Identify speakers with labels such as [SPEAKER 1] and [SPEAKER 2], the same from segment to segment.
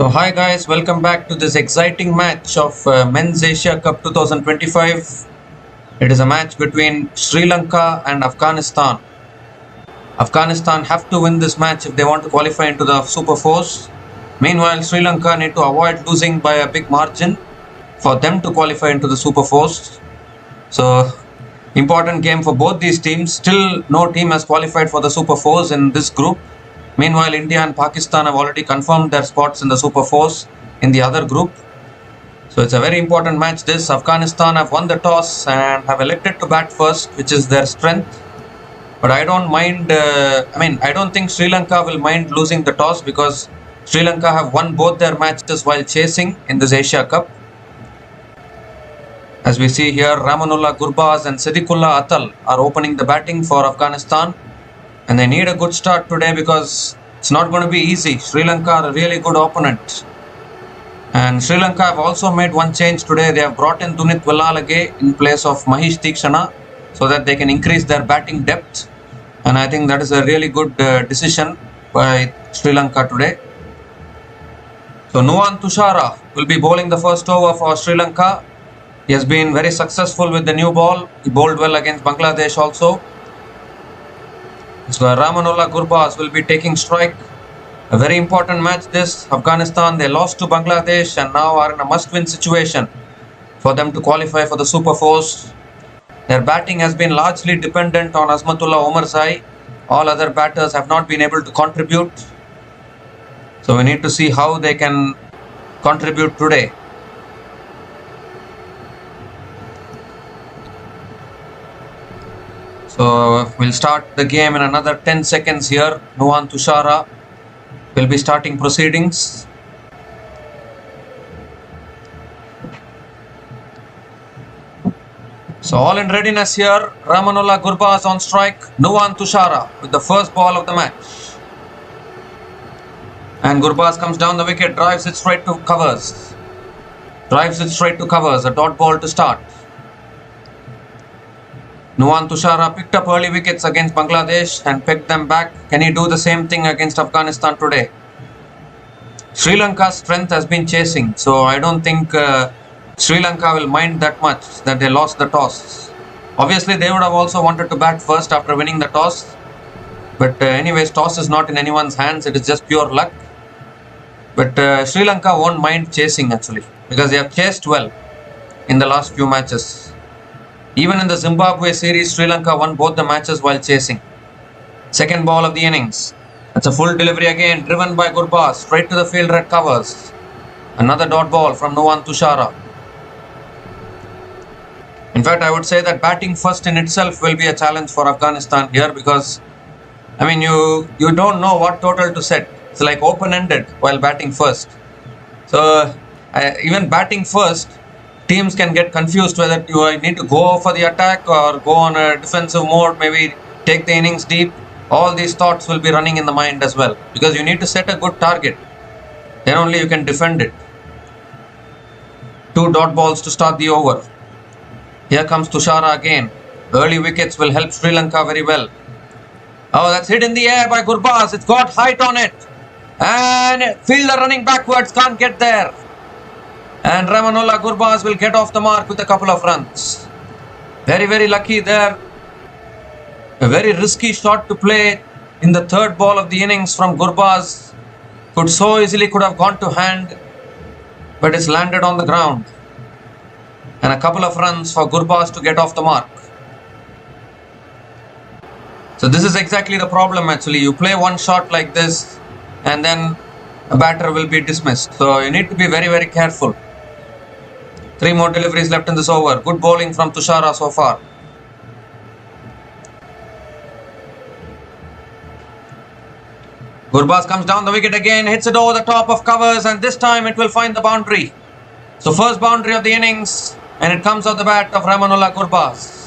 [SPEAKER 1] So hi guys, welcome back to this exciting match of Men's Asia Cup 2025. It is a match between Sri Lanka and Afghanistan. Afghanistan have to win this match if they want to qualify into the Super Fours. Meanwhile, Sri Lanka need to avoid losing by a big margin for them to qualify into the Super Fours. So, important game for both these teams. Still, no team has qualified for the Super Fours in this group. Meanwhile, India and Pakistan have already confirmed their spots in the Super Fours in the other group. So it's a very important match this. Afghanistan have won the toss and have elected to bat first, which is their strength. But I don't mind, I don't think Sri Lanka will mind losing the toss because Sri Lanka have won both their matches while chasing in this Asia Cup. As we see here, Ramanullah Gurbaz and Siddiqullah Atal are opening the batting for Afghanistan. And they need a good start today because it's not going to be easy. Sri Lanka are a really good opponent. And Sri Lanka have also made one change today. They have brought in Dunit Villalage in place of Mahesh Tikshana so that they can increase their batting depth. And I think that is a really good decision by Sri Lanka today. So Nuwan Tushara will be bowling the first over for Sri Lanka. He has been very successful with the new ball. He bowled well against Bangladesh also. So Ramanullah Gurbaz will be taking strike. A very important match this. Afghanistan, they lost to Bangladesh and now are in a must-win situation for them to qualify for the Super Fours. Their batting has been largely dependent on Azmatullah Omarzai. All other batters have not been able to contribute. So we need to see how they can contribute today. So we'll start the game in another 10 seconds here. Nuwan Tushara will be starting proceedings. So all in readiness here. Ramanullah Gurbaz on strike. Nuwan Tushara with the first ball of the match. And Gurbaz comes down the wicket, drives it straight to covers. A dot ball to start. Nuwan Tushara picked up early wickets against Bangladesh and pegged them back. Can he do the same thing against Afghanistan today? Sri Lanka's strength has been chasing, so I don't think Sri Lanka will mind that much that they lost the toss. Obviously, they would have also wanted to bat first after winning the toss. But anyways, toss is not in anyone's hands. It is just pure luck. But Sri Lanka won't mind chasing actually because they have chased well in the last few matches. Even in the Zimbabwe series, Sri Lanka won both the matches while chasing. Second ball of the innings. That's a full delivery again, driven by Gurbaz, straight to the fielder at covers. Another dot ball from Nuwan Tushara. In fact, I would say that batting first in itself will be a challenge for Afghanistan here because, you don't know what total to set. It's like open-ended while batting first. So, even batting first, teams can get confused whether you need to go for the attack or go on a defensive mode, maybe take the innings deep. All these thoughts will be running in the mind as well because you need to set a good target. Then only you can defend it. 2 dot balls to start the over. Here comes Tushara again. Early wickets will help Sri Lanka very well. Oh, that's hit in the air by Gurbaz. It's got height on it. And fielder running backwards can't get there. And Ramanullah Gurbaz will get off the mark with a couple of runs. Very, very lucky there. A very risky shot to play in the third ball of the innings from Gurbaz. Could have gone to hand, but it's landed on the ground. And a couple of runs for Gurbaz to get off the mark. So this is exactly the problem actually. You play one shot like this and then a batter will be dismissed. So you need to be very, very careful. 3 more deliveries left in this over. Good bowling from Tushara so far. Gurbaz comes down the wicket again, hits it over the top of covers, and this time it will find the boundary. So first boundary of the innings, and it comes off the bat of Ramanullah Gurbaz.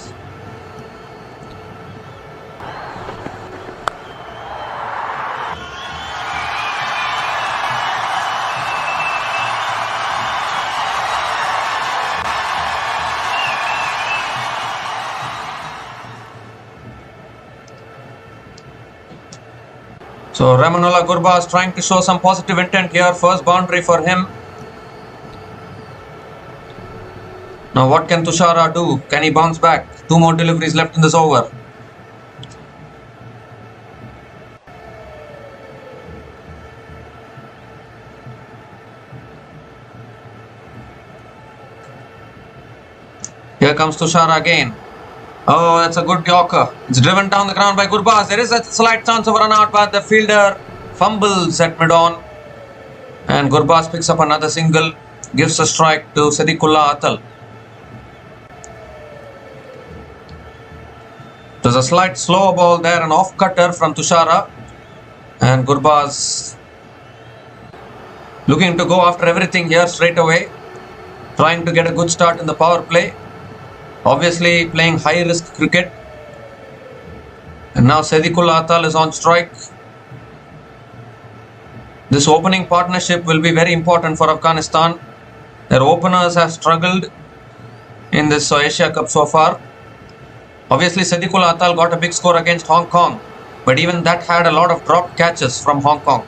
[SPEAKER 1] So Ramanullah Gurbaz trying to show some positive intent here. First boundary for him. Now what can Tushara do? Can he bounce back? 2 more deliveries left in this over. Here comes Tushara again. Oh, that's a good Yorker. It's driven down the ground by Gurbaz. There is a slight chance of a run out, but the fielder fumbles at mid-on. And Gurbaz picks up another single, gives a strike to Sadiqullah Atal. There's a slight slow ball there, an off-cutter from Tushara. And Gurbaz looking to go after everything here straight away. Trying to get a good start in the power play. Obviously playing high-risk cricket. And now Sadiqullah Atal is on strike. This opening partnership will be very important for Afghanistan. Their openers have struggled in this Asia Cup so far. Obviously Sadiqullah Atal got a big score against Hong Kong, but even that had a lot of dropped catches from Hong Kong.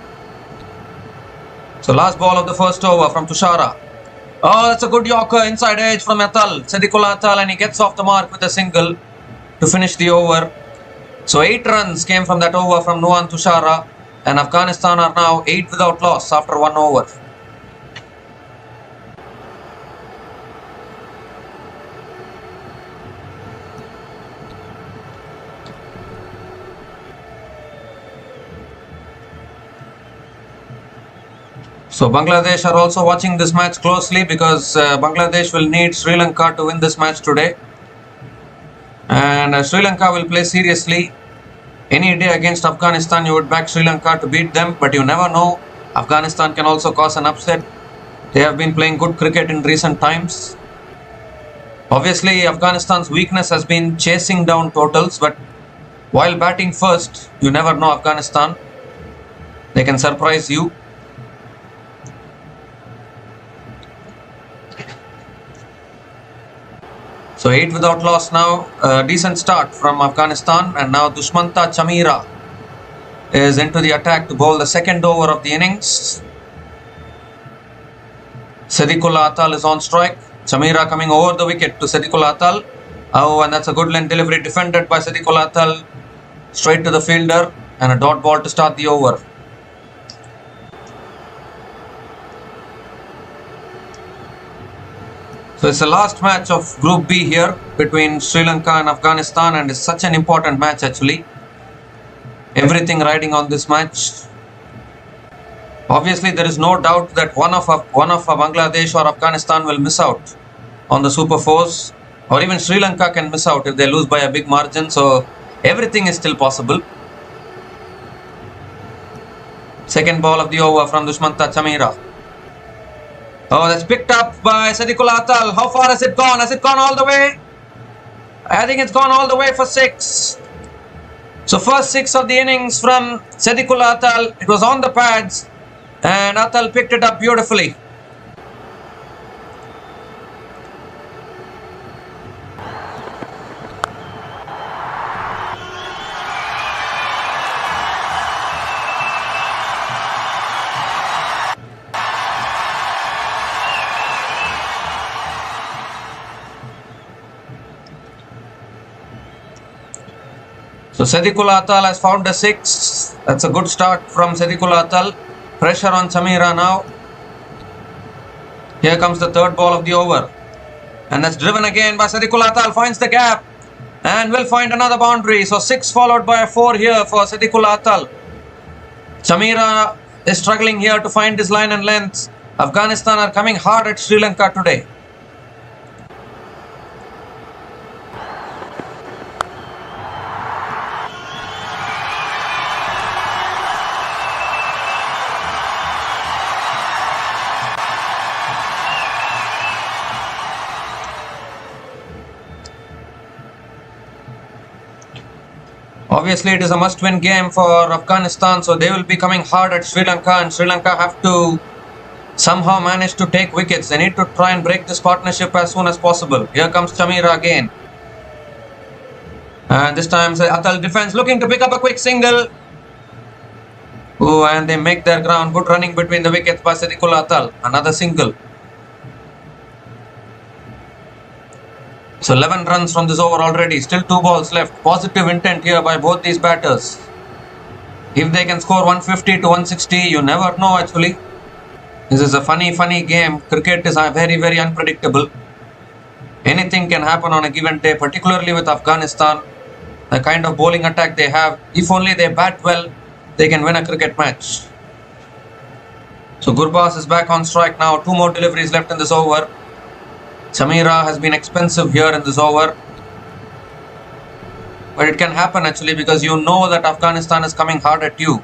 [SPEAKER 1] So last ball of the first over from Tushara. Oh, that's a good Yorker, inside edge from Atal, Sadiqullah Atal, and he gets off the mark with a single to finish the over. So 8 runs came from that over from Nuwan Tushara, and Afghanistan are now 8 without loss after 1 over. So Bangladesh are also watching this match closely because Bangladesh will need Sri Lanka to win this match today. And Sri Lanka will play seriously. Any day against Afghanistan you would back Sri Lanka to beat them, but you never know. Afghanistan can also cause an upset. They have been playing good cricket in recent times. Obviously Afghanistan's weakness has been chasing down totals, but while batting first, you never know Afghanistan. They can surprise you. So 8 without loss now. Decent start from Afghanistan, and now Dushmanta Chamira is into the attack to bowl the second over of the innings. Sadiqullah Atal is on strike. Chamira coming over the wicket to Sadiqullah Atal. Oh, and that's a good length delivery defended by Sadiqullah Atal. Straight to the fielder and a dot ball to start the over. So it's the last match of Group B here between Sri Lanka and Afghanistan, and it's such an important match actually. Everything riding on this match. Obviously there is no doubt that one of Bangladesh or Afghanistan will miss out on the Super 4s, or even Sri Lanka can miss out if they lose by a big margin. So everything is still possible. Second ball of the over from Dushmanta Chamira. Oh, that's picked up by Sadiqullah Atal. How far has it gone? Has it gone all the way? I think it's gone all the way for 6. So first 6 of the innings from Sadiqullah Atal. It was on the pads and Atal picked it up beautifully. So Sadiqullah Atal has found a 6. That's a good start from Sadiqullah Atal. Pressure on Chamira now. Here comes the third ball of the over. And that's driven again by Sadiqullah Atal. Finds the gap and will find another boundary. So 6 followed by a 4 here for Sadiqullah Atal. Chamira is struggling here to find his line and length. Afghanistan are coming hard at Sri Lanka today. Obviously, it is a must-win game for Afghanistan, so they will be coming hard at Sri Lanka, and Sri Lanka have to somehow manage to take wickets. They need to try and break this partnership as soon as possible. Here comes Chamira again. And this time Atal defense looking to pick up a quick single. Oh, and they make their ground. Good running between the wickets by Atal. Another single. So 11 runs from this over already. Still 2 balls left. Positive intent here by both these batters. If they can score 150 to 160, you never know actually. This is a funny game. Cricket is very unpredictable. Anything can happen on a given day, particularly with Afghanistan. The kind of bowling attack they have. If only they bat well, they can win a cricket match. So Gurbaz is back on strike now. 2 more deliveries left in this over. Chamira has been expensive here in this over. But it can happen actually, because you know that Afghanistan is coming hard at you.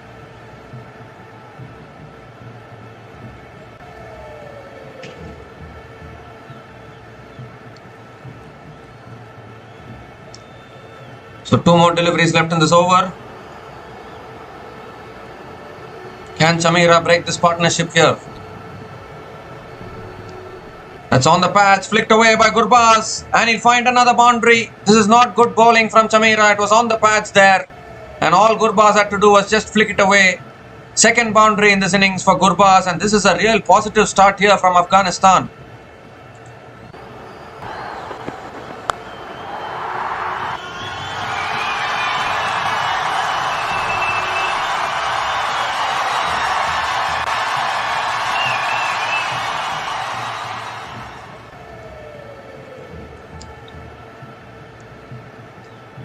[SPEAKER 1] So 2 more deliveries left in this over. Can Chamira break this partnership here? That's on the patch, flicked away by Gurbaz, and he'll find another boundary. This is not good bowling from Chamira. It was on the patch there, and all Gurbaz had to do was just flick it away. Second boundary in this innings for Gurbaz, and this is a real positive start here from Afghanistan.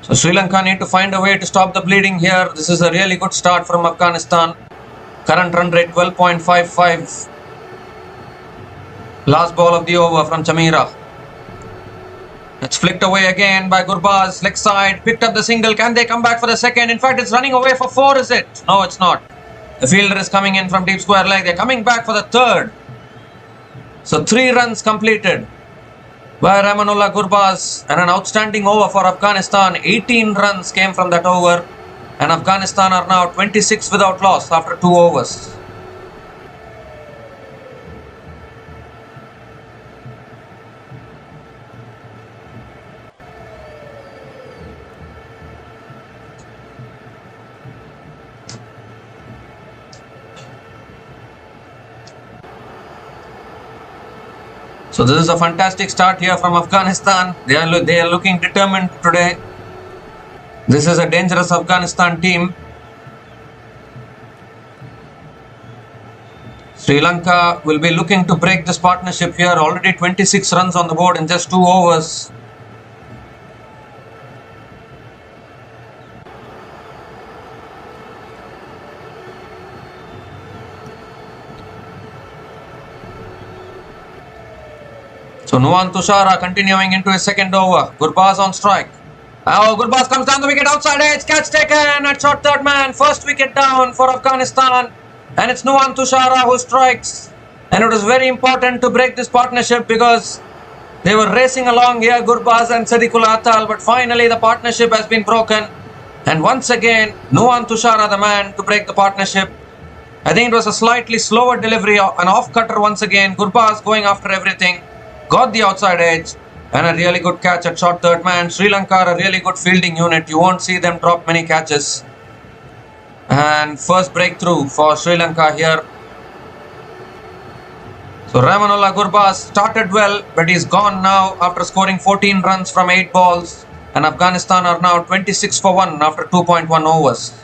[SPEAKER 1] So Sri Lanka need to find a way to stop the bleeding here. This is a really good start from Afghanistan. Current run rate 12.55. Last ball of the over from Chamira. It's flicked away again by Gurbaz. Leg side, picked up the single. Can they come back for the second? In fact, it's running away for 4, is it? No, it's not. The fielder is coming in from deep square leg. They're coming back for the third. So 3 runs completed by Rahmanullah Gurbaz, and an outstanding over for Afghanistan. 18 runs came from that over, and Afghanistan are now 26 without loss after 2 overs. So this is a fantastic start here from Afghanistan. They are looking determined today. This is a dangerous Afghanistan team. Sri Lanka will be looking to break this partnership here. Already 26 runs on the board in just 2 overs. So Tushara continuing into his second over. Gurbaz on strike. Oh, Gurbaz comes down the wicket outside edge. Catch taken at short third man. First wicket down for Afghanistan. And it's Tushara who strikes. And it was very important to break this partnership because they were racing along here, Gurbaz and Atal. But finally the partnership has been broken. And once again, Tushara the man to break the partnership. I think it was a slightly slower delivery, an off cutter once again. Gurbaz going after everything. Got the outside edge and a really good catch at short third man. Sri Lanka are a really good fielding unit. You won't see them drop many catches. And first breakthrough for Sri Lanka here. So Rahmanullah Gurbaz started well, but he's gone now after scoring 14 runs from 8 balls. And Afghanistan are now 26 for 1 after 2.1 overs.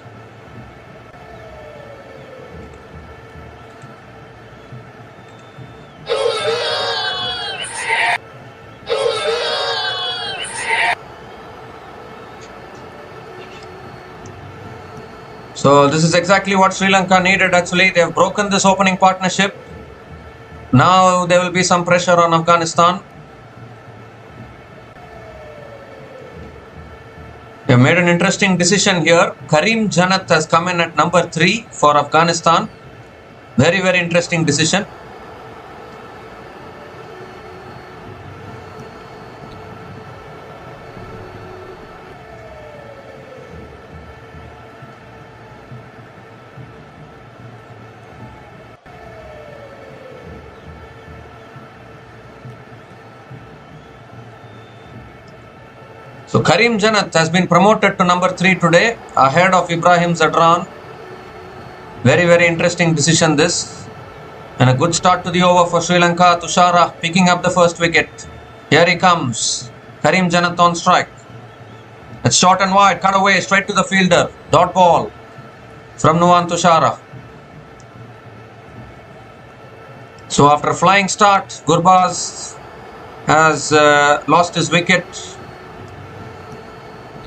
[SPEAKER 1] So this is exactly what Sri Lanka needed actually. They have broken this opening partnership. Now there will be some pressure on Afghanistan. They have made an interesting decision here. Karim Janat has come in at number 3 for Afghanistan. Very interesting decision. So Karim Janat has been promoted to number 3 today, ahead of Ibrahim Zadran. Very, very interesting decision this. And a good start to the over for Sri Lanka. Tushara picking up the first wicket. Here he comes. Karim Janath on strike. It's short and wide. Cut away straight to the fielder. Dot ball from Nuwan Tushara. So after a flying start, Gurbaz has lost his wicket.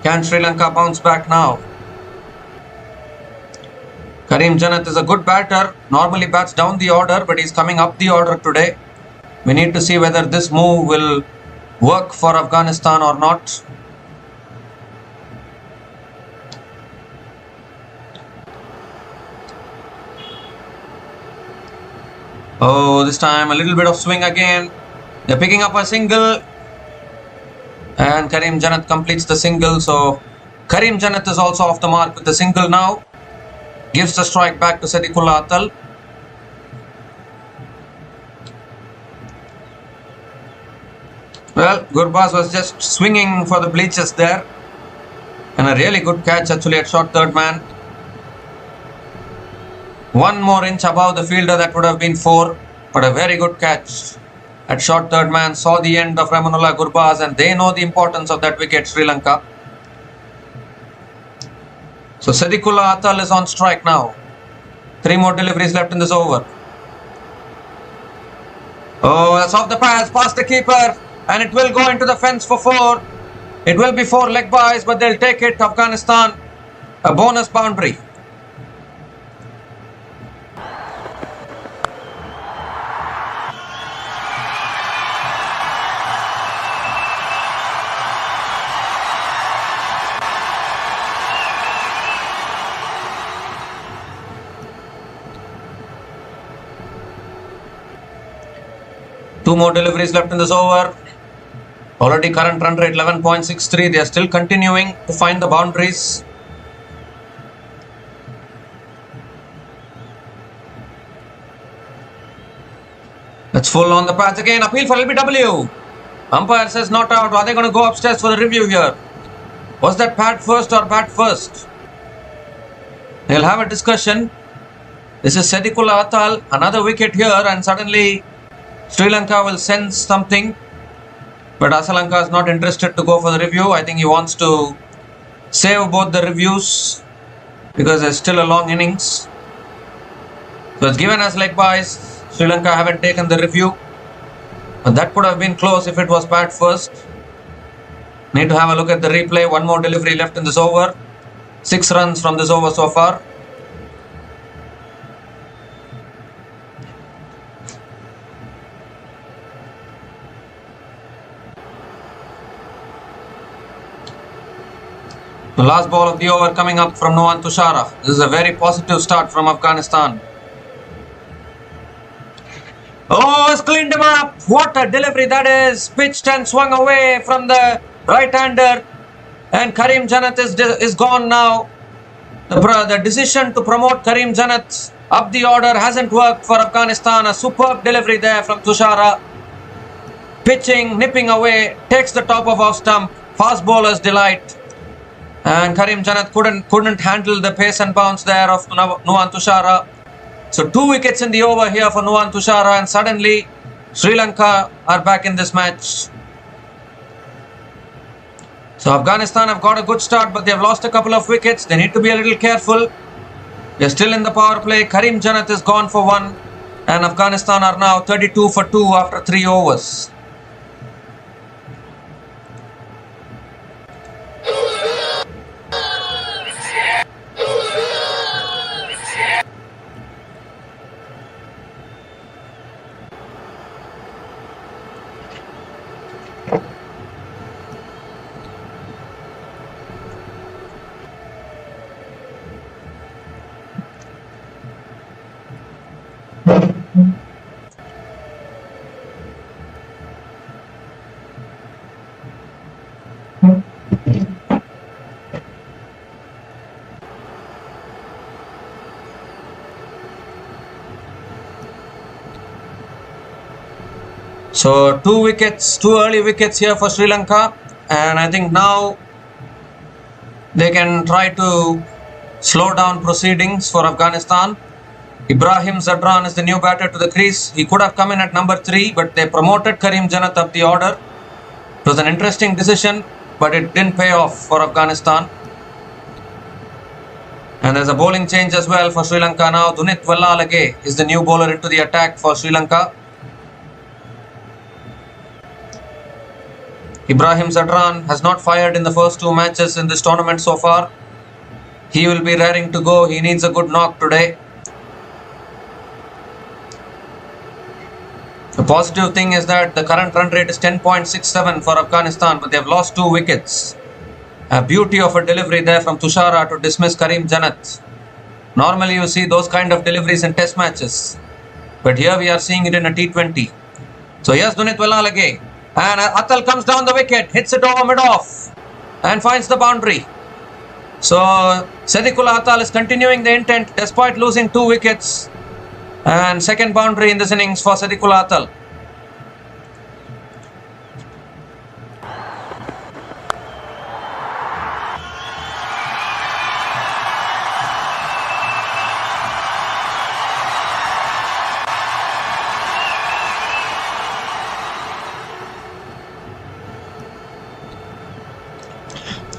[SPEAKER 1] Can Sri Lanka bounce back now? Karim Janath is a good batter. Normally bats down the order, but he's coming up the order today. We need to see whether this move will work for Afghanistan or not. Oh, this time a little bit of swing again. They're picking up a single. And Karim Janath completes the single. So Karim Janath is also off the mark with the single now. Gives the strike back to Sadiqullah Atal. Well, Gurbaz was just swinging for the bleachers there. And a really good catch actually at short third man. One more inch above the fielder, that would have been 4. But a very good catch at short third man. Saw the end of Ramanullah Gurbaz, and they know the importance of that wicket, Sri Lanka. So Sadiqullah Atal is on strike now. 3 more deliveries left in this over. Oh, that's off the pads, past the keeper. And it will go into the fence for 4. It will be 4 leg byes, but they'll take it. Afghanistan, a bonus boundary. Two more deliveries left in this over. Already current run rate 11.63. They are still continuing to find the boundaries. That's full on the pads again. Appeal for LBW. Umpire says not out. Are they going to go upstairs for the review here? Was that pad first or bat first? They'll have a discussion. This is Sadiqullah Atal. Another wicket here, and suddenly Sri Lanka will sense something. But Hassaranga is not interested to go for the review. I think he wants to save both the reviews because there's still a long innings. So it's given as leg byes. Sri Lanka haven't taken the review. But that could have been close if it was bat first. Need to have a look at the replay. One more delivery left in this over. 6 runs from this over so far. The last ball of the over coming up from Nuwan Tushara. This is a very positive start from Afghanistan. Oh, it's cleaned him up. What a delivery that is. Pitched and swung away from the right-hander. And Karim Janath is gone now. The decision to promote Karim Janath up the order hasn't worked for Afghanistan. A superb delivery there from Tushara. Pitching, nipping away, takes the top of off stump. Fast bowler's delight. And Karim Janath couldn't handle the pace and bounce there of Nuwan Tushara. So 2 wickets in the over here for Nuwan Tushara, and suddenly Sri Lanka are back in this match. So Afghanistan have got a good start, but they have lost a couple of wickets. They need to be a little careful. They are still in the power play. Karim Janath is gone for 1, and Afghanistan are now 32 for 2 after 3 overs. So 2 wickets, 2 early wickets here for Sri Lanka, and I think now they can try to slow down proceedings for Afghanistan. Ibrahim Zadran is the new batter to the crease. He could have come in at number 3, but they promoted Karim Janat up the order. It was an interesting decision, but it didn't pay off for Afghanistan. And there's a bowling change as well for Sri Lanka now. Dunit Wallalage is the new bowler into the attack for Sri Lanka. Ibrahim Zadran has not fired in the first 2 matches in this tournament so far. He will be raring to go. He needs a good knock today. The positive thing is that the current run rate is 10.67 for Afghanistan, but they have lost 2 wickets. A beauty of a delivery there from Tushara to dismiss Karim Janat. Normally you see those kind of deliveries in test matches, but here we are seeing it in a T20. So here's Dunit Wallalage, and Atal comes down the wicket, hits it over mid-off and finds the boundary. So Sadiqullah Atal is continuing the intent despite losing 2 wickets, and second boundary in this innings for Sadiqullah Atal.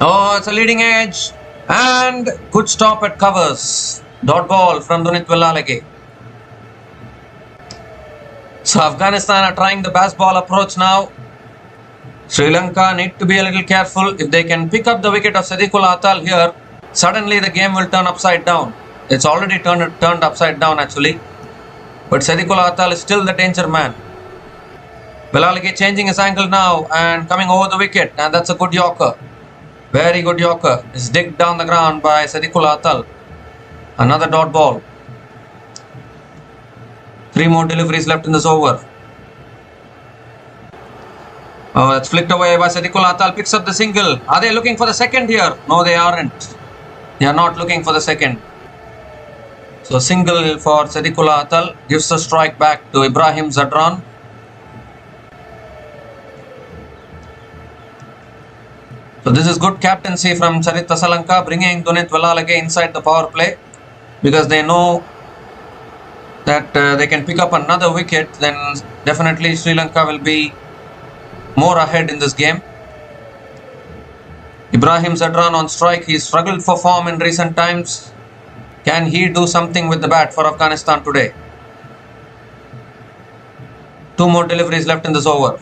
[SPEAKER 1] Oh, it's a leading edge and good stop at covers. Dot ball from Dunit Wallalage. So Afghanistan are trying the baseball approach now. Sri Lanka need to be a little careful. If they can pick up the wicket of Sadiqullah Atal here, suddenly the game will turn upside down. It's already turned upside down actually. But Sadiqullah Atal is still the danger man. Wallalage changing his angle now and coming over the wicket, and that's a good yorker. Very good yorker. Is digged down the ground by Sadiqullah Atal. Another dot ball. 3 more deliveries left in this over. Oh, that's flicked away by Sadiqullah Atal. Picks up the single. Are they looking for the second here? No, they aren't. They are not looking for the second. So single for Sadiqullah Atal gives the strike back to Ibrahim Zadran. So this is good captaincy from Charit Hassaranga, bringing Dunit Wallalage inside the power play, because they know that they can pick up another wicket, then definitely Sri Lanka will be more ahead in this game. Ibrahim Zadran on strike. He struggled for form in recent times. Can he do something with the bat for Afghanistan today? 2 more deliveries left in this over.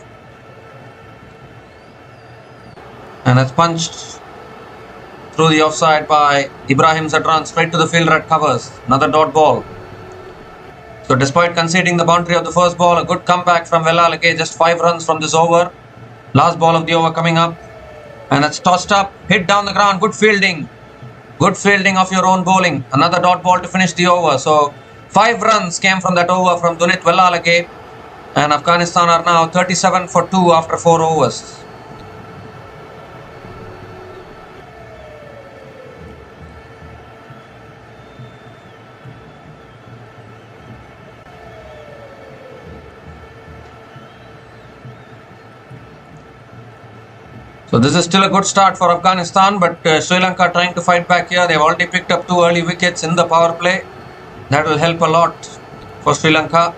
[SPEAKER 1] And that's punched through the offside by Ibrahim Zadran straight to the fielder at covers. Another dot ball. So despite conceding the boundary of the first ball, a good comeback from Wallalage. Just 5 runs from this over. Last ball of the over coming up. And that's tossed up, hit down the ground. Good fielding. Good fielding of your own bowling. Another dot ball to finish the over. So 5 runs came from that over from Dunit Wallalage. And Afghanistan are now 37 for 2 after 4 overs. So this is still a good start for Afghanistan, but Sri Lanka trying to fight back here. They've already picked up 2 early wickets in the power play. That will help a lot for Sri Lanka.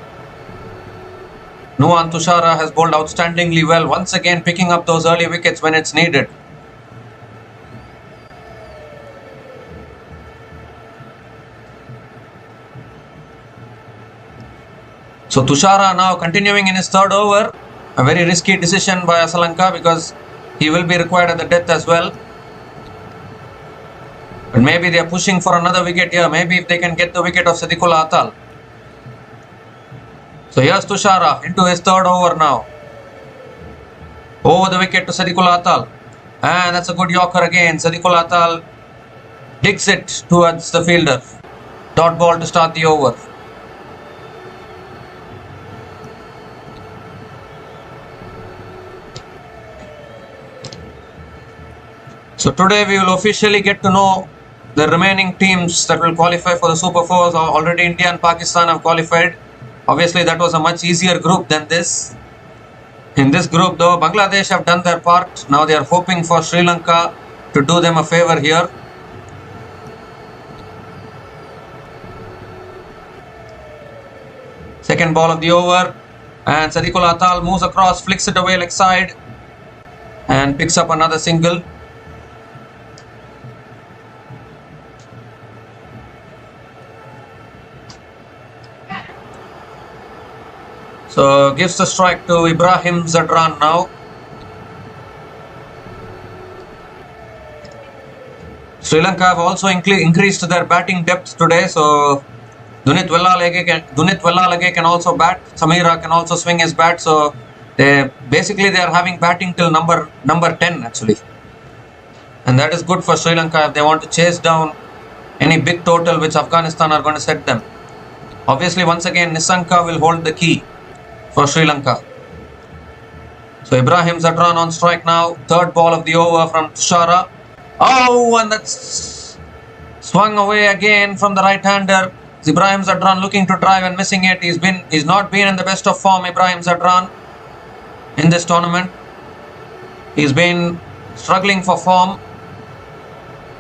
[SPEAKER 1] Nuwan Tushara has bowled outstandingly well, once again picking up those early wickets when it's needed. So Tushara now continuing in his 3rd over. A very risky decision by Hassaranga, because he will be required at the death as well. But maybe they are pushing for another wicket here. Maybe if they can get the wicket of Sadiqullah Atal. So here's Tushara into his 3rd over now. Over the wicket to Sadiqullah Atal. And that's a good yorker again. Sadiqullah Atal digs it towards the fielder. Dot ball to start the over. So today we will officially get to know the remaining teams that will qualify for the Super 4s. Already India and Pakistan have qualified. Obviously that was a much easier group than this. In this group though, Bangladesh have done their part. Now they are hoping for Sri Lanka to do them a favour here. Second ball of the over. And Sadiqullah Atal moves across, flicks it away leg side. And picks up another single. So gives the strike to Ibrahim Zadran now. Sri Lanka have also increased their batting depth today. So Dunit Wellalage can also bat. Chamira can also swing his bat. So they are having batting till number 10 actually. And that is good for Sri Lanka if they want to chase down any big total which Afghanistan are going to set them. Obviously, once again, Nisanka will hold the key for Sri Lanka. So Ibrahim Zadran on strike now. Third ball of the over from Tushara. Oh, and that's swung away again from the right-hander. Ibrahim Zadran looking to drive and missing it. He's not been in the best of form, Ibrahim Zadran, in this tournament. He's been struggling for form.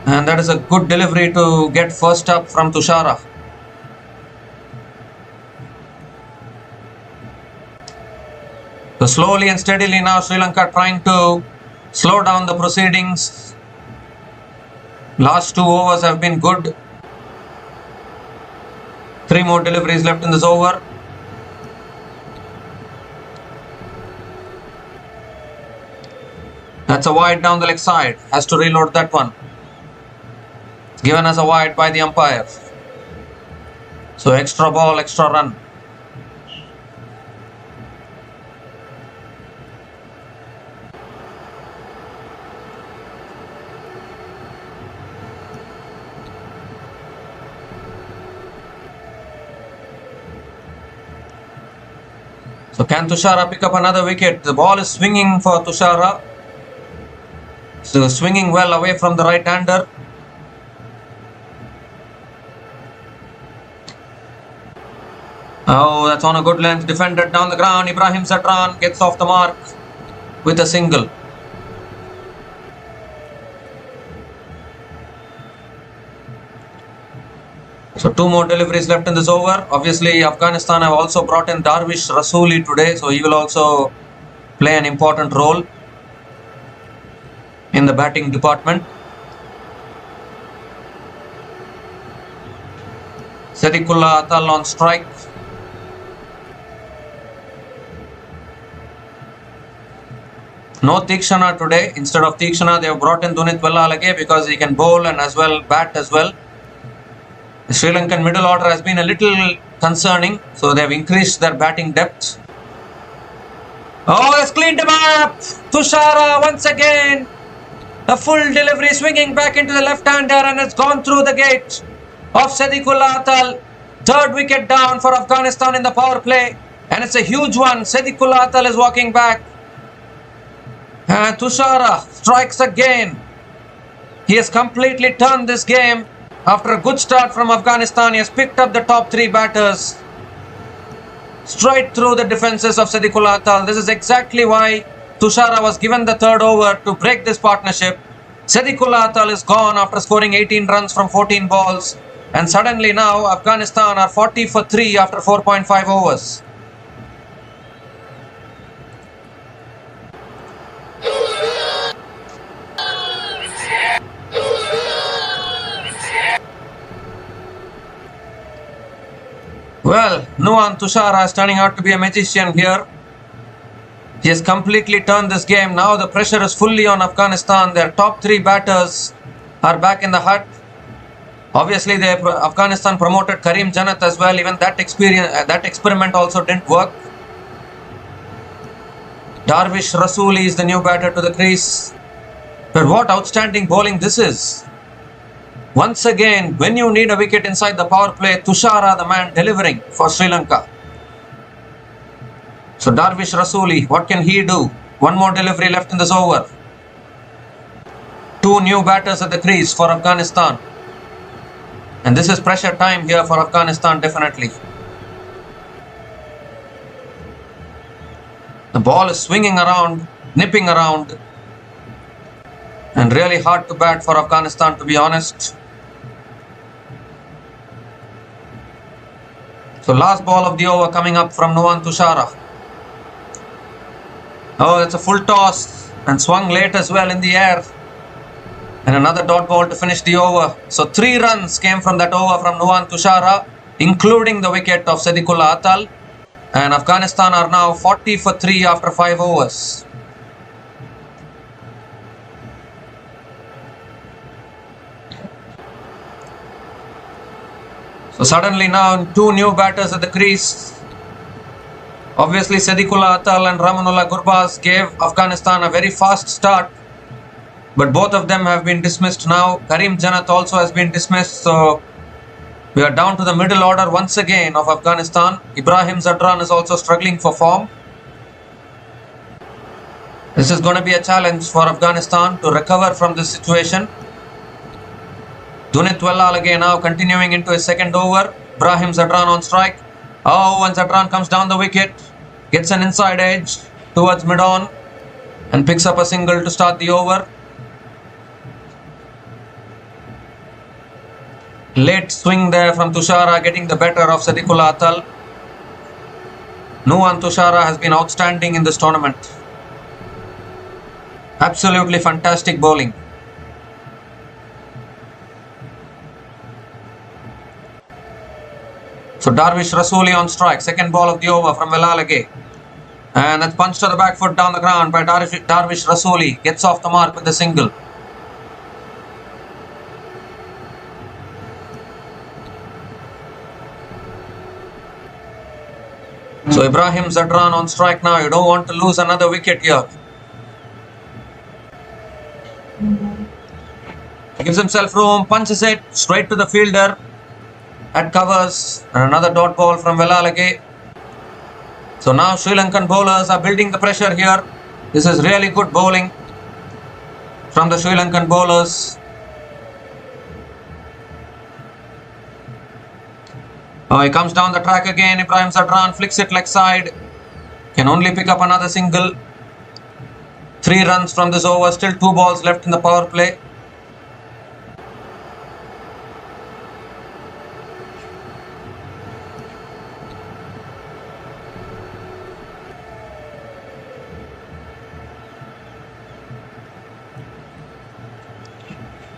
[SPEAKER 1] And that is a good delivery to get first up from Tushara. So slowly and steadily now Sri Lanka trying to slow down the proceedings. Last 2 overs have been good. 3 more deliveries left in this over. That's a wide down the leg side. Has to reload that one. Given as a wide by the umpire. So extra ball, extra run. So can Tushara pick up another wicket? The ball is swinging for Tushara. So swinging well away from the right-hander. Oh, that's on a good length. Defended down the ground. Ibrahim Zadran gets off the mark with a single. So 2 more deliveries left in this over. Obviously, Afghanistan have also brought in Darvish Rasooli today. So he will also play an important role in the batting department. Sadiqullah Atal on strike. No Tikshana today. Instead of Tikshana, they have brought in Dunit Wellalage because he can bowl and as well bat as well. The Sri Lankan middle order has been a little concerning, so they have increased their batting depth. Oh, that's cleaned him up! Tushara once again! A full delivery swinging back into the left-hander and it's gone through the gate of Sadiqullah Atal. Third wicket down for Afghanistan in the power play. And it's a huge one. Sadiqullah Atal is walking back. And Tushara strikes again. He has completely turned this game. After a good start from Afghanistan, he has picked up the top 3 batters straight through the defenses of Sadiqullah Atal. This is exactly why Tushara was given the third over to break this partnership. Sadiqullah Atal is gone after scoring 18 runs from 14 balls. And suddenly now Afghanistan are 40 for 3 after 4.5 overs. Well, Nuwan Tushara is turning out to be a magician here. He has completely turned this game. Now the pressure is fully on Afghanistan. Their top 3 batters are back in the hut. Obviously, Afghanistan promoted Karim Janat as well. Even that experiment also didn't work. Darvish Rasooli is the new batter to the crease. But what outstanding bowling this is. Once again, when you need a wicket inside the power play, Tushara the man delivering for Sri Lanka. So Darvish Rasooli, what can he do? 1 more delivery left in this over. 2 new batters at the crease for Afghanistan. And this is pressure time here for Afghanistan definitely. The ball is swinging around, nipping around. And really hard to bat for Afghanistan, to be honest. So last ball of the over coming up from Tushara. Oh, that's a full toss and swung late as well in the air. And another dot ball to finish the over. So 3 runs came from that over from Tushara, including the wicket of Sadiqullah Atal. And Afghanistan are now 40 for 3 after 5 overs. So suddenly now 2 new batters at the crease. Obviously Sadiqullah Atal and Ramanullah Gurbaz gave Afghanistan a very fast start. But both of them have been dismissed now. Karim Janat also has been dismissed. So we are down to the middle order once again of Afghanistan. Ibrahim Zadran is also struggling for form. This is going to be a challenge for Afghanistan to recover from this situation. Dunit Wellalage now continuing into his second over. Ibrahim Zadran on strike. Oh, and Zadran comes down the wicket. Gets an inside edge towards mid-on and picks up a single to start the over. Late swing there from Tushara, getting the better of Sadiqullah Atal. Tushara has been outstanding in this tournament. Absolutely fantastic bowling. So Darvish Rasooli on strike. Second ball of the over from Wellalage. And that's punched to the back foot down the ground by Darvish Rasooli. Gets off the mark with the single. So Ibrahim Zadran on strike now. You don't want to lose another wicket here. He gives himself room, punches it straight to the fielder. At covers, and another dot ball from Wellalage. So now Sri Lankan bowlers are building the pressure here. This is really good bowling from the Sri Lankan bowlers. Oh, he comes down the track again. Ibrahim Zadran flicks it leg side. Can only pick up another single. 3 runs from this over. Still 2 balls left in the power play.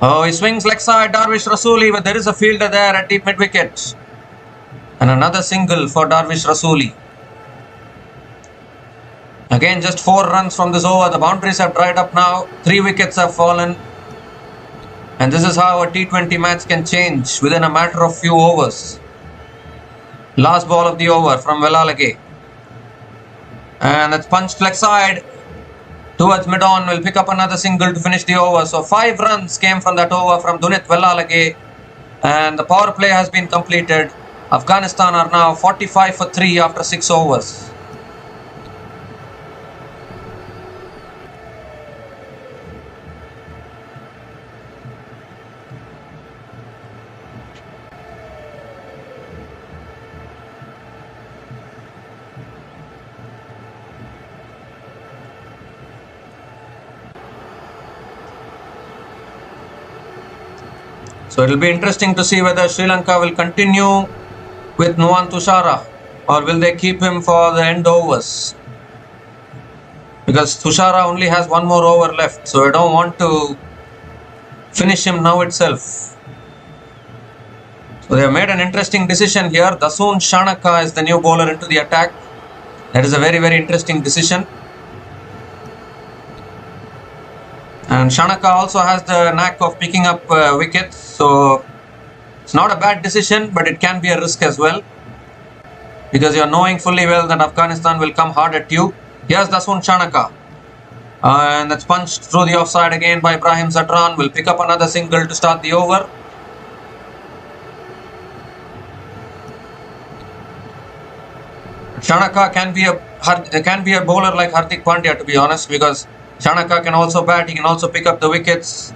[SPEAKER 1] Oh, he swings leg side, Darvish Rasooli, but there is a fielder there at deep mid-wicket. And another single for Darvish Rasooli. Again, just 4 runs from this over. The boundaries have dried up now. 3 wickets have fallen. And this is how a T20 match can change within a matter of few overs. Last ball of the over from Wellalage. And that's punched leg side. Towards mid-on, will pick up another single to finish the over. So 5 runs came from that over from Dunit Wellalage. And the power play has been completed. Afghanistan are now 45 for 3 after 6 overs. So it will be interesting to see whether Sri Lanka will continue with Tushara or will they keep him for the end overs. Because Tushara only has 1 more over left, so I don't want to finish him now itself. So they have made an interesting decision here. Dasoon Shanaka is the new bowler into the attack. That is a very, very interesting decision. And Shanaka also has the knack of picking up wickets. So it's not a bad decision, but it can be a risk as well. Because you are knowing fully well that Afghanistan will come hard at you. Here's Dasoon Shanaka. And that's punched through the offside again by Ibrahim Zadran. Will pick up another single to start the over. Shanaka can be a bowler like Hardik Pandya, to be honest, because Shanaka can also bat, he can also pick up the wickets.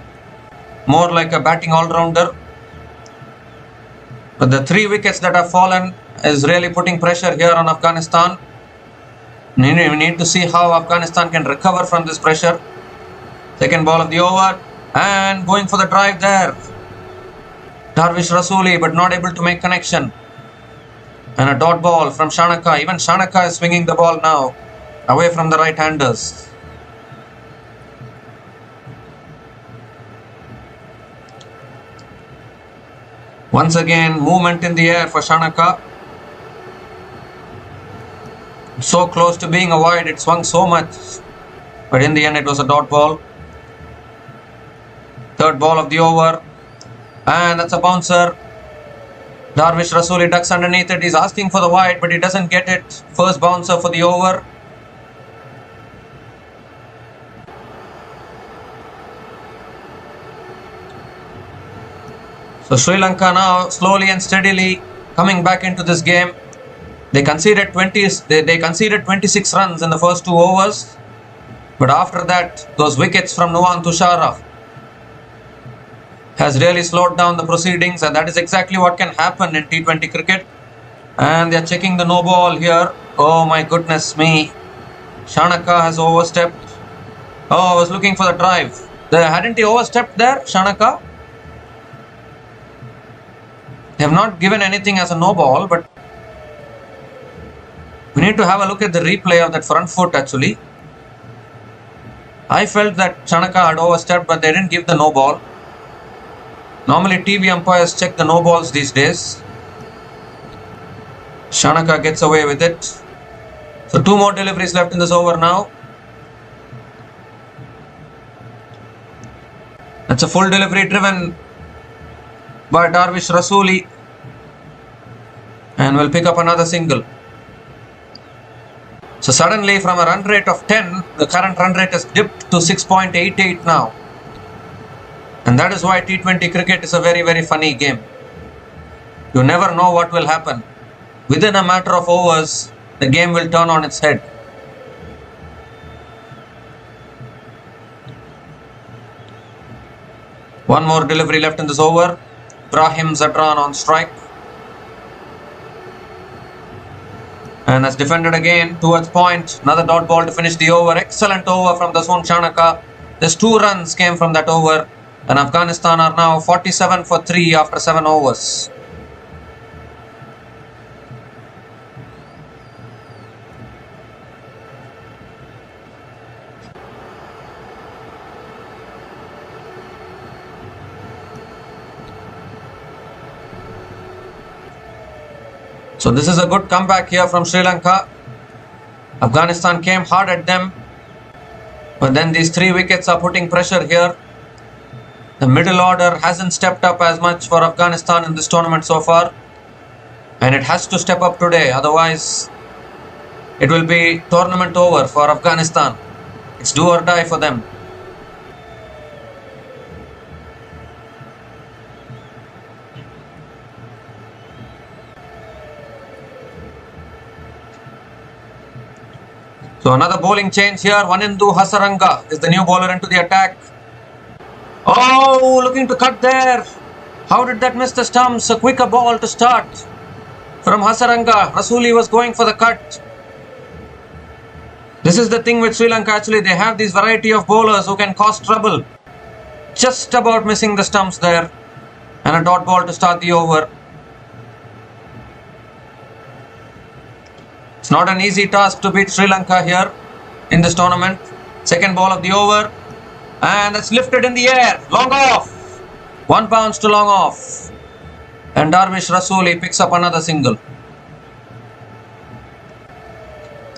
[SPEAKER 1] More like a batting all-rounder. But the 3 wickets that have fallen is really putting pressure here on Afghanistan. We need to see how Afghanistan can recover from this pressure. Second ball of the over. And going for the drive there. Darvish Rasooli, but not able to make connection. And a dot ball from Shanaka. Even Shanaka is swinging the ball now away from the right-handers. Once again, movement in the air for Shanaka. So close to being a wide, it swung so much. But in the end, it was a dot ball. Third ball of the over. And that's a bouncer. Darvish Rasuli ducks underneath it. He's asking for the wide, but he doesn't get it. First bouncer for the over. So Sri Lanka now slowly and steadily coming back into this game. They conceded 26 runs in the first 2 overs. But after that, those wickets from Tushara has really slowed down the proceedings, and that is exactly what can happen in T20 cricket. And they are checking the no ball here. Oh my goodness me. Shanaka has overstepped. Oh, I was looking for the drive. Hadn't he overstepped there, Shanaka? They have not given anything as a no ball, but we need to have a look at the replay of that front foot actually. I felt that Shanaka had overstepped, but they didn't give the no ball. Normally TV umpires check the no balls these days. Shanaka gets away with it. So 2 more deliveries left in this over now. That's a full delivery driven by Darvish Rasuli, and will pick up another single. So suddenly from a run rate of 10, the current run rate has dipped to 6.88 now. And that is why T20 cricket is a very, very funny game. You never know what will happen. Within a matter of overs, the game will turn on its head. One more delivery left in this over. Ibrahim Zadran on strike. And that's defended again towards point. Another dot ball to finish the over. Excellent over from Dasun Shanaka. Just 2 runs came from that over. And Afghanistan are now 47 for 3 after 7 overs. So this is a good comeback here from Sri Lanka. Afghanistan came hard at them, but then these 3 wickets are putting pressure here. The middle order hasn't stepped up as much for Afghanistan in this tournament so far, and it has to step up today, otherwise it will be tournament over for Afghanistan. It's do or die for them. So another bowling change here. Vanindu Hassaranga is the new bowler into the attack. Oh, looking to cut there. How did that miss the stumps? A quicker ball to start from Hassaranga. Rasuli was going for the cut. This is the thing with Sri Lanka actually. They have this variety of bowlers who can cause trouble. Just about missing the stumps there. And a dot ball to start the over. It's not an easy task to beat Sri Lanka here in this tournament. Second ball of the over. And it's lifted in the air. Long off. 1 bounce to long off. And Darvish Rasuli picks up another single.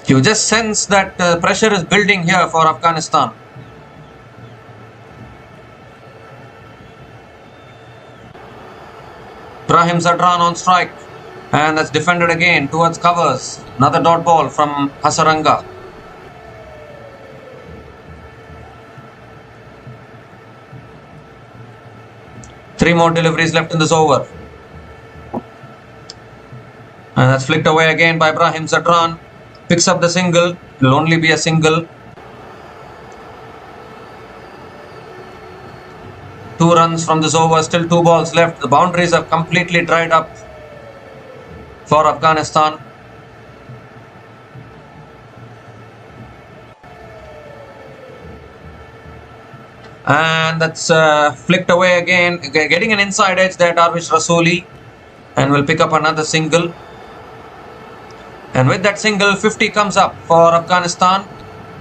[SPEAKER 1] You just sense that pressure is building here for Afghanistan. Ibrahim Zadran on strike. And that's defended again towards covers. Another dot ball from Hassaranga. Three more deliveries left in this over. And that's flicked away again by Ibrahim Zadran. Picks up the single. It will only be a single. 2 runs from this over. Still 2 balls left. The boundaries have completely dried up for Afghanistan. And that's flicked away again. Getting an inside edge there, Darvish Rasuli. And will pick up another single. And with that single, 50 comes up for Afghanistan.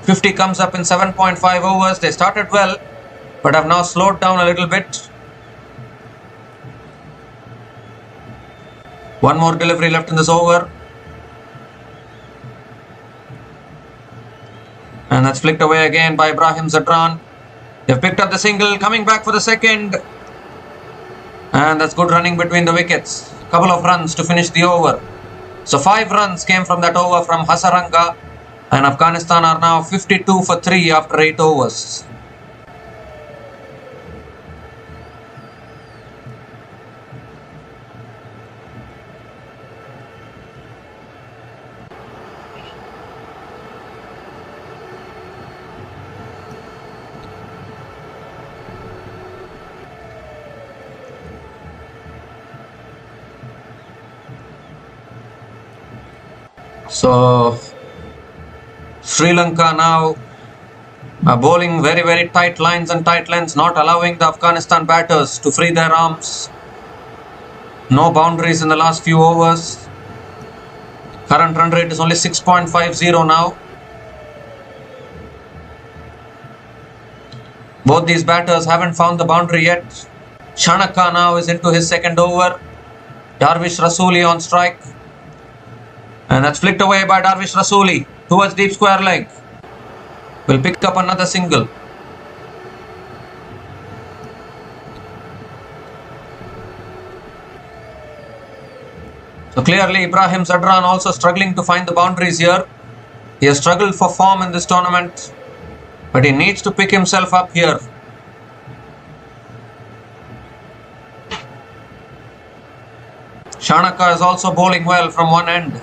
[SPEAKER 1] 50 comes up in 7.5 overs. They started well, but have now slowed down a little bit. One more delivery left in this over. And that's flicked away again by Ibrahim Zadran. They've picked up the single, coming back for the second. And that's good running between the wickets. Couple of runs to finish the over. So 5 runs came from that over from Hassaranga. And Afghanistan are now 52 for 3 after 8 overs. So Sri Lanka now bowling very tight lines and tight lengths, not allowing the Afghanistan batters to free their arms. No boundaries in the last few overs. Current run rate is only 6.50 now. Both these batters haven't found the boundary yet. Shanaka now is into his second over. Darvish Rasuli on strike. And that's flicked away by Darvish Rasuli towards deep square leg. Will pick up another single. So clearly Ibrahim Zadran also struggling to find the boundaries here. He has struggled for form in this tournament, but he needs to pick himself up here. Shanaka is also bowling well from one end.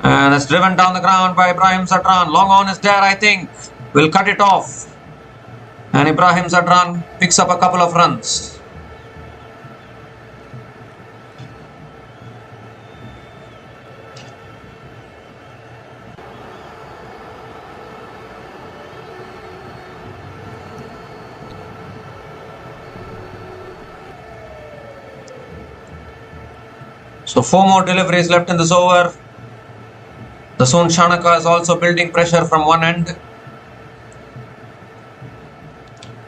[SPEAKER 1] And it's driven down the ground by Ibrahim Zadran. Long on is there, I think. Will cut it off. And Ibrahim Zadran picks up a couple of runs. So 4 more deliveries left in this over. The soon Shanaka is also building pressure from one end.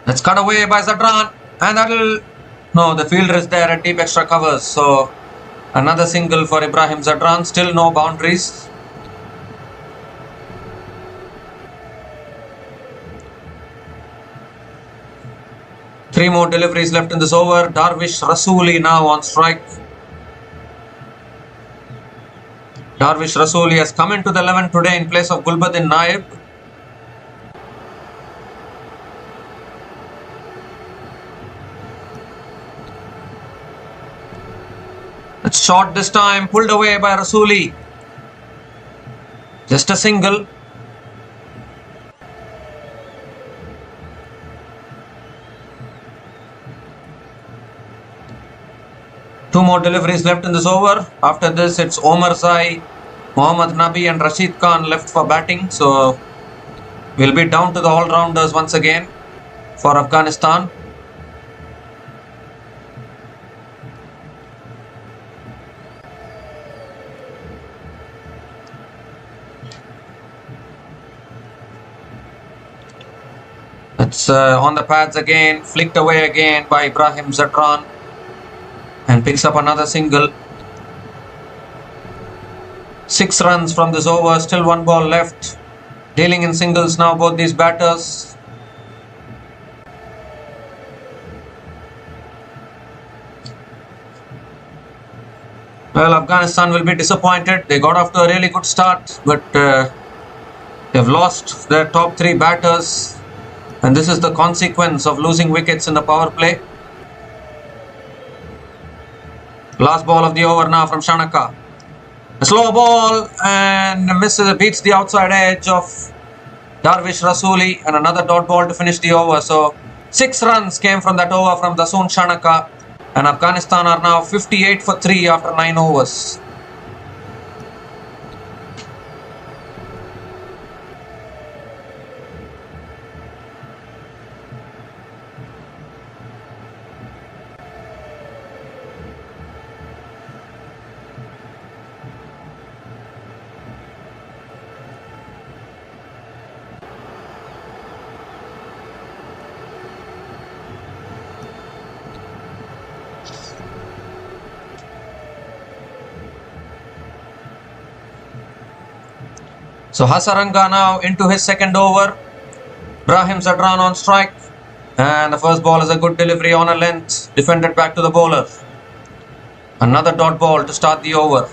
[SPEAKER 1] That's cut away by Zadran. And that'll... No, the fielder is there at deep extra covers. So another single for Ibrahim Zadran. Still no boundaries. Three more deliveries left in this over. Darvish Rasuli now on strike. Darvish Rasuli has come into the 11 today in place of Gulbuddin Naib. It's short this time, pulled away by Rasuli. Just a single. Two more deliveries left in this over. After this, it's Omar Zai, Mohammad Nabi and Rashid Khan left for batting. So we'll be down to the all-rounders once again for Afghanistan. It's on the pads again, flicked away again by Ibrahim Zadran. And picks up another single. 6 runs from this over, still 1 ball left. Dealing in singles now, both these batters. Well, Afghanistan will be disappointed. They got off to a really good start, but they've lost their top 3 batters. And this is the consequence of losing wickets in the power play. Last ball of the over now from Shanaka. A slow ball and beats the outside edge of Darvish Rasuli, and another dot ball to finish the over. So 6 runs came from that over from Dasoon Shanaka, and Afghanistan are now 58 for 3 after 9 overs. So Hassaranga now into his second over. Ibrahim Zadran on strike. And the first ball is a good delivery on a length. Defended back to the bowler. Another dot ball to start the over.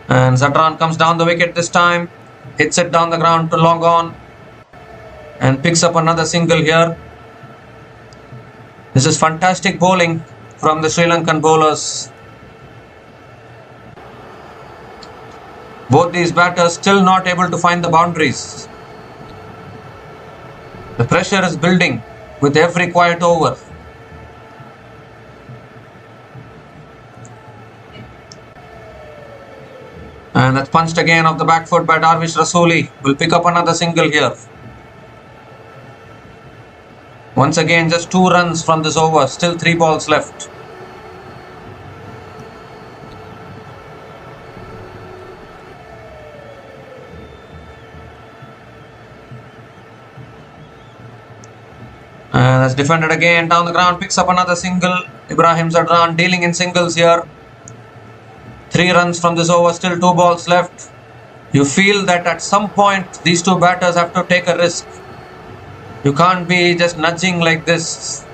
[SPEAKER 1] And Zadran comes down the wicket this time. Hits it down the ground to long on. And picks up another single here. This is fantastic bowling from the Sri Lankan bowlers. Both these batters still not able to find the boundaries. The pressure is building with every quiet over. And that's punched again off the back foot by Darvish Rasooli. Will pick up another single here. Once again, just 2 runs from this over. Still 3 balls left. And that's defended again down the ground. Picks up another single. Ibrahim Zadran dealing in singles here. 3 runs from this over. Still 2 balls left. You feel that at some point these two batters have to take a risk. You can't be just nudging like this.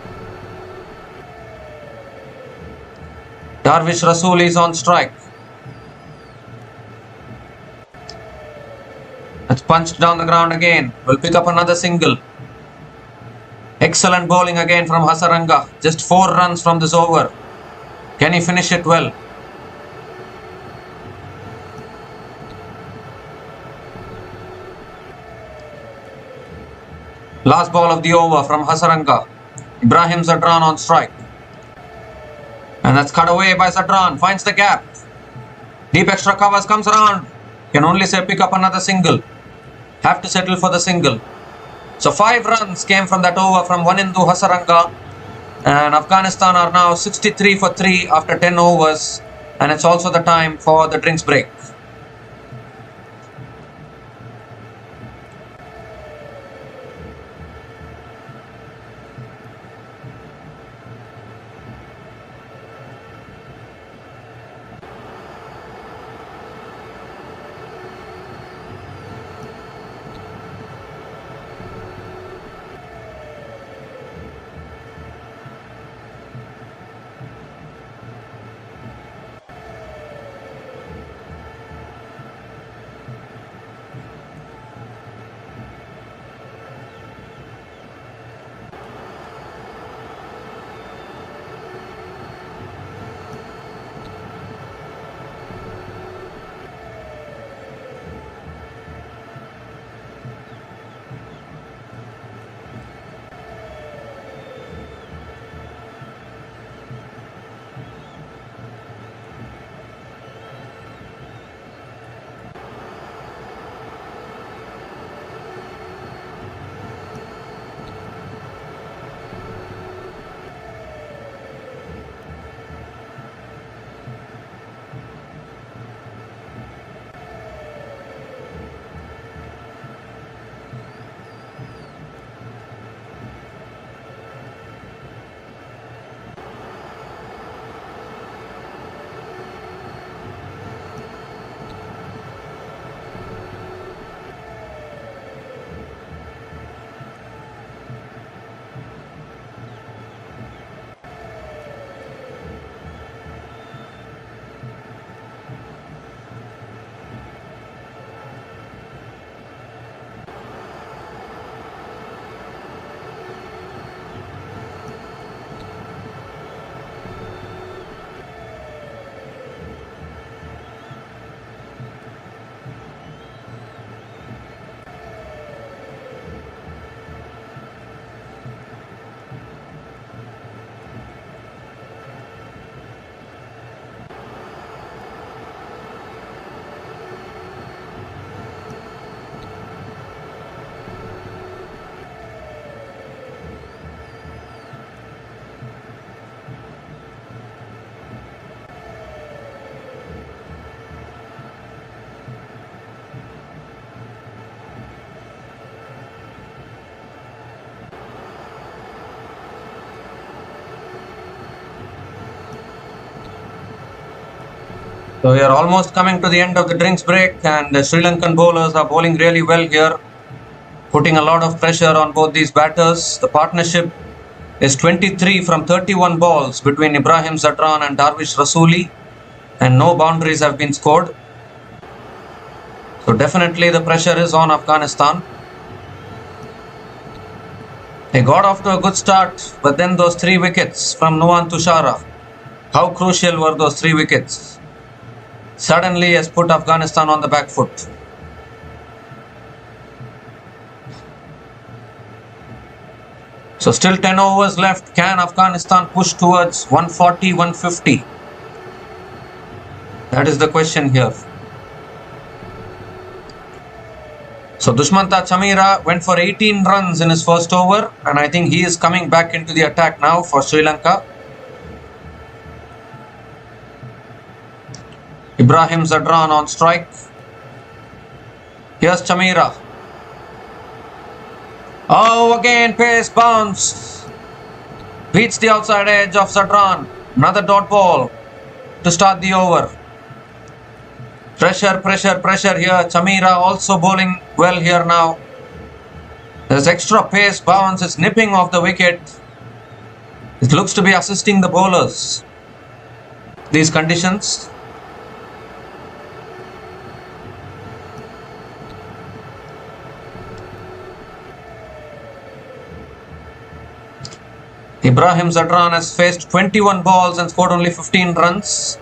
[SPEAKER 1] Darvish Rasooli is on strike. That's punched down the ground again. Will pick up another single. Excellent bowling again from Hassaranga. Just 4 runs from this over. Can he finish it well? Last ball of the over from Hassaranga. Ibrahim Zadran on strike. And that's cut away by Zadran. Finds the gap. Deep extra covers, comes around. Can only say pick up another single. Have to settle for the single. So 5 runs came from that over from Wanindu Hassaranga. And Afghanistan are now 63 for 3 after 10 overs. And it's also the time for the drinks break. So we are almost coming to the end of the drinks break, and the Sri Lankan bowlers are bowling really well here, putting a lot of pressure on both these batters. The partnership is 23 from 31 balls between Ibrahim Zadran and Darvish Rasuli, and no boundaries have been scored. So definitely the pressure is on Afghanistan. They got off to a good start, but then those 3 wickets from Tushara. How crucial were those 3 wickets? Suddenly has put Afghanistan on the back foot. So still 10 overs left. Can Afghanistan push towards 140, 150? That is the question here. So Dushmanta Chamira went for 18 runs in his first over, and I think he is coming back into the attack now for Sri Lanka. Ibrahim Zadran on strike. Here's Chamira. Oh, again pace bounce. Beats the outside edge of Zadran. Another dot ball to start the over. Pressure, pressure, pressure here. Chamira also bowling well here now. There's extra pace bounce. It's nipping off the wicket. It looks to be assisting the bowlers. These conditions. Ibrahim Zadran has faced 21 balls and scored only 15 runs.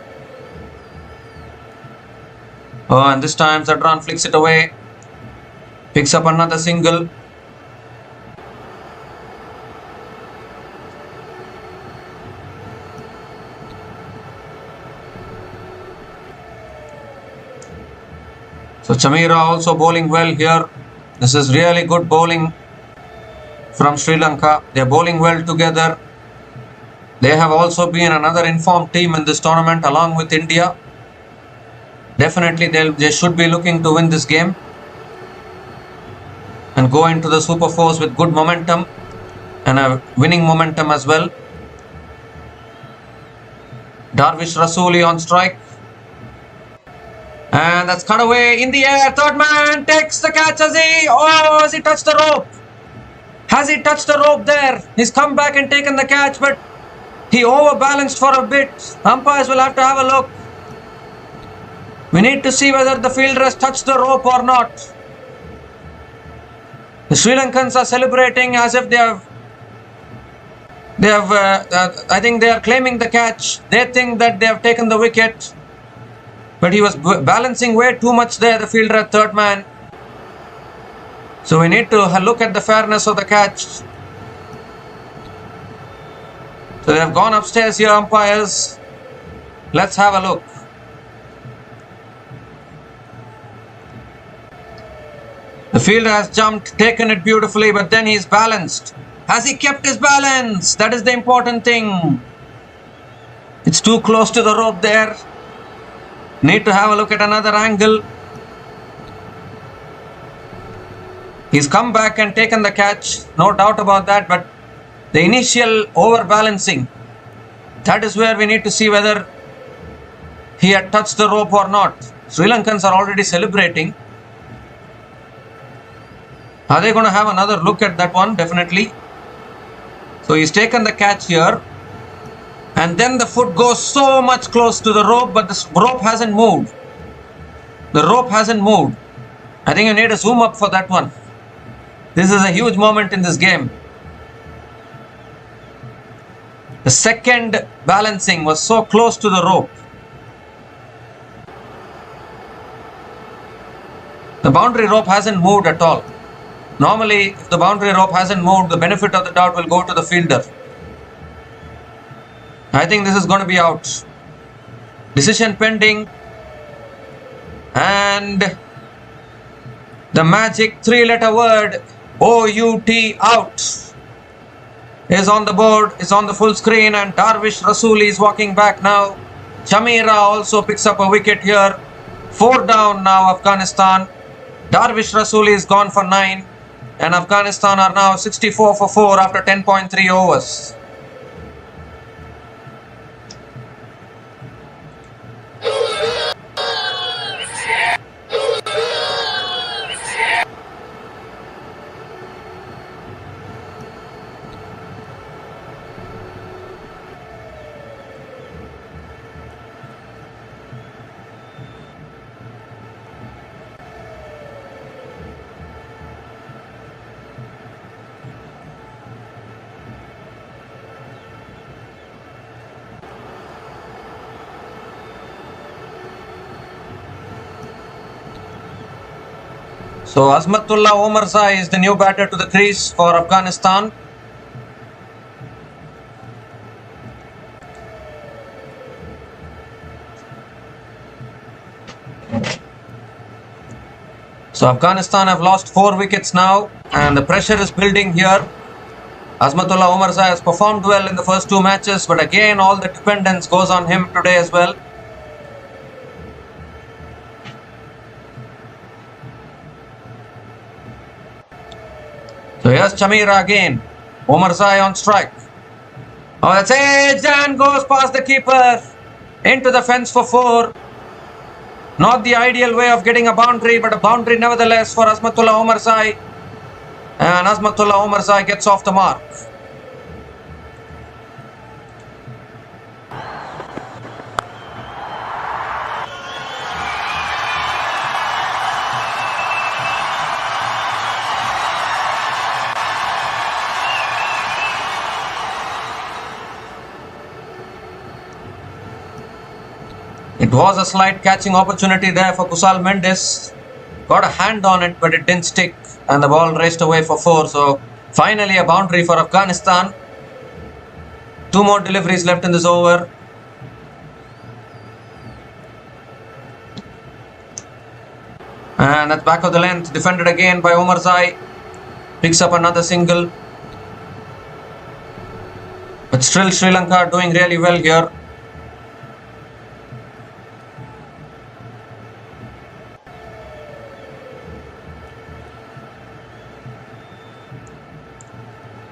[SPEAKER 1] Oh, and this time Zadran flicks it away. Picks up another single. So Chamira also bowling well here. This is really good bowling from Sri Lanka. They are bowling well together. They have also been another informed team in this tournament along with India. Definitely they should be looking to win this game and go into the Super Fours with good momentum and a winning momentum as well. Darvish Rasuli on strike. And that's cut away in the air. Third man takes the catch. Has he touched the rope? Has he touched the rope there? He's come back and taken the catch, but he overbalanced for a bit. Umpires will have to have a look. We need to see whether the fielder has touched the rope or not. The Sri Lankans are celebrating as if I think they are claiming the catch. They think that they have taken the wicket, but he was balancing way too much there, the fielder at third man. So we need to look at the fairness of the catch. So they have gone upstairs here, umpires. Let's have a look. The fielder has jumped, taken it beautifully, but then he's balanced. Has he kept his balance? That is the important thing. It's too close to the rope there. Need to have a look at another angle. He's come back and taken the catch, no doubt about that, but the initial overbalancing, that is where we need to see whether he had touched the rope or not. Sri Lankans are already celebrating. Are they going to have another look at that one? Definitely. So he's taken the catch here. And then the foot goes so much close to the rope, but the rope hasn't moved. The rope hasn't moved. I think you need a zoom up for that one. This is a huge moment in this game. The second balancing was so close to the rope. The boundary rope hasn't moved at all. Normally, if the boundary rope hasn't moved, the benefit of the doubt will go to the fielder. I think this is going to be out. Decision pending. And the magic 3-letter word O-U-T, out, is on the board, is on the full screen, and Darvish Rasuli is walking back now. Chamira also picks up a wicket here. 4 down now, Afghanistan. Darvish Rasuli is gone for 9, and Afghanistan are now 64 for 4 after 10.3 overs. So Azmatullah Omarzai is the new batter to the crease for Afghanistan. So Afghanistan have lost 4 wickets now and the pressure is building here. Azmatullah Omarzai has performed well in the first 2 matches, but again all the dependence goes on him today as well. So here's Chamira again. Omarzai on strike. Oh, that's edged and goes past the keeper into the fence for 4. Not the ideal way of getting a boundary, but a boundary nevertheless for Azmatullah Omarzai. And Azmatullah Omarzai gets off the mark. It was a slight catching opportunity there for Kusal Mendes. Got a hand on it, but it didn't stick and the ball raced away for 4. So finally a boundary for Afghanistan. 2 more deliveries left in this over. And that's back of the length, defended again by Omarzai. Picks up another single. But still Sri Lanka doing really well here.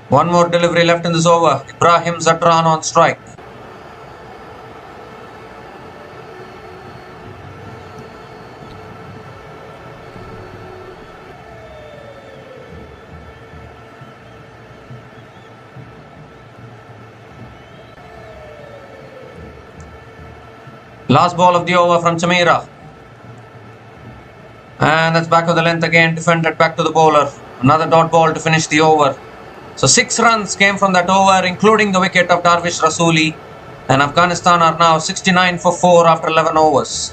[SPEAKER 1] One more delivery left in this over. Ibrahim Zadran on strike. Last ball of the over from Chamira. And that's back of the length again, defended back to the bowler. Another dot ball to finish the over. So 6 runs came from that over, including the wicket of Darvish Rasuli. And Afghanistan are now 69 for 4 after 11 overs.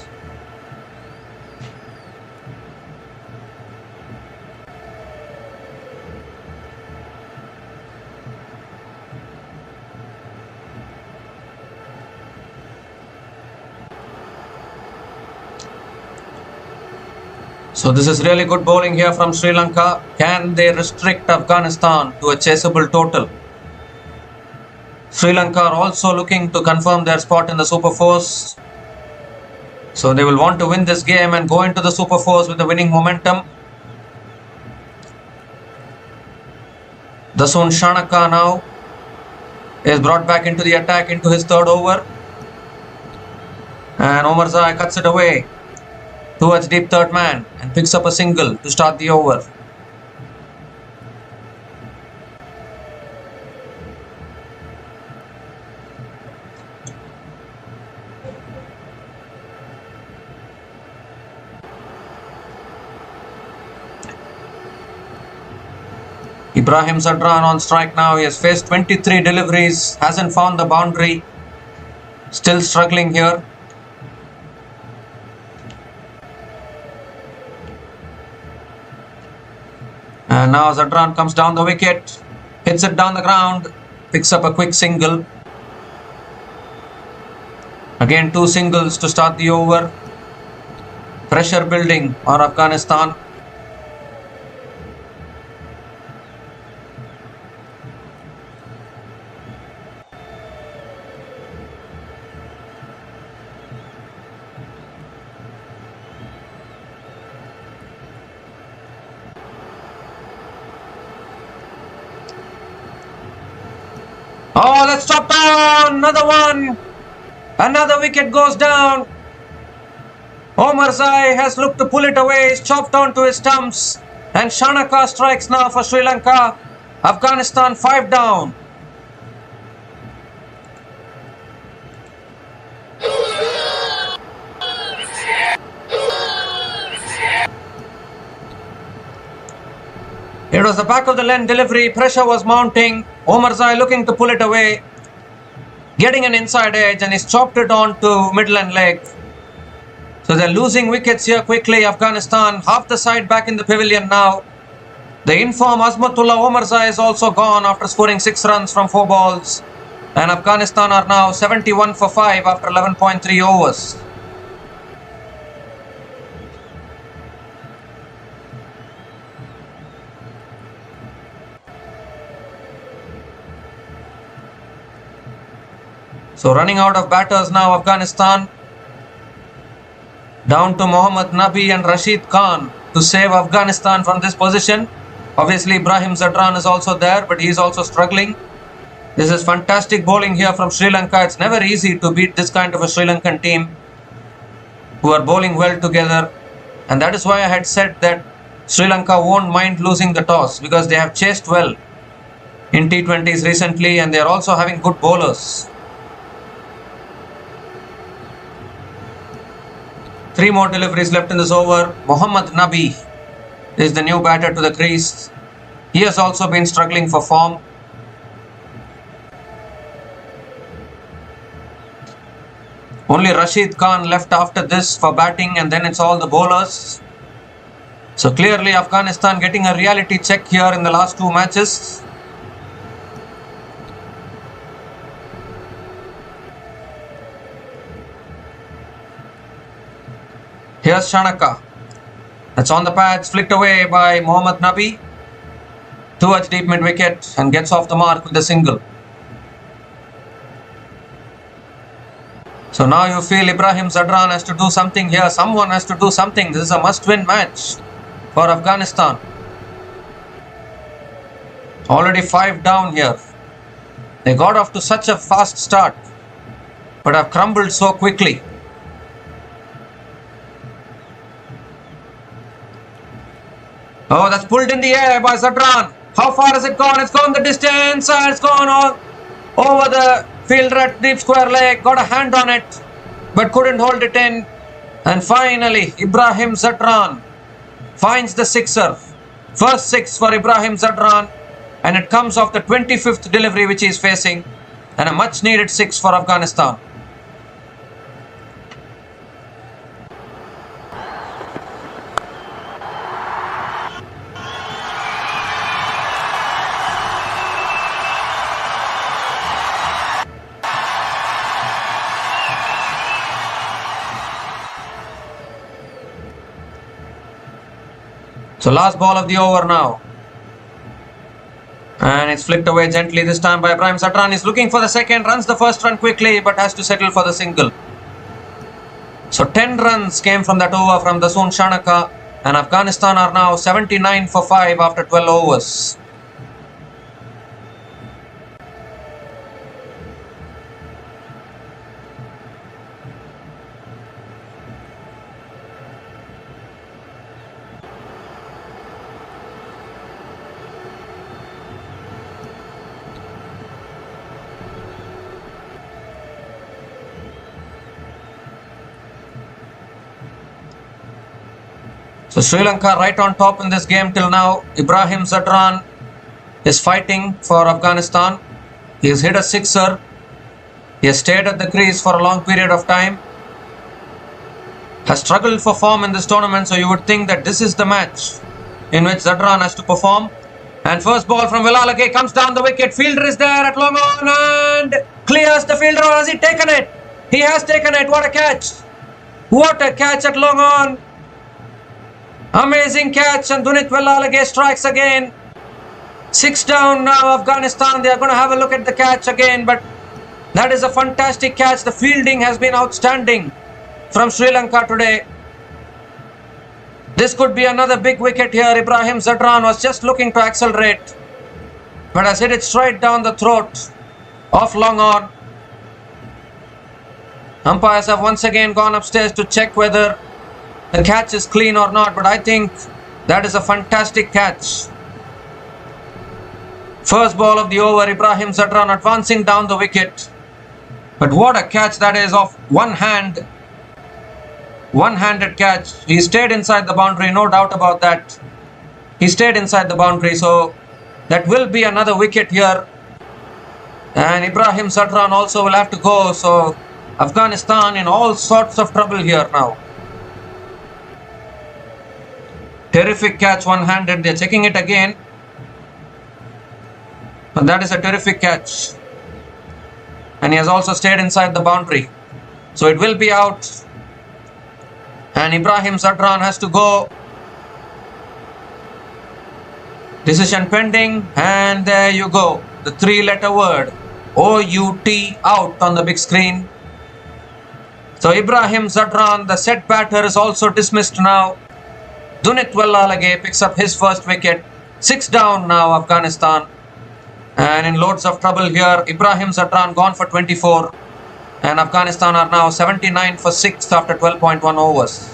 [SPEAKER 1] So this is really good bowling here from Sri Lanka. Can they restrict Afghanistan to a chaseable total? Sri Lanka are also looking to confirm their spot in the Super Fours. So they will want to win this game and go into the Super Fours with the winning momentum. Dasun Shanaka now is brought back into the attack into his 3rd over. And Omarzai cuts it away towards deep 3rd man and picks up a single to start the over. Ibrahim Zadran on strike now. He has faced 23 deliveries, hasn't found the boundary. Still struggling here. And now Zadran comes down the wicket, hits it down the ground, picks up a quick single. Again 2 singles to start the over. Pressure building on Afghanistan. Oh, that's chopped down! Another one! Another wicket goes down. Omarzai has looked to pull it away. He's chopped down to his stumps. And Shanaka strikes now for Sri Lanka. Afghanistan 5 down. It was the back of the length delivery. Pressure was mounting. Omarzai looking to pull it away. Getting an inside edge and he's chopped it on to middle and leg. So they're losing wickets here quickly. Afghanistan, half the side back in the pavilion now. The inform Azmatullah Omarza is also gone after scoring 6 runs from 4 balls. And Afghanistan are now 71 for 5 after 11.3 overs. So running out of batters now, Afghanistan. Down to Mohammad Nabi and Rashid Khan to save Afghanistan from this position. Obviously, Ibrahim Zadran is also there, but he is also struggling. This is fantastic bowling here from Sri Lanka. It's never easy to beat this kind of a Sri Lankan team who are bowling well together. And that is why I had said that Sri Lanka won't mind losing the toss, because they have chased well in T20s recently and they are also having good bowlers. 3 more deliveries left in this over. Mohammad Nabi is the new batter to the crease. He has also been struggling for form. Only Rashid Khan left after this for batting, and then it's all the bowlers. So clearly Afghanistan getting a reality check here in the last 2 matches. Here's Shanaka. That's on the pads, flicked away by Mohammad Nabi towards deep mid wicket and gets off the mark with a single. So now you feel Ibrahim Zadran has to do something here. Someone has to do something. This is a must-win match for Afghanistan. Already 5 down here. They got off to such a fast start, but have crumbled so quickly. Oh, that's pulled in the air by Zadran. How far has it gone? It's gone the distance and it's gone on over the fielder at deep square leg. Got a hand on it, but couldn't hold it in. And finally, Ibrahim Zadran finds the sixer. First 6 for Ibrahim Zadran. And it comes off the 25th delivery which he is facing. And a much needed 6 for Afghanistan. So last ball of the over now. And it's flicked away gently this time by Ibrahim Zadran. He's looking for the second, runs the first run quickly but has to settle for the single. So 10 runs came from that over from Dasoon Shanaka, and Afghanistan are now 79 for 5 after 12 overs. So Sri Lanka right on top in this game till now. Ibrahim Zadran is fighting for Afghanistan. He has hit a sixer. He has stayed at the crease for a long period of time. Has struggled for form in this tournament, so you would think that this is the match in which Zadran has to perform. And first ball from Vilalage comes down the wicket. Fielder is there at long on and clears the fielder. Or has he taken it? He has taken it. What a catch. What a catch at long on. Amazing catch, and Dunit Vilalage strikes again. 6 down now, Afghanistan. They are going to have a look at the catch again, but that is a fantastic catch. The fielding has been outstanding from Sri Lanka today. This could be another big wicket here. Ibrahim Zadran was just looking to accelerate, but has hit it straight down the throat of long on. Umpires have once again gone upstairs to check whether the catch is clean or not, but I think that is a fantastic catch. First ball of the over, Ibrahim Zadran advancing down the wicket. But what a catch that is off one hand. One-handed catch. He stayed inside the boundary, no doubt about that. He stayed inside the boundary, so that will be another wicket here. And Ibrahim Zadran also will have to go, so Afghanistan in all sorts of trouble here now. Terrific catch, one-handed. They're checking it again. But that is a terrific catch. And he has also stayed inside the boundary. So it will be out. And Ibrahim Zadran has to go. Decision pending. And there you go. The three-letter word. O-U-T out on the big screen. So Ibrahim Zadran, the set batter, is also dismissed now. Dunit Wellalage picks up his first wicket. 6 down now, Afghanistan. And in loads of trouble here, Ibrahim Zadran gone for 24. And Afghanistan are now 79 for 6 after 12.1 overs.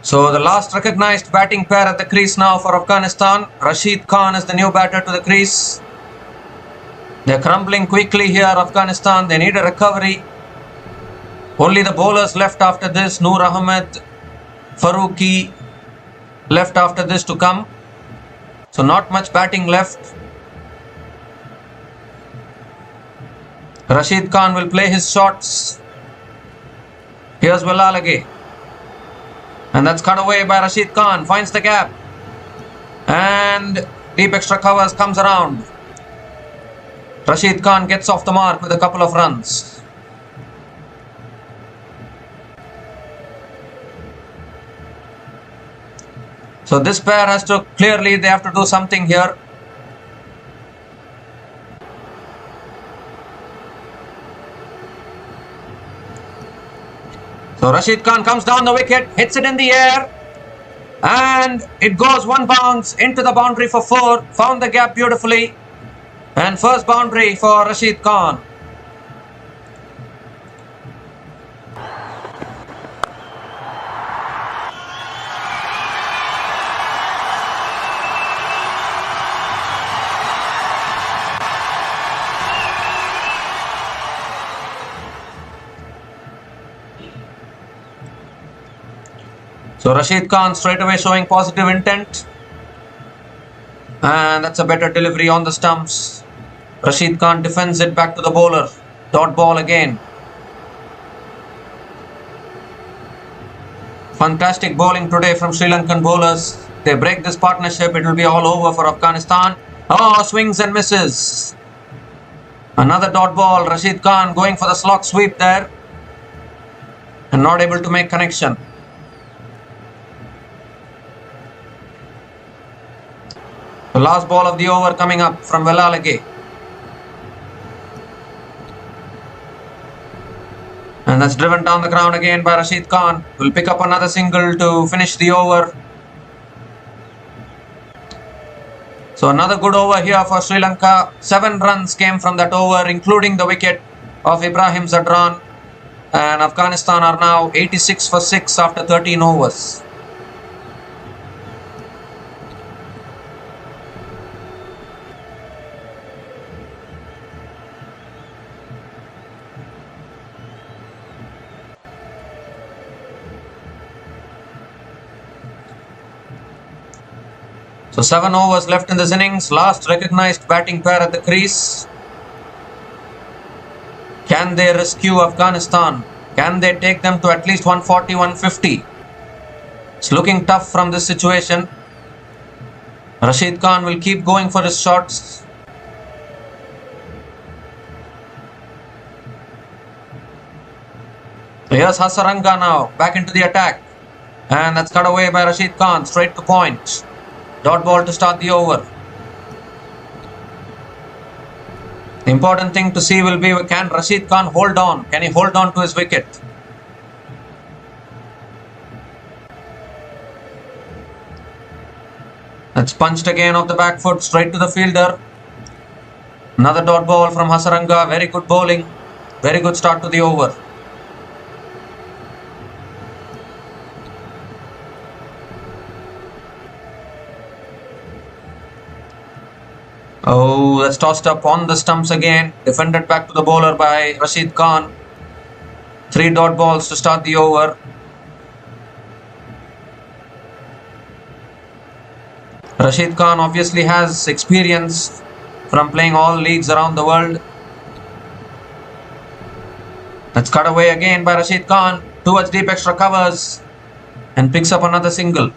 [SPEAKER 1] So the last recognized batting pair at the crease now for Afghanistan. Rashid Khan is the new batter to the crease. They're crumbling quickly here, Afghanistan. They need a recovery. Only the bowlers left after this. Noor Ahmed, Farooqi left after this to come. So not much batting left. Rashid Khan will play his shots. Here's Wellalage. And that's cut away by Rashid Khan. Finds the gap. And deep extra covers comes around. Rashid Khan gets off the mark with a couple of runs. So this pair has to, clearly they have to do something here. So Rashid Khan comes down the wicket, hits it in the air, and it goes one bounce into the boundary for 4. Found the gap beautifully, and first boundary for Rashid Khan. So Rashid Khan straight away showing positive intent. And that's a better delivery on the stumps. Rashid Khan defends it back to the bowler. Dot ball again. Fantastic bowling today from Sri Lankan bowlers. They break this partnership, it will be all over for Afghanistan. Oh, swings and misses. Another dot ball. Rashid Khan going for the slog sweep there. And not able to make connection. The last ball of the over coming up from Wellalage. And that's driven down the ground again by Rashid Khan. Will pick up another single to finish the over. So another good over here for Sri Lanka. 7 runs came from that over, including the wicket of Ibrahim Zadran. And Afghanistan are now 86 for 6 after 13 overs. So 7 overs left in this innings. Last recognized batting pair at the crease. Can they rescue Afghanistan? Can they take them to at least 140, 150? It's looking tough from this situation. Rashid Khan will keep going for his shots. Here's Hassaranga now, back into the attack. And that's cut away by Rashid Khan, straight to point. Dot ball to start the over. The important thing to see will be, can Rashid Khan hold on? Can he hold on to his wicket? That's punched again off the back foot, straight to the fielder. Another dot ball from Hassaranga. Very good bowling. Very good start to the over. Oh, that's tossed up on the stumps again. Defended back to the bowler by Rashid Khan. 3 dot balls to start the over. Rashid Khan obviously has experience from playing all leagues around the world. That's cut away again by Rashid Khan towards deep extra covers and picks up another single.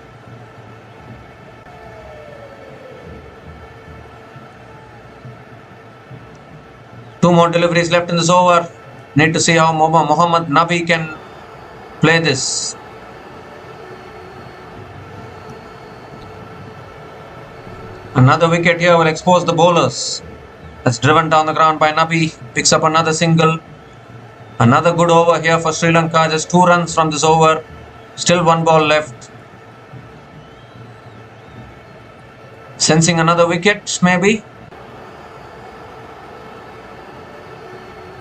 [SPEAKER 1] Two more deliveries left in this over. Need to see how Mohammad Nabi can play this. Another wicket here will expose the bowlers. That's driven down the ground by Nabi. Picks up another single. Another good over here for Sri Lanka. Just 2 runs from this over. Still 1 ball left. Sensing another wicket, maybe.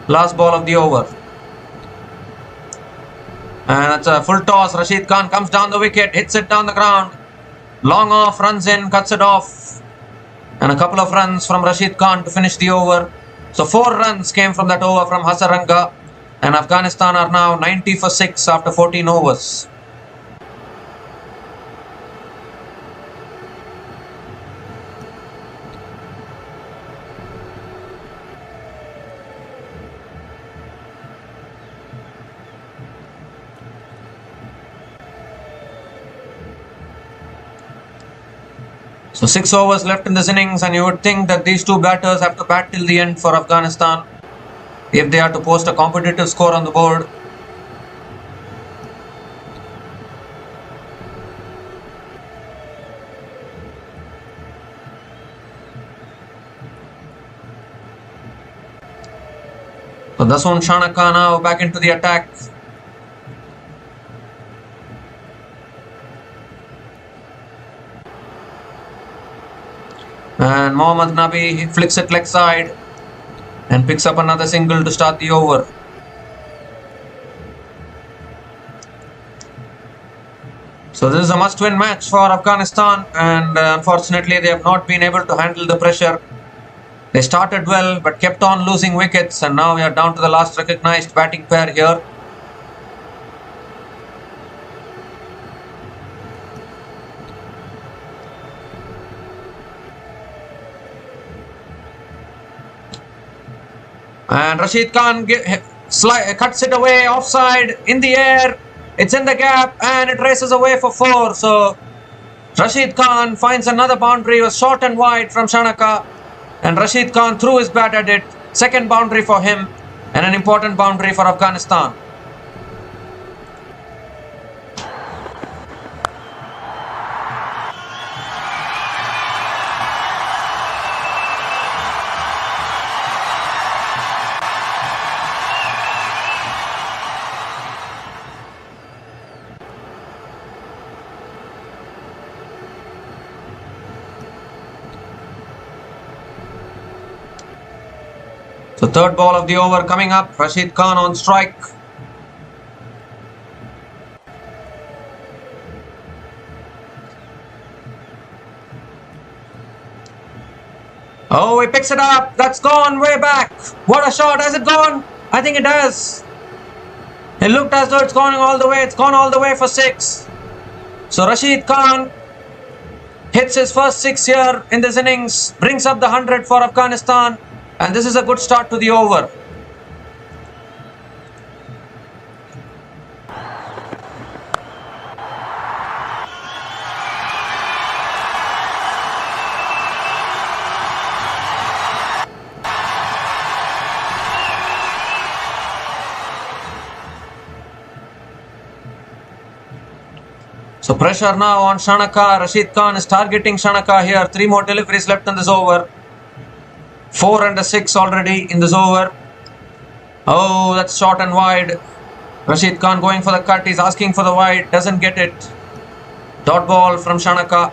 [SPEAKER 1] Last ball of the over. And it's a full toss. Rashid Khan comes down the wicket, hits it down the ground. Long off, runs in, cuts it off. And a couple of runs from Rashid Khan to finish the over. So 4 runs came from that over from Hassaranga. And Afghanistan are now 90 for 6 after 14 overs. So 6 overs left in this innings, and you would think that these two batters have to bat till the end for Afghanistan if they are to post a competitive score on the board. So that's on Shanaka now back into the attack. And Mohammad Nabi flicks it leg side and picks up another single to start the over. So this is a must-win match for Afghanistan, and unfortunately they have not been able to handle the pressure. They started well but kept on losing wickets, and now we are down to the last recognized batting pair here. And Rashid Khan cuts it away, offside, in the air, it's in the gap, and it races away for 4. So Rashid Khan finds another boundary, was short and wide from Shanaka, and Rashid Khan threw his bat at it. Second boundary for him, and an important boundary for Afghanistan. So third ball of the over coming up. Rashid Khan on strike. Oh, he picks it up. That's gone way back. What a shot. Has it gone? I think it has. It looked as though it's going all the way. It's gone all the way for 6. So Rashid Khan hits his first 6 here in this innings. Brings up the 100 for Afghanistan. And this is a good start to the over. So pressure now on Shanaka. Rashid Khan is targeting Shanaka here. 3 more deliveries left in this over. 4 and a 6 already in this over. Oh, that's short and wide. Rashid Khan going for the cut. He's asking for the wide. Doesn't get it. Dot ball from Shanaka.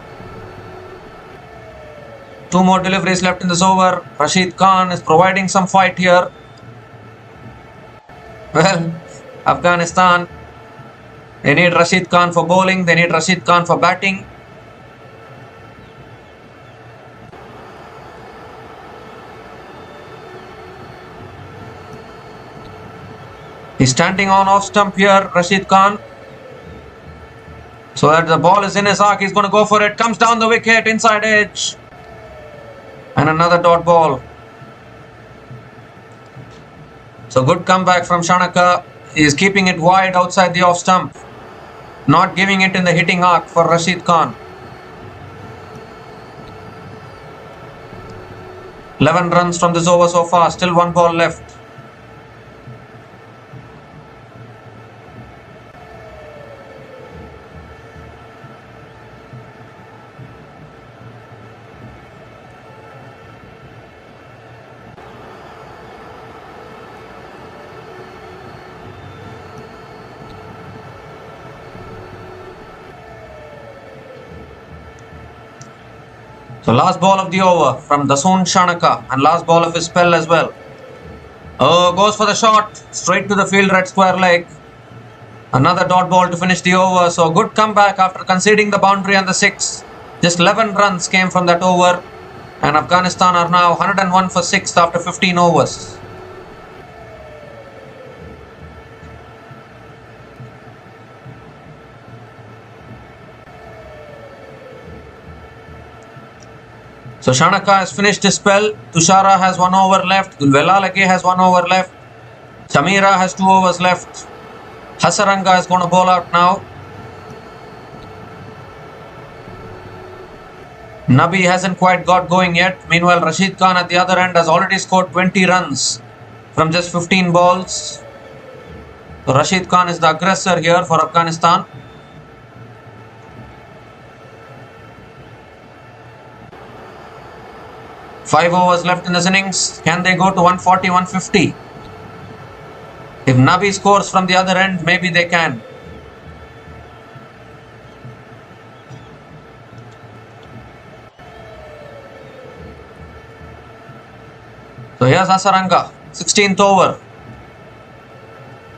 [SPEAKER 1] 2 more deliveries left in this over. Rashid Khan is providing some fight here. Well, Afghanistan, they need Rashid Khan for bowling. They need Rashid Khan for batting. He's standing on off stump here, Rashid Khan. So that the ball is in his arc, he's going to go for it. Comes down the wicket, inside edge. And another dot ball. So good comeback from Shanaka. He is keeping it wide outside the off stump. Not giving it in the hitting arc for Rashid Khan. 11 runs from this over so far. Still one ball left. So last ball of the over from Dasun Shanaka and last ball of his spell as well. Oh, goes for the shot. Straight to the fielder at square leg. Another dot ball to finish the over. So good comeback after conceding the boundary and the 6. Just 11 runs came from that over. And Afghanistan are now 101 for 6 after 15 overs. So Shanaka has finished his spell. Tushara has 1 over left. Dulvelalage has 1 over left. Chamira has 2 overs left. Hassaranga is going to bowl out now. Nabi hasn't quite got going yet. Meanwhile, Rashid Khan at the other end has already scored 20 runs from just 15 balls. So Rashid Khan is the aggressor here for Afghanistan. Five overs left in this innings. Can they go to 140, 150? If Nabi scores from the other end, maybe they can. So here's Hassaranga, 16th over.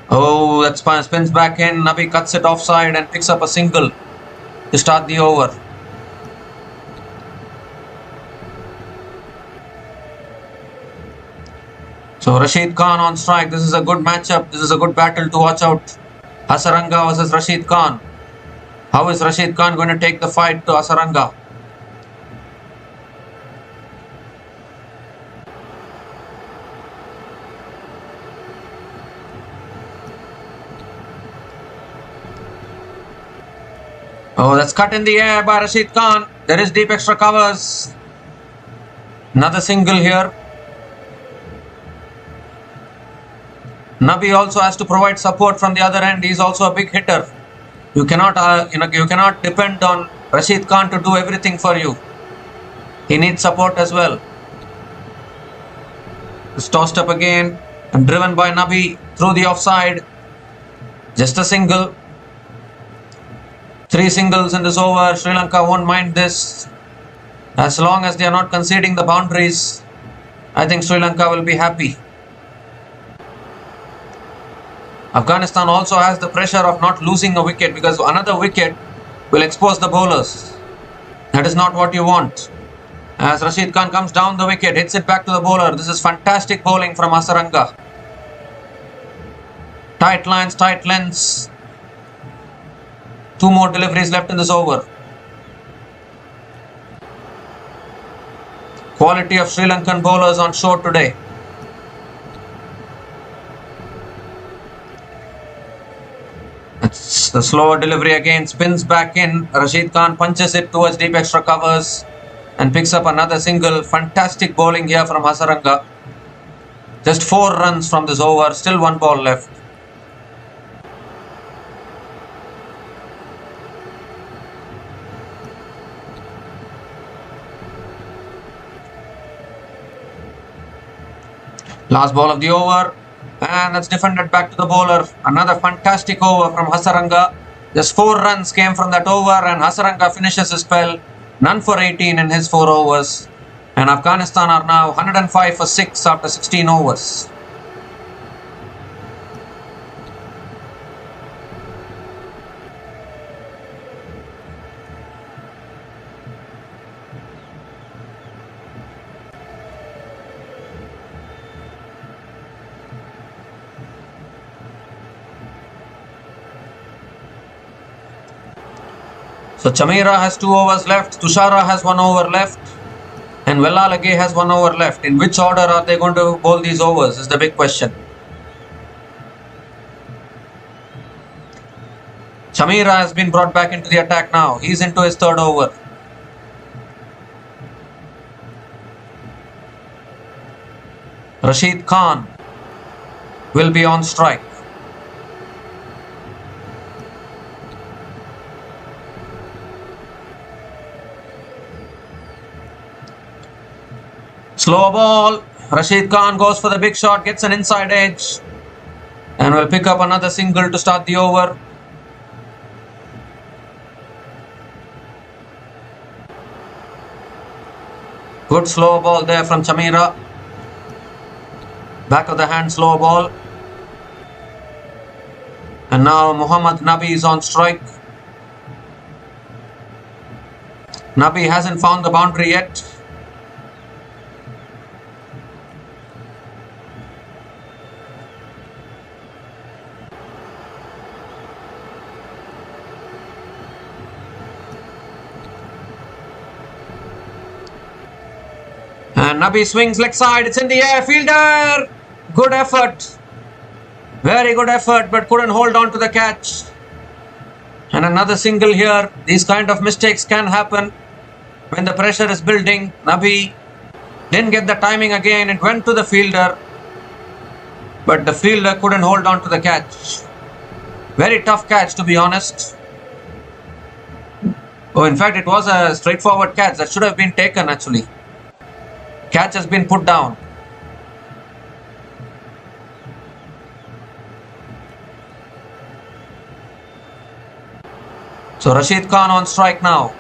[SPEAKER 1] Oh, that spins back in. Nabi cuts it offside and picks up a single to start the over. So Rashid Khan on strike. This is a good matchup. This is a good battle to watch out. Hassaranga versus Rashid Khan. How is Rashid Khan going to take the fight to Hassaranga? Oh, that's cut in the air by Rashid Khan. There is deep extra covers. Another single here. Nabi also has to provide support from the other end. He is also a big hitter. You cannot, you cannot depend on Rashid Khan to do everything for you. He needs support as well. It's tossed up again and driven by Nabi through the offside. Just a single. 3 singles in this over. Sri Lanka won't mind this. As long as they are not conceding the boundaries, I think Sri Lanka will be happy. Afghanistan also has the pressure of not losing a wicket because another wicket will expose the bowlers. That is not what you want. As Rashid Khan comes down the wicket, hits it back to the bowler. This is fantastic bowling from Hassaranga. Tight lines, tight lengths. 2 more deliveries left in this over. Quality of Sri Lankan bowlers on show today. It's the slower delivery again, spins back in. Rashid Khan punches it towards deep extra covers and picks up another single. Fantastic bowling here from Hassaranga. Just 4 runs from this over, still 1 ball left. Last ball of the over. And that's defended back to the bowler. Another fantastic over from Hassaranga. Just 4 runs came from that over and Hassaranga finishes his spell. None for 18 in his 4 overs. And Afghanistan are now 105 for 6 after 16 overs. So Chamira has 2 overs left, Tushara has 1 over left, and Vellalage has 1 over left. In which order are they going to bowl these overs is the big question. Chamira has been brought back into the attack now. He's into his 3rd over. Rashid Khan will be on strike. Slow ball. Rashid Khan goes for the big shot, gets an inside edge, and will pick up another single to start the over. Good slow ball there from Chamira. Back of the hand slow ball. And now Muhammad Nabi is on strike. Nabi hasn't found the boundary yet. And Nabi swings leg side, it's in the air, fielder! Good effort. Very good effort, but couldn't hold on to the catch. And another single here. These kind of mistakes can happen when the pressure is building. Nabi didn't get the timing again, it went to the fielder. But the fielder couldn't hold on to the catch. Very tough catch, to be honest. Oh, in fact, it was a straightforward catch that should have been taken actually. Catch has been put down. So Rashid Khan on strike now.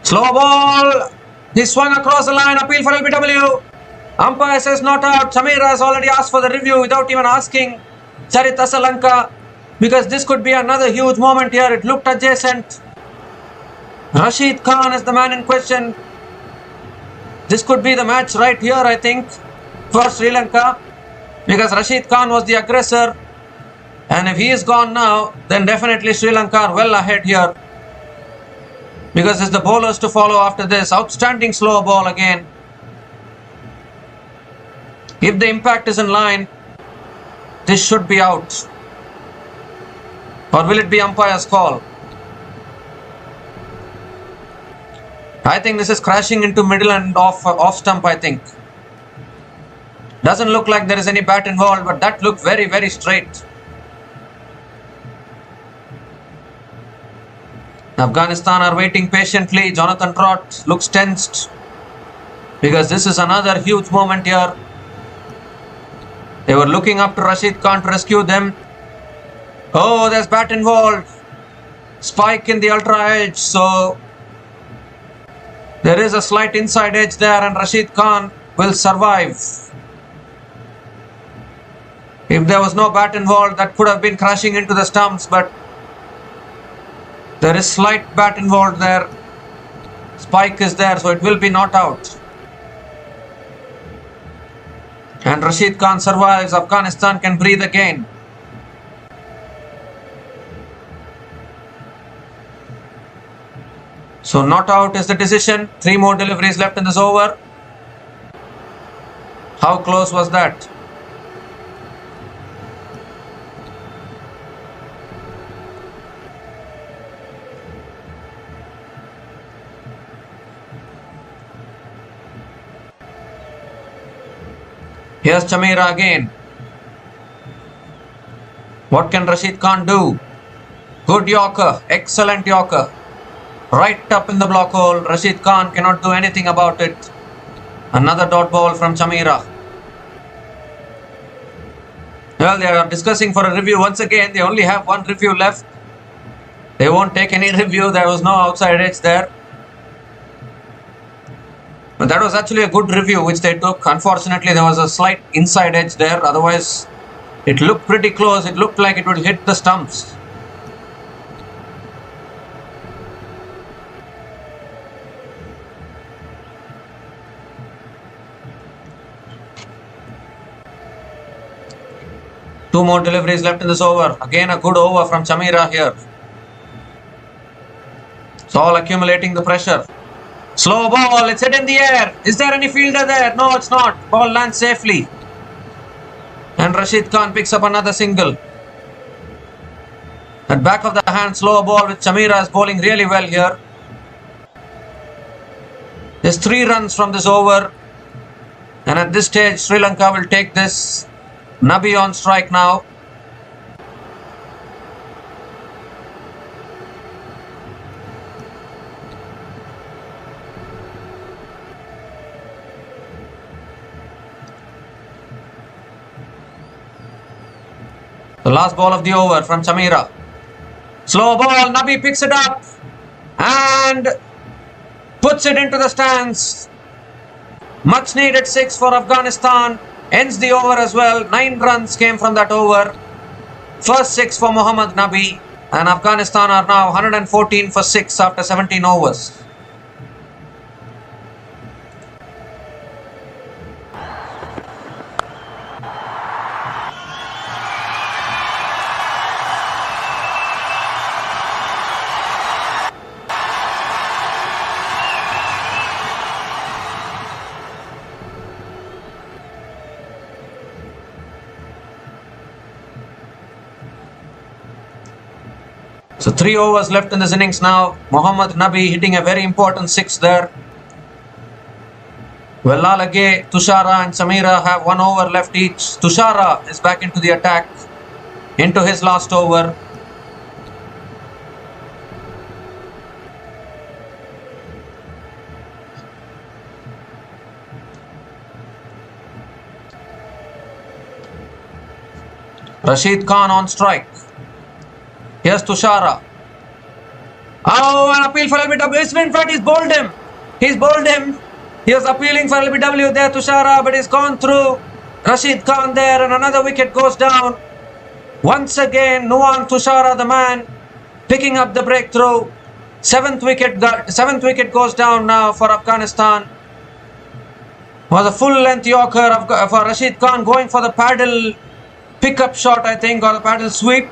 [SPEAKER 1] Slow ball. He swung across the line. Appeal for LBW. Umpire says not out. Chamira has already asked for the review without even asking Hassaranga, because this could be another huge moment here. It looked adjacent. Rashid Khan is the man in question. This could be the match right here, I think, for Sri Lanka, because Rashid Khan was the aggressor, and if he is gone now, then definitely Sri Lanka are well ahead here, because it's the bowlers to follow after this. Outstanding slow ball again. If the impact is in line, this should be out. Or will it be umpire's call? I think this is crashing into middle and off stump, I think. Doesn't look like there is any bat involved, but that looked very, very straight. Afghanistan are waiting patiently. Jonathan Trott looks tensed, because this is another huge moment here. They were looking up to Rashid Khan to rescue them. Oh, there's bat involved. Spike in the ultra edge, so there is a slight inside edge there, and Rashid Khan will survive. If there was no bat involved, that could have been crashing into the stumps, but there is slight bat involved there. Spike is there, so it will be not out. And Rashid Khan survives. Afghanistan can breathe again. So not out is the decision. 3 more deliveries left in this over. How close was that? Here's Chamira again. What can Rashid Khan do? Good Yorker, excellent Yorker. Right up in the block hole. Rashid Khan cannot do anything about it. Another dot ball from Chamira. Well, they are discussing for a review once again. They only have 1 review left. They won't take any review. There was no outside edge there. But that was actually a good review which they took. Unfortunately, there was a slight inside edge there. Otherwise, it looked pretty close. It looked like it would hit the stumps. 2 more deliveries left in this over. Again a good over from Chamira here. It's all accumulating the pressure. Slow ball, it's hit in the air. Is there any fielder there? No, it's not. Ball lands safely. And Rashid Khan picks up another single. At back of the hand, slow ball with Chamira is bowling really well here. There's 3 runs from this over. And at this stage, Sri Lanka will take this. Nabi on strike now. The last ball of the over from Chamira. Slow ball, Nabi picks it up and puts it into the stands. Much needed 6 for Afghanistan. Ends the over as well. 9 runs came from that over. First 6 for Mohammad Nabi. And Afghanistan are now 114 for 6 after 17 overs. So 3 overs left in this innings now. Mohammad Nabi hitting a very important 6 there. Wellalage, Tushara and Chamira have 1 over left each. Tushara is back into the attack. Into his last over. Rashid Khan on strike. Here's Tushara. Oh, an appeal for LBW. In fact, he's bowled him. He was appealing for LBW there, Tushara, but he's gone through. Rashid Khan there, and another wicket goes down. Once again, Nuwan Tushara, the man, picking up the breakthrough. 7th wicket goes down now for Afghanistan. Was a full-length Yorker for Rashid Khan, going for the paddle pickup shot, I think, or the paddle sweep.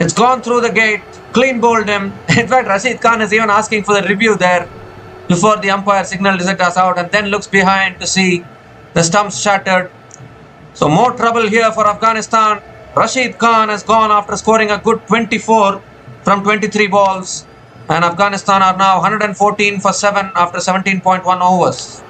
[SPEAKER 1] It's gone through the gate, clean bowled him. In fact, Rashid Khan is even asking for the review there before the umpire signaled it as out, and then looks behind to see the stumps shattered. So more trouble here for Afghanistan. Rashid Khan has gone after scoring a good 24 from 23 balls. And Afghanistan are now 114 for 7 after 17.1 overs.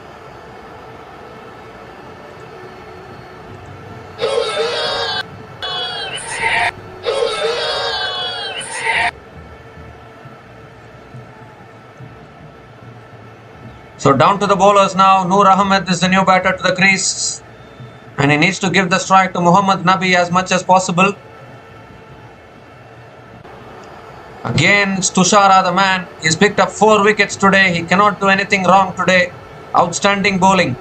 [SPEAKER 1] So down to the bowlers now. Noor Ahmed is the new batter to the crease. And he needs to give the strike to Mohammad Nabi as much as possible. Again, it's Tushara, the man. He's picked up 4 wickets today. He cannot do anything wrong today. Outstanding bowling.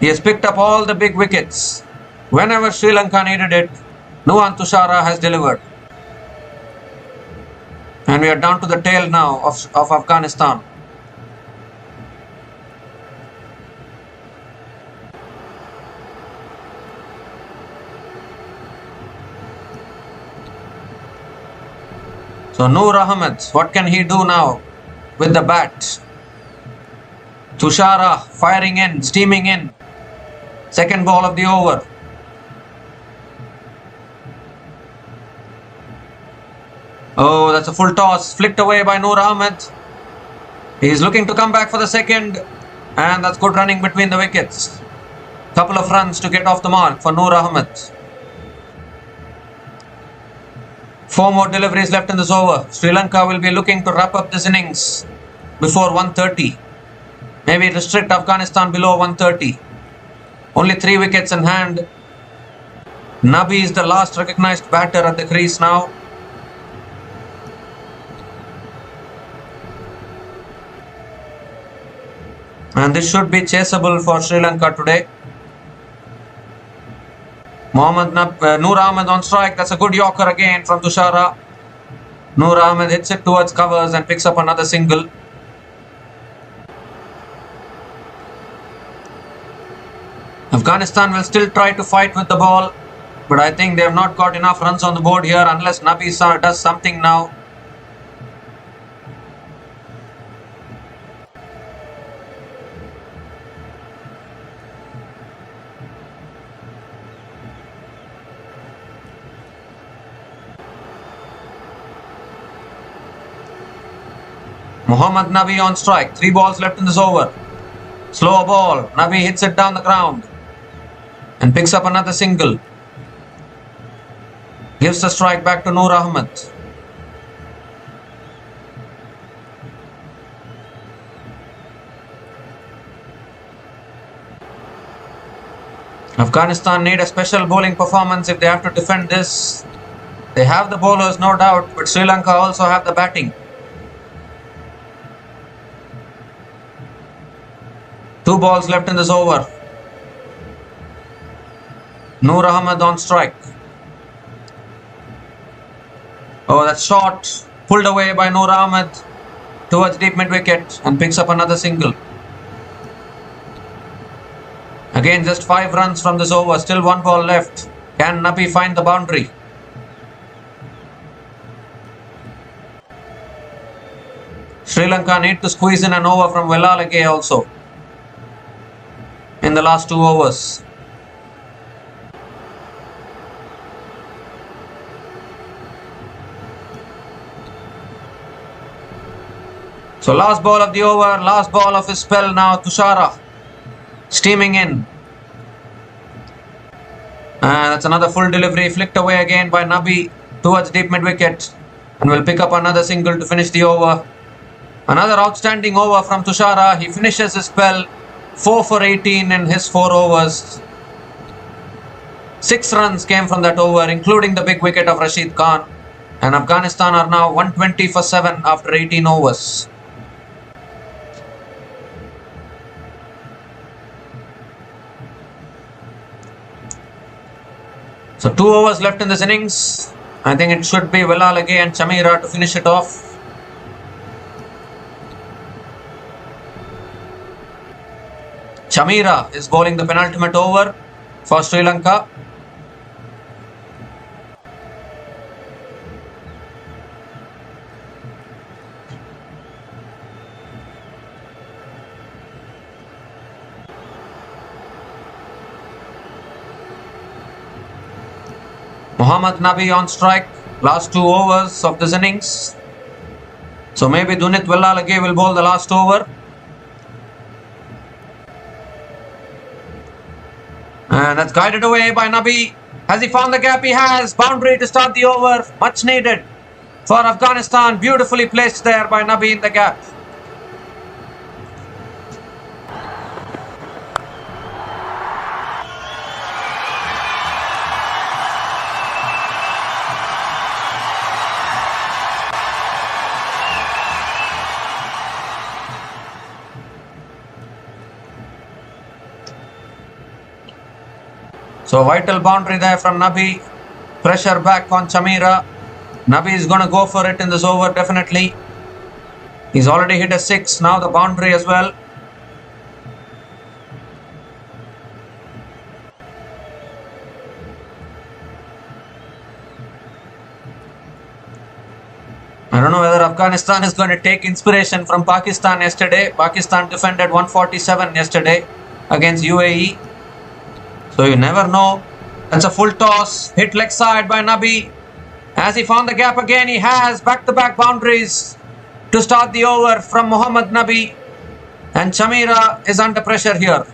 [SPEAKER 1] He has picked up all the big wickets. Whenever Sri Lanka needed it, Nuwan Tushara has delivered. And we are down to the tail now of Afghanistan. So Noor Ahmed, what can he do now with the bat? Tushara firing in, steaming in. Second ball of the over. Oh, that's a full toss, flicked away by Noor Ahmed. He's looking to come back for the second, and that's good running between the wickets. Couple of runs to get off the mark for Noor Ahmed. 4 more deliveries left in this over. Sri Lanka will be looking to wrap up this innings before 130. Maybe restrict Afghanistan below 130. Only 3 wickets in hand. Nabi is the last recognized batter at the crease now. And this should be chaseable for Sri Lanka today. Noor Ahmed on strike. That's a good Yorker again from Tushara. Noor Ahmed hits it towards covers and picks up another single. Afghanistan will still try to fight with the ball. but I think they have not got enough runs on the board here unless Nabi does something now. Mohammad Nabi on strike. 3 balls left in this over. Slow ball. Nabi hits it down the ground and picks up another single. Gives the strike back to Noor Ahmed. Afghanistan need a special bowling performance if they have to defend this. They have the bowlers, no doubt, but Sri Lanka also have the batting. 2 balls left in this over. Noor Ahmed on strike. Oh, that's short. Pulled away by Noor Ahmed towards deep mid wicket and picks up another single. Again, just 5 runs from this over. Still 1 ball left. Can Nabi find the boundary? Sri Lanka need to squeeze in an over from Velalage also in the last 2 overs. So last ball of the over, last ball of his spell now. Tushara steaming in. And that's another full delivery, flicked away again by Nabi towards deep mid wicket, and will pick up another single to finish the over. Another outstanding over from Tushara. He finishes his spell 4 for 18 in his 4 overs. 6 runs came from that over, including the big wicket of Rashid Khan. And Afghanistan are now 120 for 7 after 18 overs. So 2 overs left in this innings. I think it should be Velalage and Chamira to finish it off. Chamira is bowling the penultimate over for Sri Lanka. Mohammad Nabi on strike. Last 2 overs of this innings. So maybe Dunit Velalage will bowl the last over. And that's guided away by Nabi. Has he found the gap? He has. Boundary to start the over. Much needed for Afghanistan. Beautifully placed there by Nabi in the gap. So vital boundary there from Nabi. Pressure back on Chamira. Nabi is going to go for it in this over definitely. He's already hit a 6. Now the boundary as well. I don't know whether Afghanistan is going to take inspiration from Pakistan yesterday. Pakistan defended 147 yesterday against UAE. So you never know. That's a full toss. Hit leg side by Nabi. Has he found the gap again? He has. Back-to-back boundaries to start the over from Mohammad Nabi. And Chamira is under pressure here.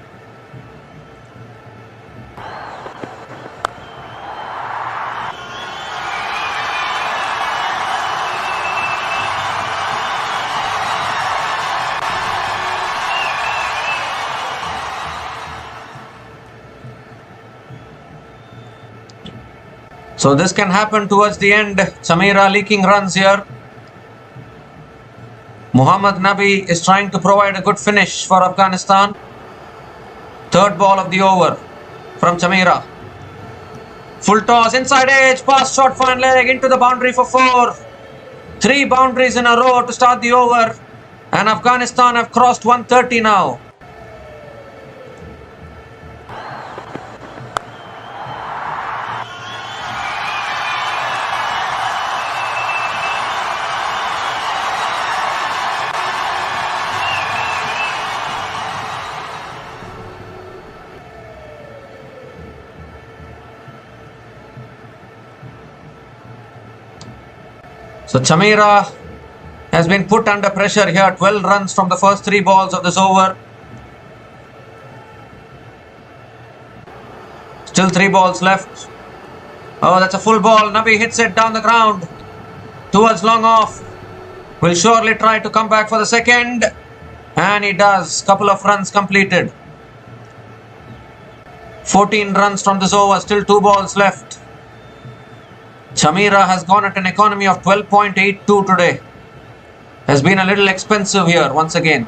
[SPEAKER 1] So this can happen towards the end. Chamira leaking runs here. Mohammad Nabi is trying to provide a good finish for Afghanistan. 3rd ball of the over from Chamira. Full toss, inside edge, pass short fine leg into the boundary for 4. 3 boundaries in a row to start the over. And Afghanistan have crossed 130 now. So Chamira has been put under pressure here. 12 runs from the first 3 balls of this over. Still 3 balls left. Oh, that's a full ball. Nabi hits it down the ground towards long off. Will surely try to come back for the second. And he does. Couple of runs completed. 14 runs from this over. Still 2 balls left. Chamira has gone at an economy of 12.82 today. Has been a little expensive here once again.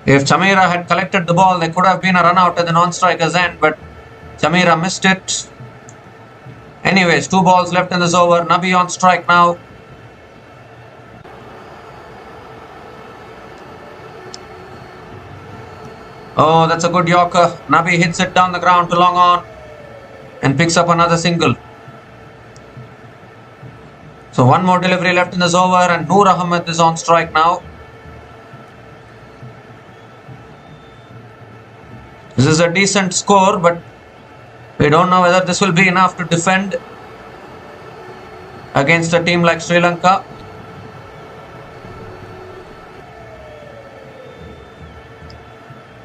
[SPEAKER 1] If Chamira had collected the ball, there could have been a run out at the non-striker's end, but Chamira missed it. Anyways, 2 balls left in this over. Nabi on strike now. Oh, that's a good yorker. Nabi hits it down the ground to long on and picks up another single. So 1 more delivery left in this over and Noor Ahmed is on strike now. This is a decent score, but we don't know whether this will be enough to defend against a team like Sri Lanka.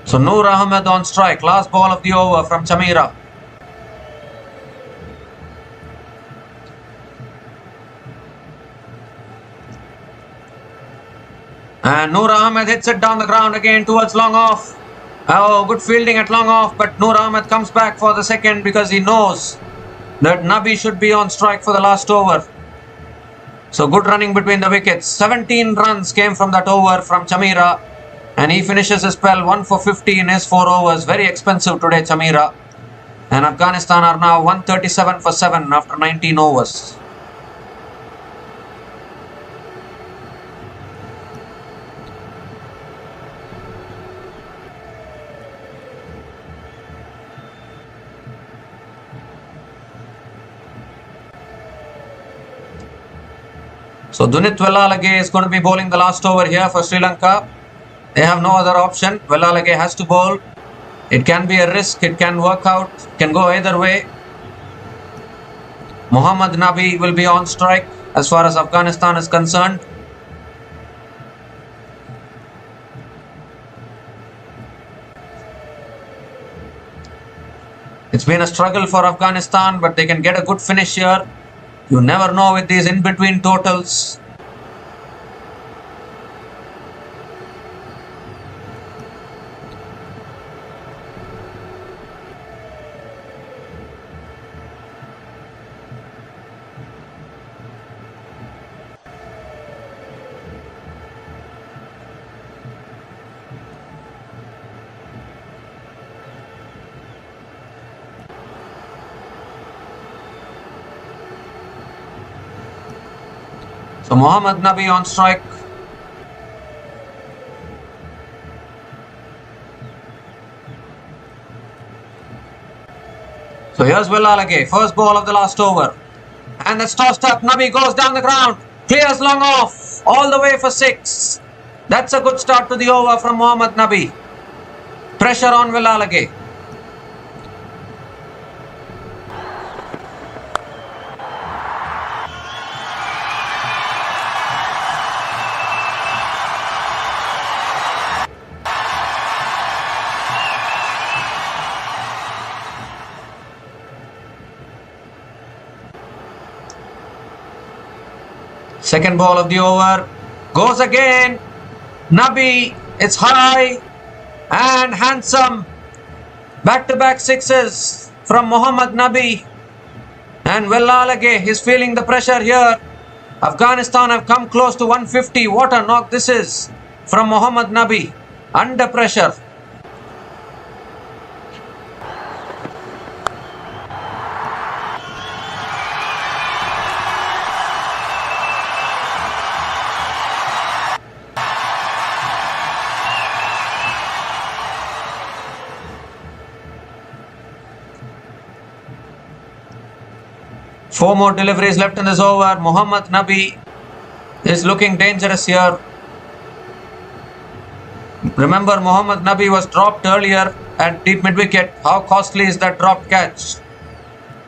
[SPEAKER 1] So Noor Ahmed on strike. Last ball of the over from Chamira. And Noor Ahmed hits it down the ground again towards long off. Oh, good fielding at long off, but Noor Ahmed comes back for the second because he knows that Nabi should be on strike for the last over. So good running between the wickets. 17 runs came from that over from Chamira, and he finishes his spell 1 for 50 in his 4 overs. Very expensive today, Chamira. And Afghanistan are now 137 for 7 after 19 overs. So Dunit Wellalage is going to be bowling the last over here for Sri Lanka. They have no other option. Wellalage has to bowl. It can be a risk. It can work out. It can go either way. Mohammad Nabi will be on strike as far as Afghanistan is concerned. It's been a struggle for Afghanistan, but they can get a good finish here. You never know with these in-between totals. So Mohammad Nabi on strike. So here's Wellalage, first ball of the last over. And that's tossed up. Nabi goes down the ground. Clears long off. All the way for 6. That's a good start to the over from Mohammad Nabi. Pressure on Wellalage. Second ball of the over. Goes again. Nabi. It's high and handsome. Back-to-back sixes from Mohammad Nabi. And Wellalage is feeling the pressure here. Afghanistan have come close to 150. What a knock this is from Mohammad Nabi. Under pressure. Four more deliveries left in this over. Mohammad Nabi is looking dangerous here. Remember, Mohammad Nabi was dropped earlier at deep mid-wicket. How costly is that dropped catch?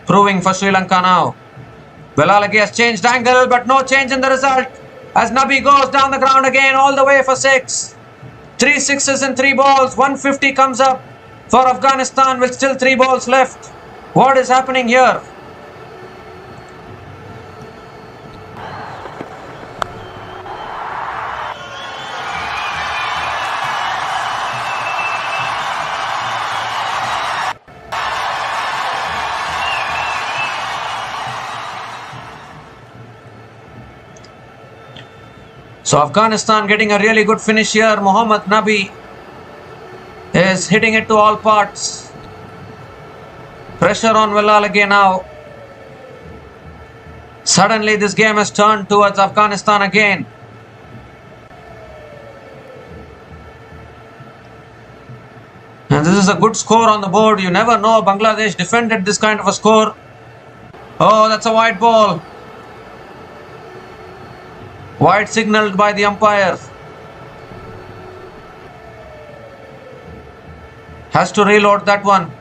[SPEAKER 1] Proving for Sri Lanka now. Velalage has changed angle, but no change in the result. As Nabi goes down the ground again, all the way for 6. 3 sixes in 3 balls. 150 comes up for Afghanistan with still 3 balls left. What is happening here? So Afghanistan getting a really good finish here. Mohammad Nabi is hitting it to all parts. Pressure on Velalage now. Suddenly this game has turned towards Afghanistan again. And this is a good score on the board. You never know, Bangladesh defended this kind of a score. Oh, that's a wide ball. Wide signalled by the umpire. Has to reload that one.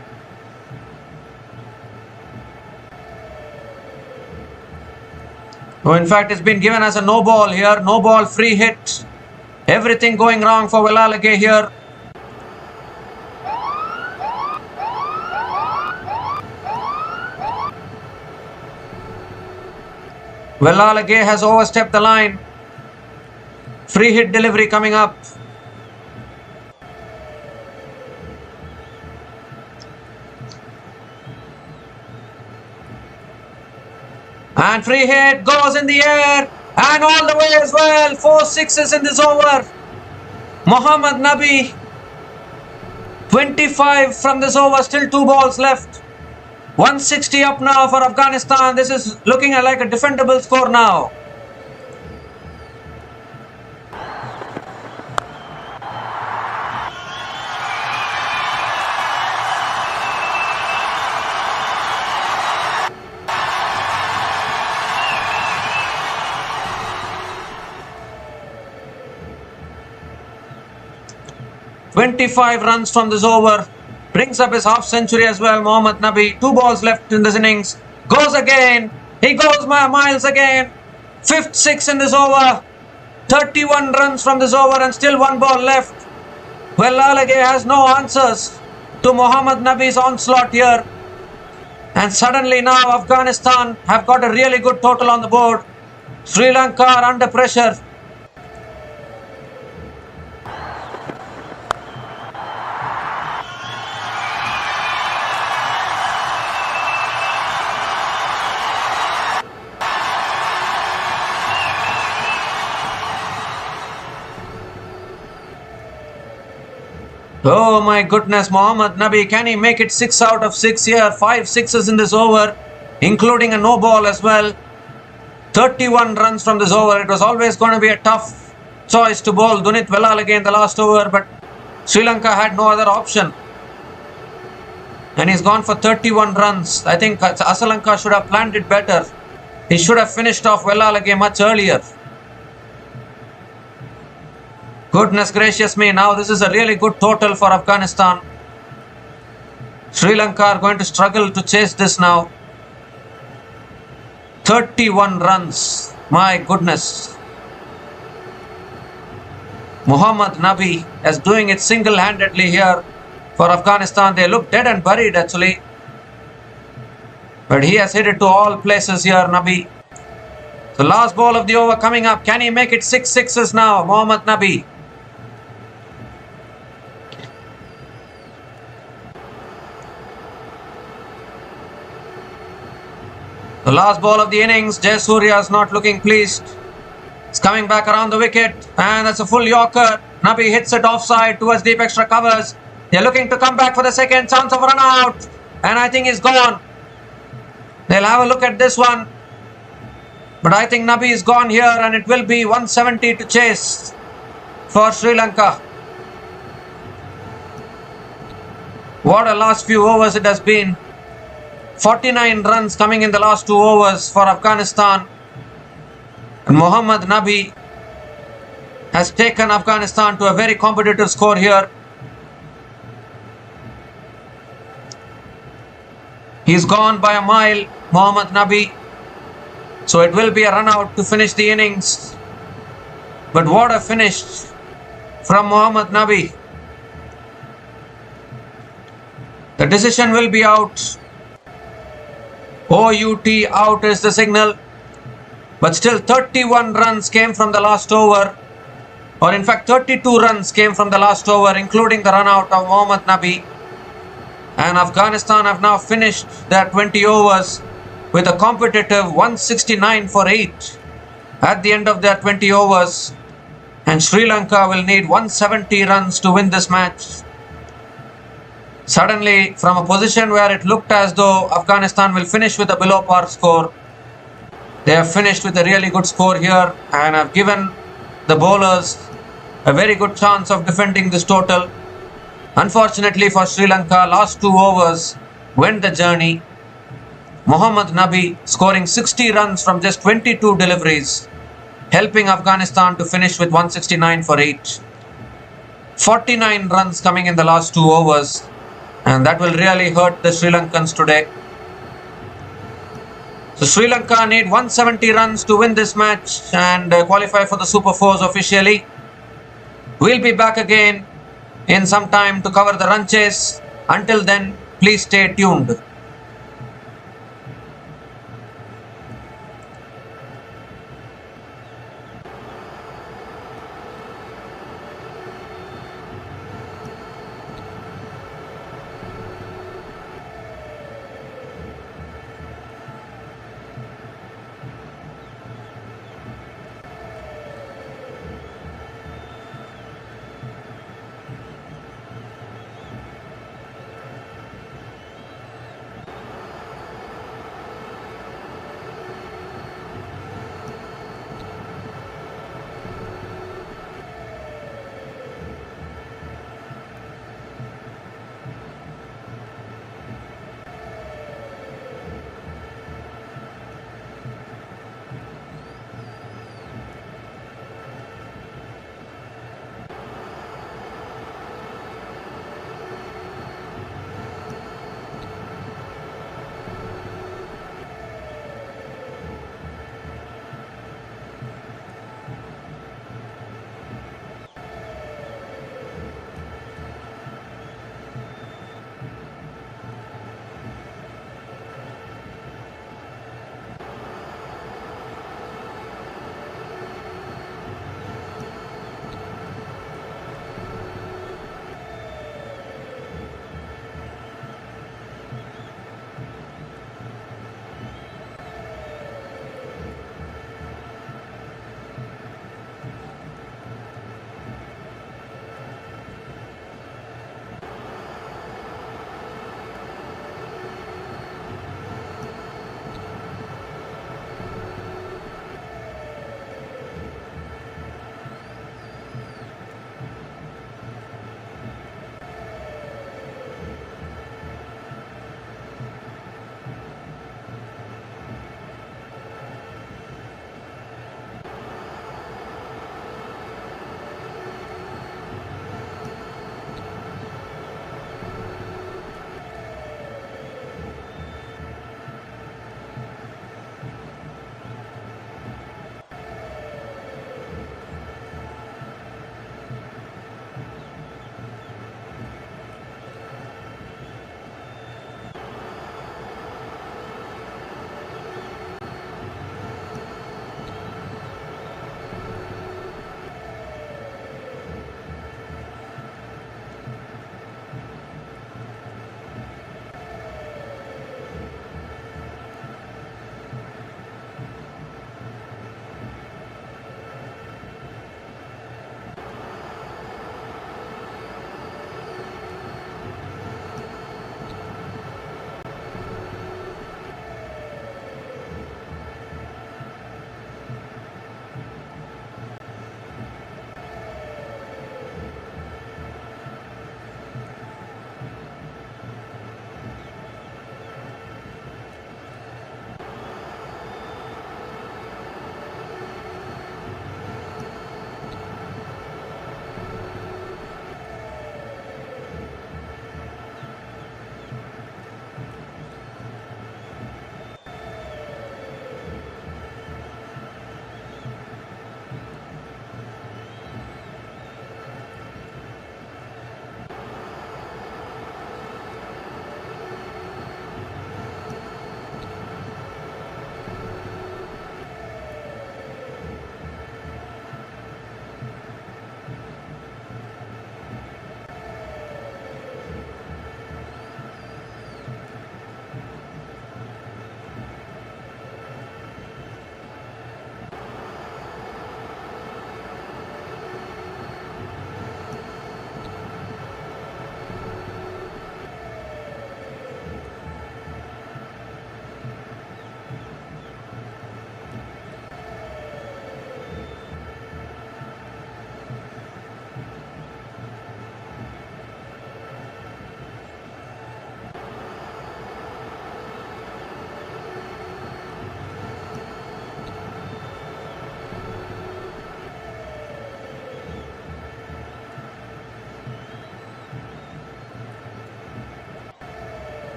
[SPEAKER 1] Oh, in fact, it's been given as a no ball here. No ball, free hit. Everything going wrong for Velalage here. Velalage has overstepped the line. Free hit delivery coming up. And free hit goes in the air. And all the way as well. 4 sixes in this over. Mohammad Nabi. 25 from this over. Still 2 balls left. 160 up now for Afghanistan. This is looking like a defendable score now. "25 runs from this over. Brings up his half century as well, Mohammad Nabi. 2 balls left in this innings. Goes again. He goes miles again. 5th 6 in this over. 31 runs from this over and still 1 ball left. Velalage has no answers to Mohammad Nabi's onslaught here. And suddenly now Afghanistan have got a really good total on the board. Sri Lanka are under pressure. Oh my goodness, Mohammad Nabi, can he make it 6 out of 6 here? 5 sixes in this over, including a no ball as well. 31 runs from this over. It was always going to be a tough choice to bowl Dunit Velalage in the last over, but Sri Lanka had no other option. And he's gone for 31 runs. I think Hassaranga should have planned it better. He should have finished off Velalage much earlier. Goodness gracious me, now this is a really good total for Afghanistan. Sri Lanka are going to struggle to chase this now. 31 runs, my goodness. Mohammad Nabi is doing it single-handedly here for Afghanistan. They look dead and buried actually. But he has hit it to all places here, Nabi. The last ball of the over coming up. Can he make it 6 sixes now, Mohammad Nabi? The last ball of the innings. Jayasuriya is not looking pleased. It's coming back around the wicket. And that's a full Yorker. Nabi hits it offside towards deep extra covers. They're looking to come back for the second chance of a run out. And I think he's gone. They'll have a look at this one. But I think Nabi is gone here and it will be 170 to chase for Sri Lanka. What a last few overs it has been. 49 runs coming in the last 2 overs for Afghanistan. And Mohammad Nabi has taken Afghanistan to a very competitive score here. He's gone by a mile, Mohammad Nabi. So it will be a run out to finish the innings. But what a finish from Mohammad Nabi. The decision will be out. OUT out is the signal. But still 31 runs came from the last over. Or in fact 32 runs came from the last over, including the run out of Mohammad Nabi. And Afghanistan have now finished their 20 overs with a competitive 169 for 8 at the end of their 20 overs. And Sri Lanka will need 170 runs to win this match. Suddenly, from a position where it looked as though Afghanistan will finish with a below par score, they have finished with a really good score here and have given the bowlers a very good chance of defending this total. Unfortunately for Sri Lanka, last 2 overs went the journey. Mohammad Nabi scoring 60 runs from just 22 deliveries, helping Afghanistan to finish with 169 for 8. 49 runs coming in the last 2 overs, and that will really hurt the Sri Lankans today. So Sri Lanka need 170 runs to win this match and qualify for the Super 4s officially. We'll be back again in some time to cover the run chase. Until then, please stay tuned.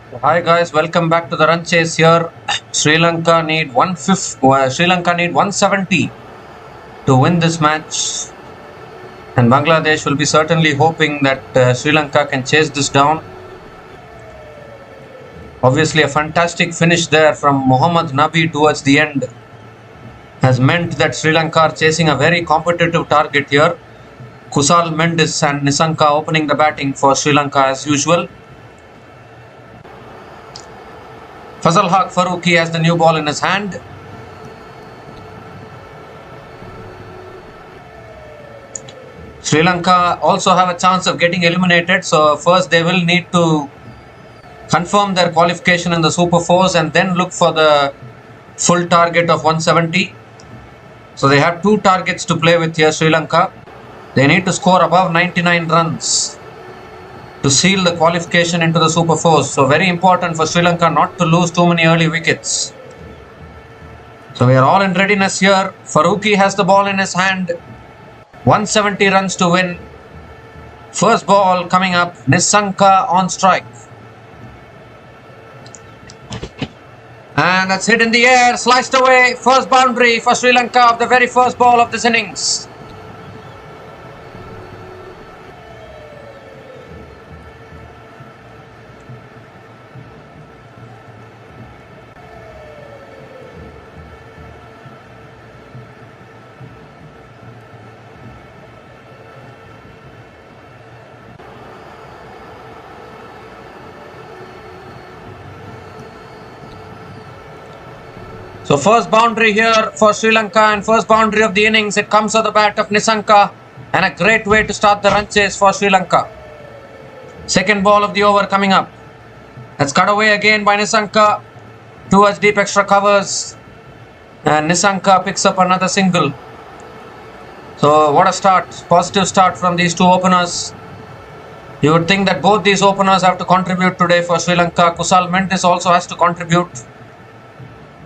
[SPEAKER 1] Hi guys, welcome back to the run chase here. Sri Lanka need 170 to win this match, and Bangladesh will be certainly hoping that Sri Lanka can chase this down. Obviously, a fantastic finish there from Mohammad Nabi towards the end has meant that Sri Lanka are chasing a very competitive target here. Kusal Mendis and Nisanka opening the batting for Sri Lanka as usual. Fazal Haq Farooqi has the new ball in his hand. Sri Lanka also have a chance of getting eliminated, so first they will need to confirm their qualification in the Super 4s and then look for the full target of 170. So they have two targets to play with here, Sri Lanka. They need to score above 99 runs to seal the qualification into the Super 4s. So very important for Sri Lanka not to lose too many early wickets. So we are all in readiness here. Farooqi has the ball in his hand. 170 runs to win. First ball coming up. Nisanka on strike. And that's hit in the air, sliced away. First boundary for Sri Lanka of the very first ball of this innings. So first boundary here for Sri Lanka and first boundary of the innings. It comes on the bat of Nisanka and a great way to start the run chase for Sri Lanka. Second ball of the over coming up. That's cut away again by Nisanka towards deep extra covers, and Nisanka picks up another single. So what a start, positive start from these two openers. You would think that both these openers have to contribute today for Sri Lanka. Kusal Mendis also has to contribute.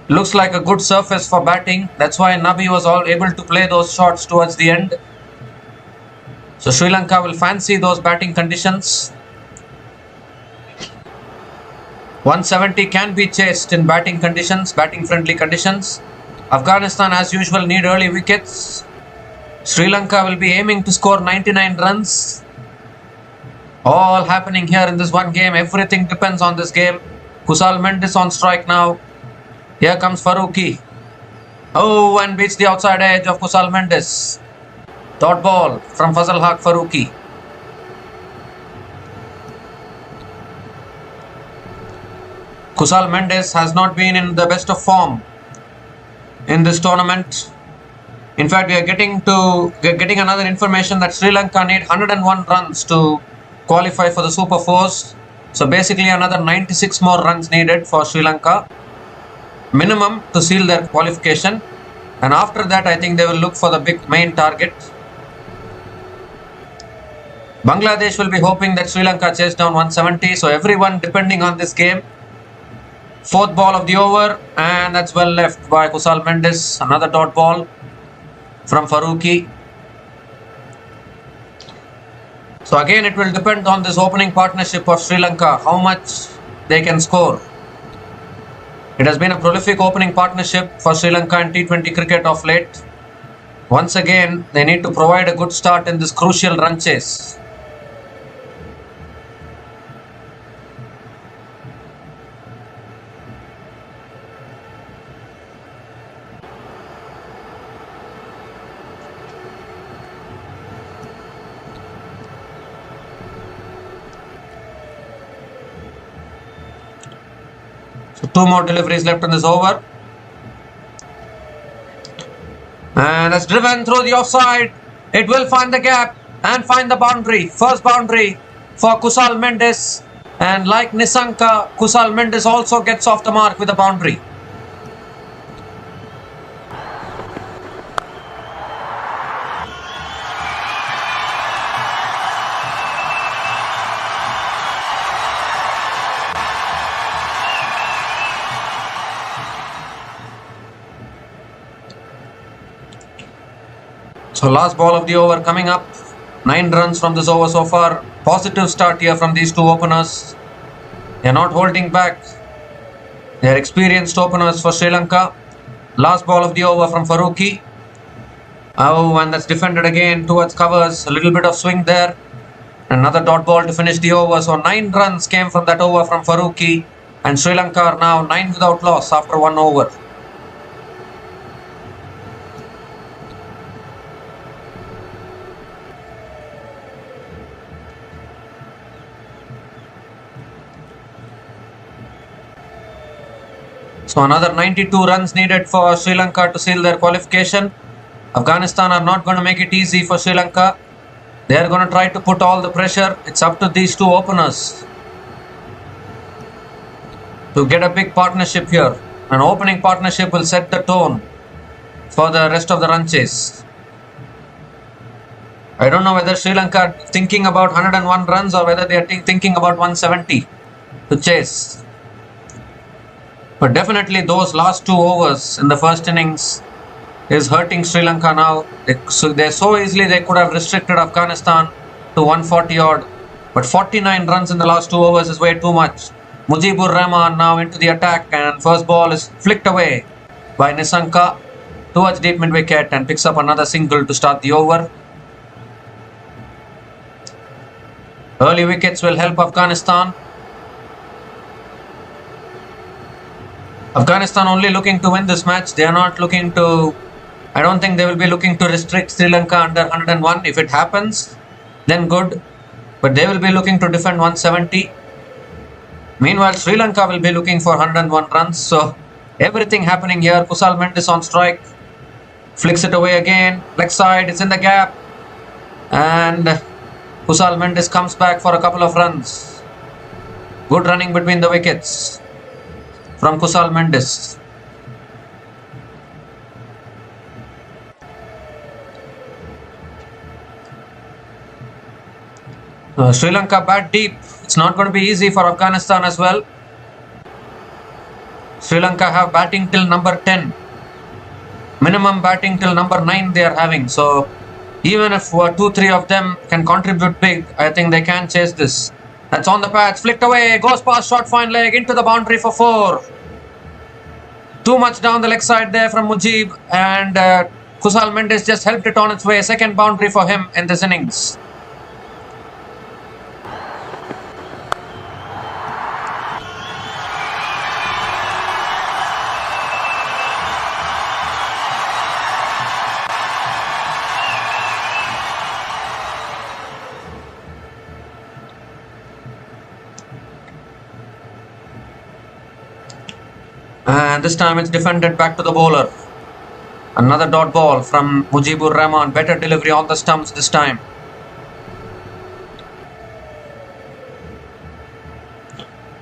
[SPEAKER 1] Looks like a good surface for batting. That's why Nabi was all able to play those shots towards the end. So Sri Lanka will fancy those batting conditions. 170 can be chased in batting conditions, batting friendly conditions. Afghanistan as usual need early wickets. Sri Lanka will be aiming to score 99 runs. All happening here in this one game. Everything depends on this game. Kusal Mendis on strike now. Here comes Farooqi. Oh, and beats the outside edge of Kusal Mendis. Dot ball from Fazal Haq Farooqi. Kusal Mendis has not been in the best of form in this tournament. In fact, we are getting another information that Sri Lanka need 101 runs to qualify for the Super 4s. So basically another 96 more runs needed for Sri Lanka minimum to seal their qualification, and after that I think they will look for the big main target. Bangladesh will be hoping that Sri Lanka chase down 170, so everyone depending on this game. Fourth ball of the over, and that's well left by Kusal Mendis. Another dot ball from Farooqi. So again it will depend on this opening partnership of Sri Lanka, how much they can score. It has been a prolific opening partnership for Sri Lanka in T20 cricket of late. Once again, they need to provide a good start in this crucial run chase. So two more deliveries left in this over. And it's driven through the offside. It will find the gap and find the boundary. First boundary for Kusal Mendis. And like Nisanka, Kusal Mendis also gets off the mark with a boundary. So last ball of the over coming up. 9 runs from this over so far. Positive start here from these two openers. They are not holding back. They are experienced openers for Sri Lanka. Last ball of the over from Farooqi. Oh, and that's defended again towards covers. A little bit of swing there. Another dot ball to finish the over. So 9 runs came from that over from Farooqi. And Sri Lanka are now 9 without loss after 1 over. So another 92 runs needed for Sri Lanka to seal their qualification. Afghanistan are not going to make it easy for Sri Lanka. They are going to try to put all the pressure. It's up to these two openers to get a big partnership here. An opening partnership will set the tone for the rest of the run chase. I don't know whether Sri Lanka are thinking about 101 runs or whether they are thinking about 170 to chase. But definitely those last 2 overs in the first innings is hurting Sri Lanka now. So easily they could have restricted Afghanistan to 140 odd. But 49 runs in the last 2 overs is way too much. Mujibur Rahman now into the attack, and first ball is flicked away by Nissanka towards deep mid wicket and picks up another single to start the over. Early wickets will help Afghanistan. Afghanistan only looking to win this match. They are not looking to... I don't think they will be looking to restrict Sri Lanka under 101. If it happens, then good. But they will be looking to defend 170. Meanwhile, Sri Lanka will be looking for 101 runs. So, everything happening here. Kusal Mendis on strike. Flicks it away again. Leg side, it's in the gap. And Kusal Mendis comes back for a couple of runs. Good running between the wickets from Kusal Mendis. Sri Lanka bat deep. It's not going to be easy for Afghanistan as well. Sri Lanka have batting till number 10. Minimum batting till number 9 they are having. So even if 2-3 of them can contribute big, I think they can chase this. That's on the patch. Flicked away. Goes past short fine leg into the boundary for 4. Too much down the leg side there from Mujib, and Kusal Mendis just helped it on its way. Second boundary for him in this innings. And this time it's defended back to the bowler. Another dot ball from Mujibur Rahman. Better delivery on the stumps this time.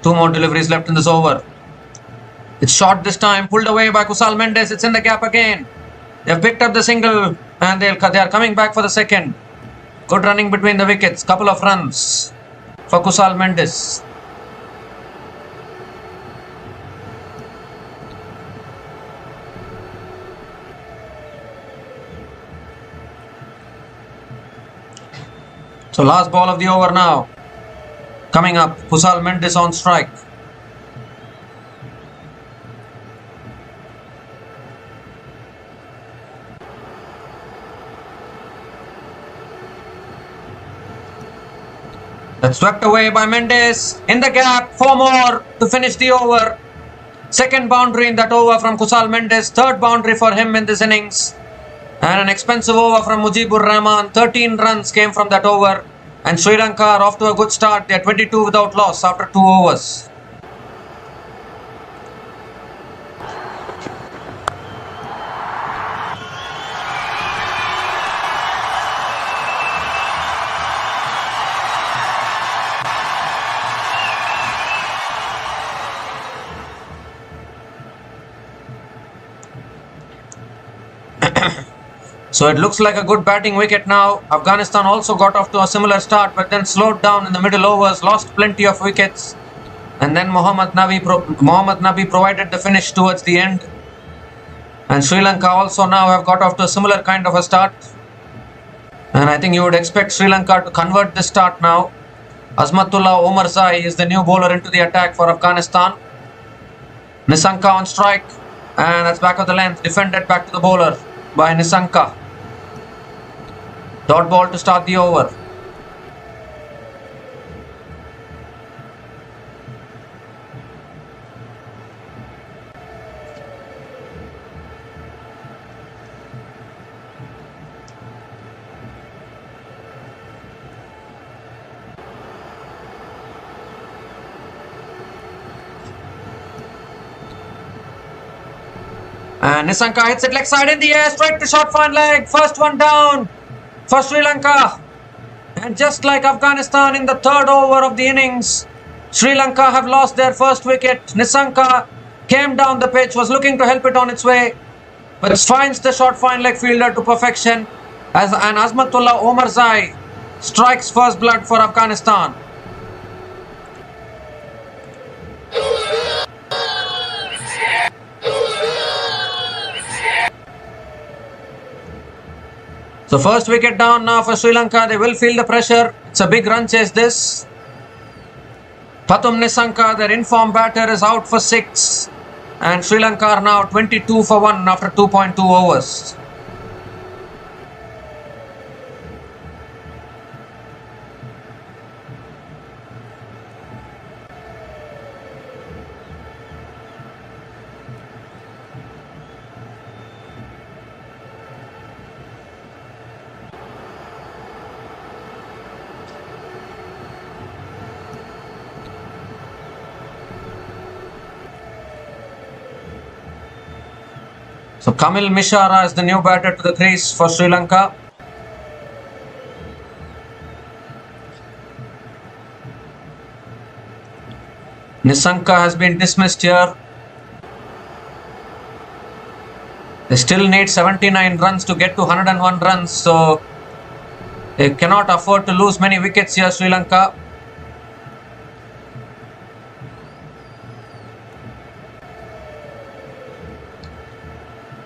[SPEAKER 1] Two more deliveries left in this over. It's short this time. Pulled away by Kusal Mendis. It's in the gap again. They've picked up the single and they are coming back for the second. Good running between the wickets. Couple of runs for Kusal Mendis. So last ball of the over now. Coming up, Kusal Mendis on strike. That's swept away by Mendis. In the gap, 4 more to finish the over. Second boundary in that over from Kusal Mendis. Third boundary for him in this innings. And an expensive over from Mujibur Rahman. 13 runs came from that over. And Sri Lanka are off to a good start. They are 22 without loss after 2 overs. So it looks like a good batting wicket now. Afghanistan also got off to a similar start, but then slowed down in the middle overs, lost plenty of wickets. And then Mohammad Nabi provided the finish towards the end. And Sri Lanka also now have got off to a similar kind of a start. And I think you would expect Sri Lanka to convert this start now. Azmatullah Omarzai is the new bowler into the attack for Afghanistan. Nissanka on strike, and that's back of the length, defended back to the bowler by Nissanka. Dot ball to start the over. And Nissanka hits it leg side in the air, straight to short fine leg. First one down for Sri Lanka. And just like Afghanistan in the third over of the innings, Sri Lanka have lost their first wicket. Nissanka came down the pitch, was looking to help it on its way, but finds the short fine leg fielder to perfection. As an Azmatullah Omarzai strikes first blood for Afghanistan. So first wicket down now for Sri Lanka. They will feel the pressure. It's a big run chase this. Pathum Nissanka, their informed batter, is out for 6. And Sri Lanka are now 22 for 1 after 2.2 overs. So Kamil Mishara is the new batter to the crease for Sri Lanka. Nissanka has been dismissed here. They still need 79 runs to get to 101 runs, so they cannot afford to lose many wickets here, Sri Lanka.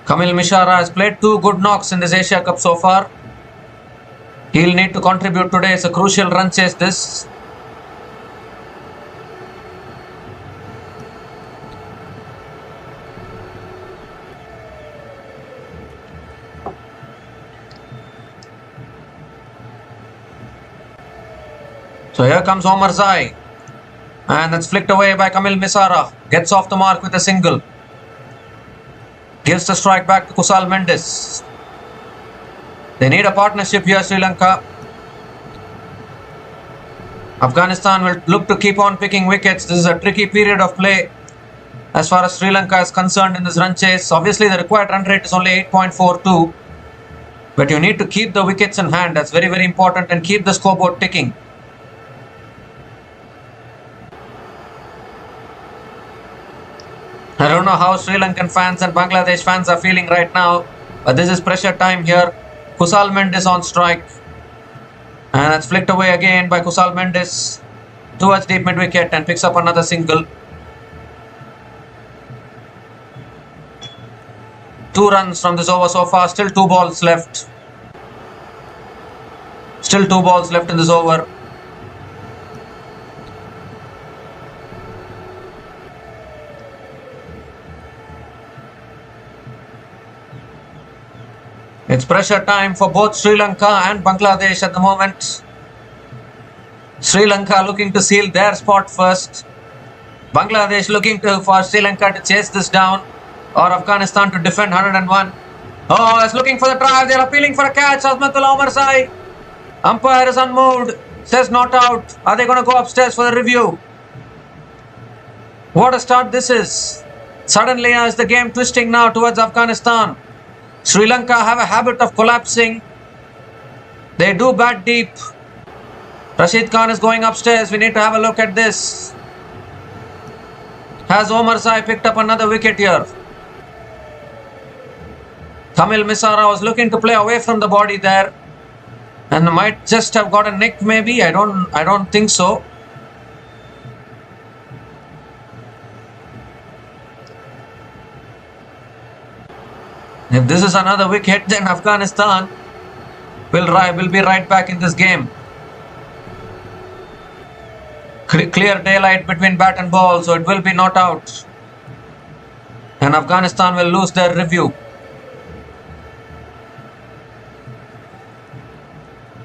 [SPEAKER 1] Kamil Mishara has played 2 good knocks in this Asia Cup so far. He'll need to contribute today. It's a crucial run chase this. So here comes Omarzai. And that's flicked away by Kamil Mishara. Gets off the mark with a single. Gives the strike back to Kusal Mendes. They need a partnership here, Sri Lanka. Afghanistan will look to keep on picking wickets. This is a tricky period of play as far as Sri Lanka is concerned in this run chase. Obviously, the required run rate is only 8.42. But you need to keep the wickets in hand. That's very, very important, and keep the scoreboard ticking. I don't know how Sri Lankan fans and Bangladesh fans are feeling right now, but this is pressure time here. Kusal Mendes on strike. And that's flicked away again by Kusal Mendes towards deep mid wicket and picks up another single. 2 runs from this over so far. Still 2 balls left. Still 2 balls left in this over. It's pressure time for both Sri Lanka and Bangladesh at the moment. Sri Lanka looking to seal their spot first. Bangladesh looking for Sri Lanka to chase this down, or Afghanistan to defend 101. Oh, it's looking for the drive. They're appealing for a catch. Azmatullah Omarzai. Umpire is unmoved. Says not out. Are they going to go upstairs for the review? What a start this is. Suddenly is the game twisting now towards Afghanistan. Sri Lanka have a habit of collapsing. They do bat deep. Rashid Khan is going upstairs. We need to have a look at this. Has Omarzai picked up another wicket here? Kamil Mishara was looking to play away from the body there, and might just have got a nick maybe. I don't think so. If this is another wicket, then Afghanistan will be right back in this game. Clear daylight between bat and ball, so it will be not out. And Afghanistan will lose their review.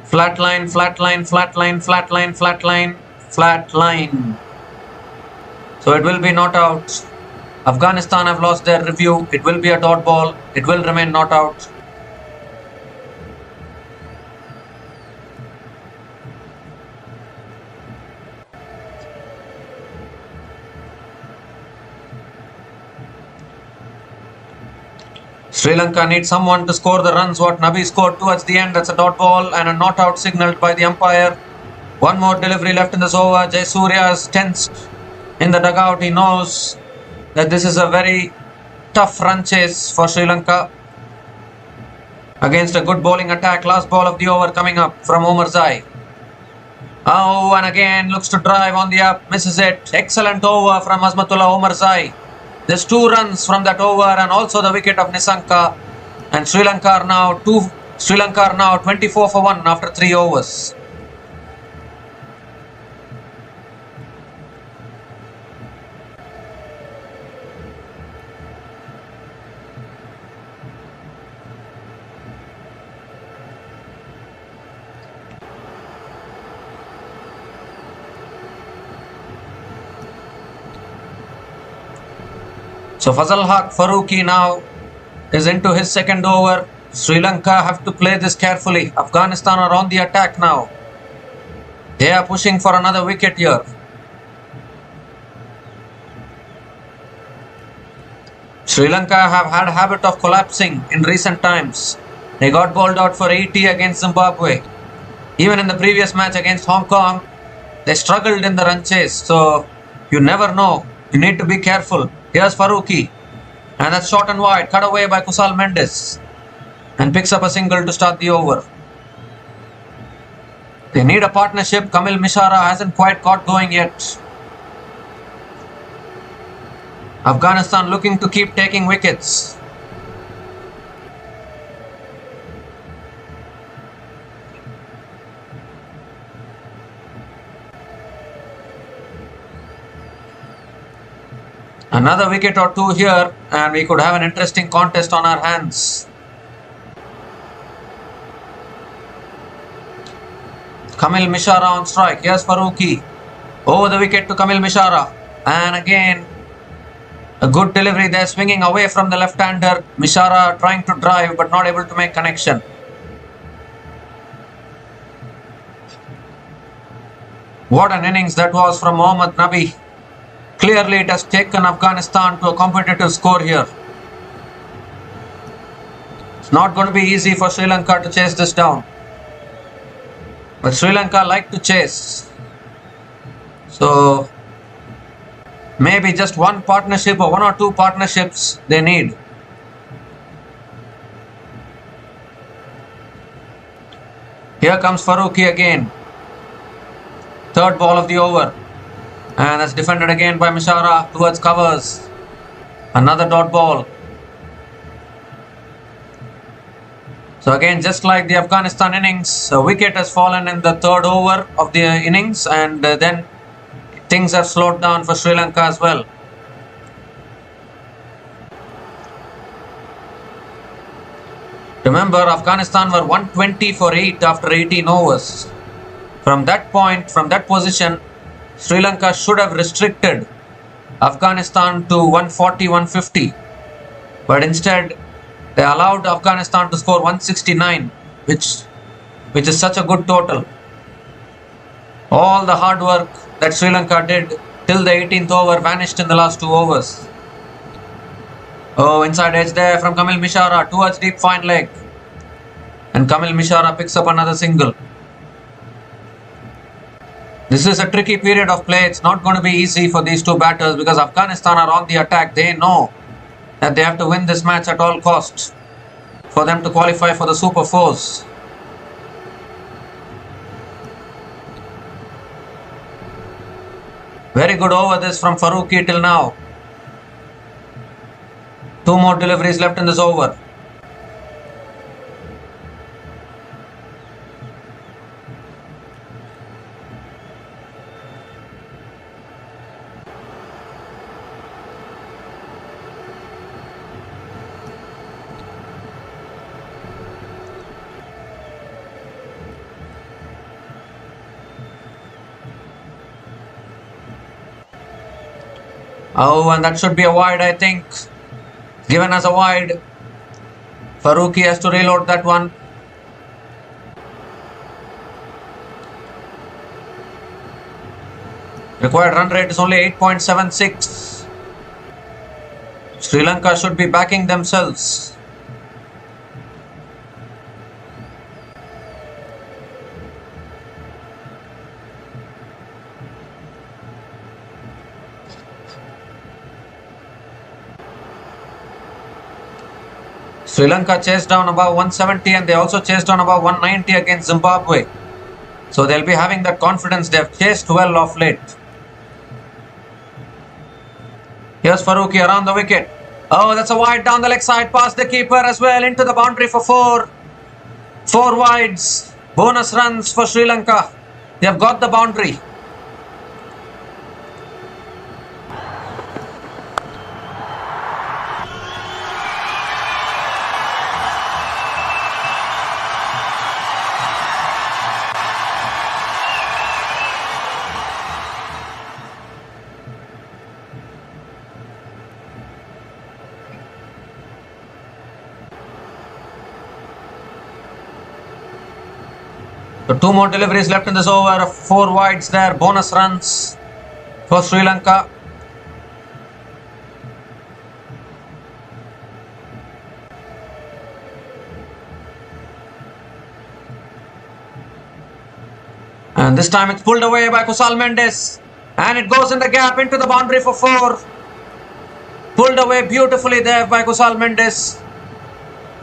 [SPEAKER 1] Flat line, flat line, flat line, flat line, flat line, flat line. So it will be not out. Afghanistan have lost their review. It will be a dot ball. It will remain not out. Sri Lanka needs someone to score the runs what Nabi scored towards the end. That's a dot ball and a not out signalled by the umpire. One more delivery left in this over. Jayasurya is tensed in the dugout. He knows that this is a very tough run chase for Sri Lanka against a good bowling attack. Last ball of the over coming up from Omarzai. Oh, and again looks to drive on the up, misses it. Excellent over from Azmatullah Omarzai. There's 2 runs from that over and also the wicket of Nisanka. And Sri Lanka are now 24 for 1 after 3 overs. So Fazal Haq Farooqi now is into his second over. Sri Lanka have to play this carefully. Afghanistan are on the attack now. They are pushing for another wicket here. Sri Lanka have had a habit of collapsing in recent times. They got bowled out for 80 against Zimbabwe. Even in the previous match against Hong Kong, they struggled in the run chase. So you never know. You need to be careful. Here's Farooqi. And that's short and wide. Cut away by Kusal Mendes. And picks up a single to start the over. They need a partnership. Kamil Mishara hasn't quite got going yet. Afghanistan looking to keep taking wickets. Another wicket or 2 here and we could have an interesting contest on our hands. Kamil Mishara on strike. Here's Farooqi. Over the wicket to Kamil Mishara. And again, a good delivery there, swinging away from the left-hander. Mishara trying to drive but not able to make connection. What an innings that was from Mohammad Nabi. Clearly it has taken Afghanistan to a competitive score here. It's not going to be easy for Sri Lanka to chase this down. But Sri Lanka like to chase. So maybe just one partnership or 1 or 2 partnerships they need. Here comes Farooqi again. Third ball of the over. And that's defended again by Mishara towards covers. Another dot ball. So again, just like the Afghanistan innings, a wicket has fallen in the third over of the innings and then things have slowed down for Sri Lanka as well. Remember, Afghanistan were 120 for 8 after 18 overs. From that point, from that position, Sri Lanka should have restricted Afghanistan to 140-150. But instead, they allowed Afghanistan to score 169, which is such a good total. All the hard work that Sri Lanka did till the 18th over vanished in the last 2 overs. Oh, inside edge there from Kamil Mishara towards deep fine leg. And Kamil Mishara picks up another single. This is a tricky period of play. It's not going to be easy for these 2 batters because Afghanistan are on the attack. They know that they have to win this match at all costs for them to qualify for the Super Fours. Very good over this from Farooqi till now. 2 more deliveries left in this over. Oh, and that should be a wide, I think. Given as a wide. Farooqi has to reload that one. Required run rate is only 8.76. Sri Lanka should be backing themselves. Sri Lanka chased down above 170 and they also chased down above 190 against Zimbabwe. So they'll be having that confidence. They have chased well of late. Here's Farooqi around the wicket. Oh, that's a wide down the leg side past the keeper as well into the boundary for 4. 4 wides. Bonus runs for Sri Lanka. They have got the boundary. So 2 more deliveries left in this over. 4 wides there. Bonus runs for Sri Lanka. And this time it's pulled away by Kusal Mendes. And it goes in the gap into the boundary for 4. Pulled away beautifully there by Kusal Mendes.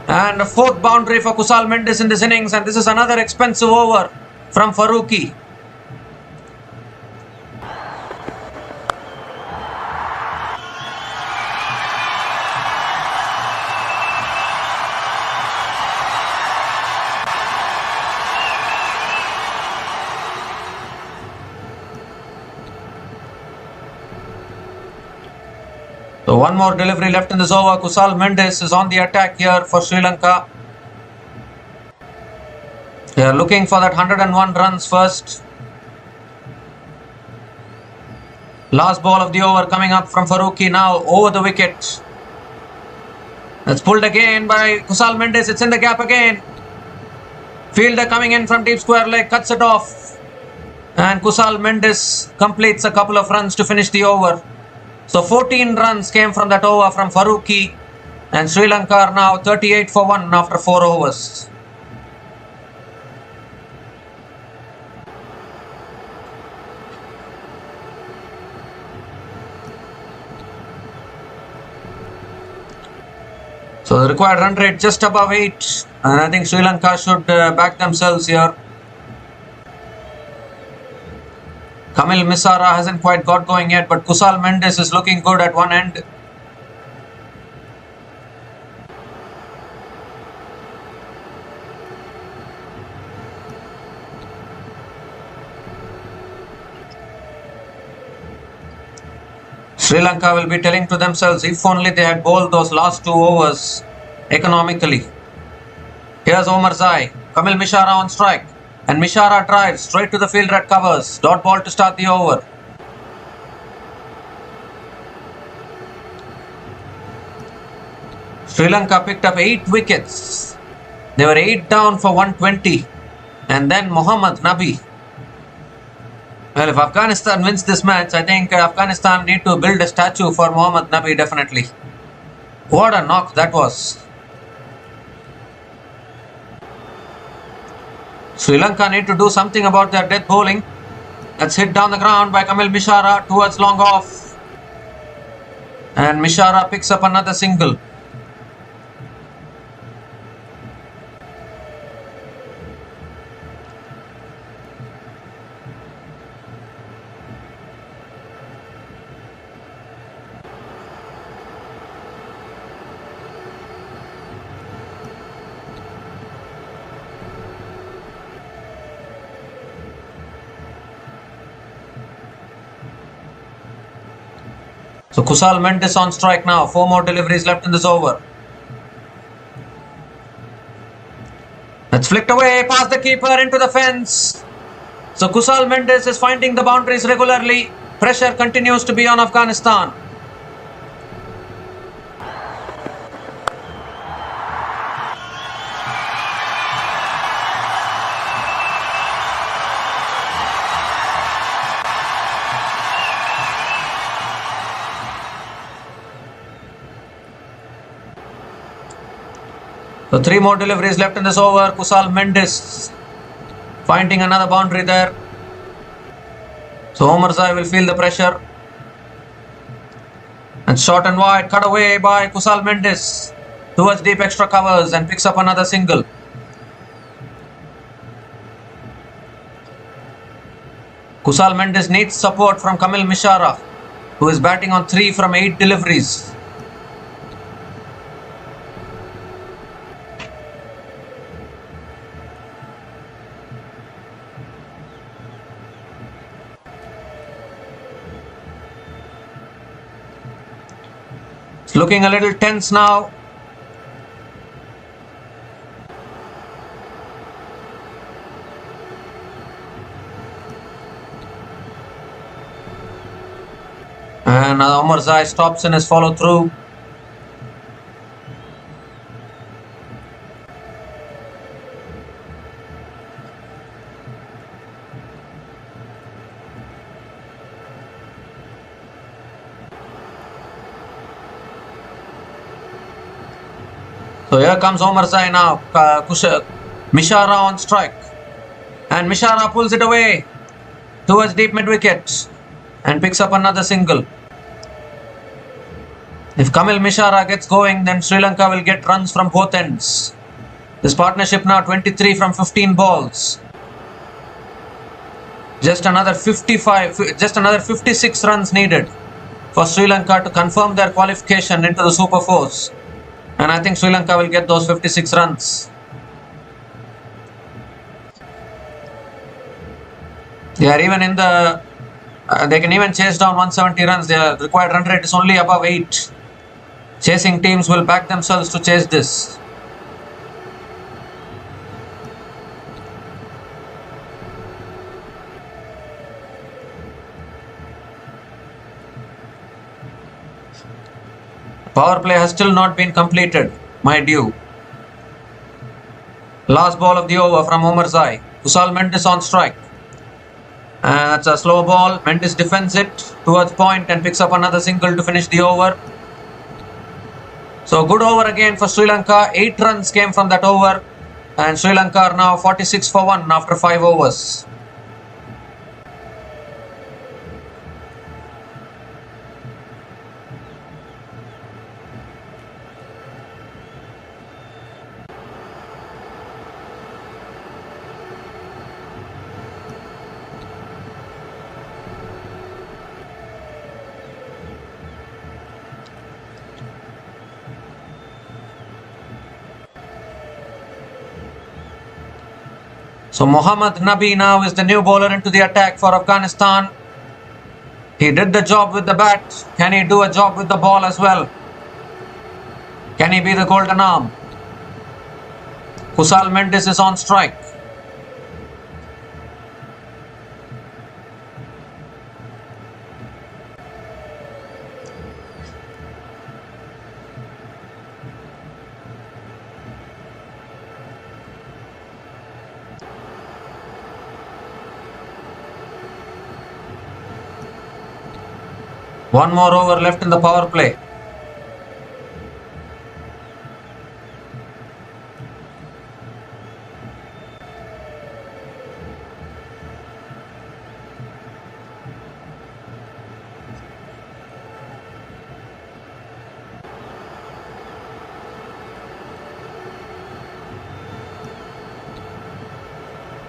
[SPEAKER 1] And a 4th boundary for Kusal Mendes in this innings. And this is another expensive over from Farooqi. So 1 more delivery left in this over. Kusal Mendes is on the attack here for Sri Lanka. They are looking for that 101 runs first. Last ball of the over coming up from Farooqi now over the wicket. That's pulled again by Kusal Mendes. It's in the gap again. Fielder coming in from deep square leg cuts it off. And Kusal Mendes completes a couple of runs to finish the over. So 14 runs came from that over from Farooqi, and Sri Lanka are now 38 for 1 after 4 overs. So the required run rate just above 8, and I think Sri Lanka should back themselves here. Kamil Misara hasn't quite got going yet, but Kusal Mendes is looking good at one end. Sri Lanka will be telling to themselves, if only they had bowled those last 2 overs economically. Here's Omar Zai, Kamil Mishara on strike. And Mishara drives straight to the fielder at covers. Dot ball to start the over. Sri Lanka picked up 8 wickets. They were 8 down for 120. And then Mohammad Nabi. Well, if Afghanistan wins this match, I think Afghanistan need to build a statue for Mohammad Nabi, definitely. What a knock that was. Sri Lanka need to do something about their death bowling. That's hit down the ground by Kamil Mishara towards long off. And Mishara picks up another single. So Kusal Mendes on strike now. 4 more deliveries left in this over. That's flicked away past the keeper into the fence. So Kusal Mendes is finding the boundaries regularly. Pressure continues to be on Afghanistan. So 3 more deliveries left in this over. Kusal Mendes finding another boundary there. So Omarzai will feel the pressure. And short and wide, cut away by Kusal Mendes towards deep extra covers and picks up another single. Kusal Mendes needs support from Kamil Mishara, who is batting on 3 from 8 deliveries. It's looking a little tense now. And Omarzai stops in his follow through. So here comes Omarzai now. Mishara on strike. And Mishara pulls it away towards deep mid wicket and picks up another single. If Kamil Mishara gets going, then Sri Lanka will get runs from both ends. This partnership now 23 from 15 balls. Just another 56 runs needed for Sri Lanka to confirm their qualification into the Super Fours. And I think Sri Lanka will get those 56 runs. They are even in the... they can even chase down 170 runs. Their required run rate is only above 8. Chasing teams will back themselves to chase this. Power play has still not been completed, mind you. Last ball of the over from Omarzai. Kusal Mendes on strike. And it's a slow ball. Mendes defends it towards point and picks up another single to finish the over. So good over again for Sri Lanka. 8 runs came from that over. And Sri Lanka are now 46 for 1 after 5 overs. So Mohammad Nabi now is the new bowler into the attack for Afghanistan. He did the job with the bat. Can he do a job with the ball as well? Can he be the golden arm? Kusal Mendes is on strike. One more over left in the power play.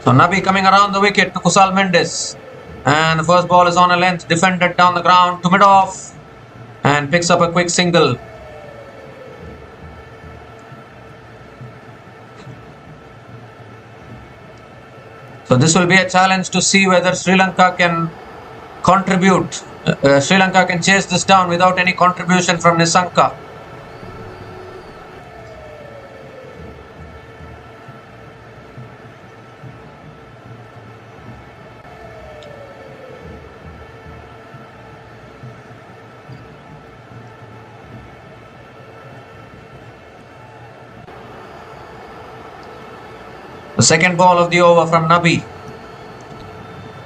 [SPEAKER 1] So Nabi coming around the wicket to Kusal Mendes. And the first ball is on a length, defended down the ground to mid-off and picks up a quick single. So this will be a challenge to see whether Sri Lanka can contribute. Sri Lanka can chase this down without any contribution from Nisanka. The second ball of the over from Nabi.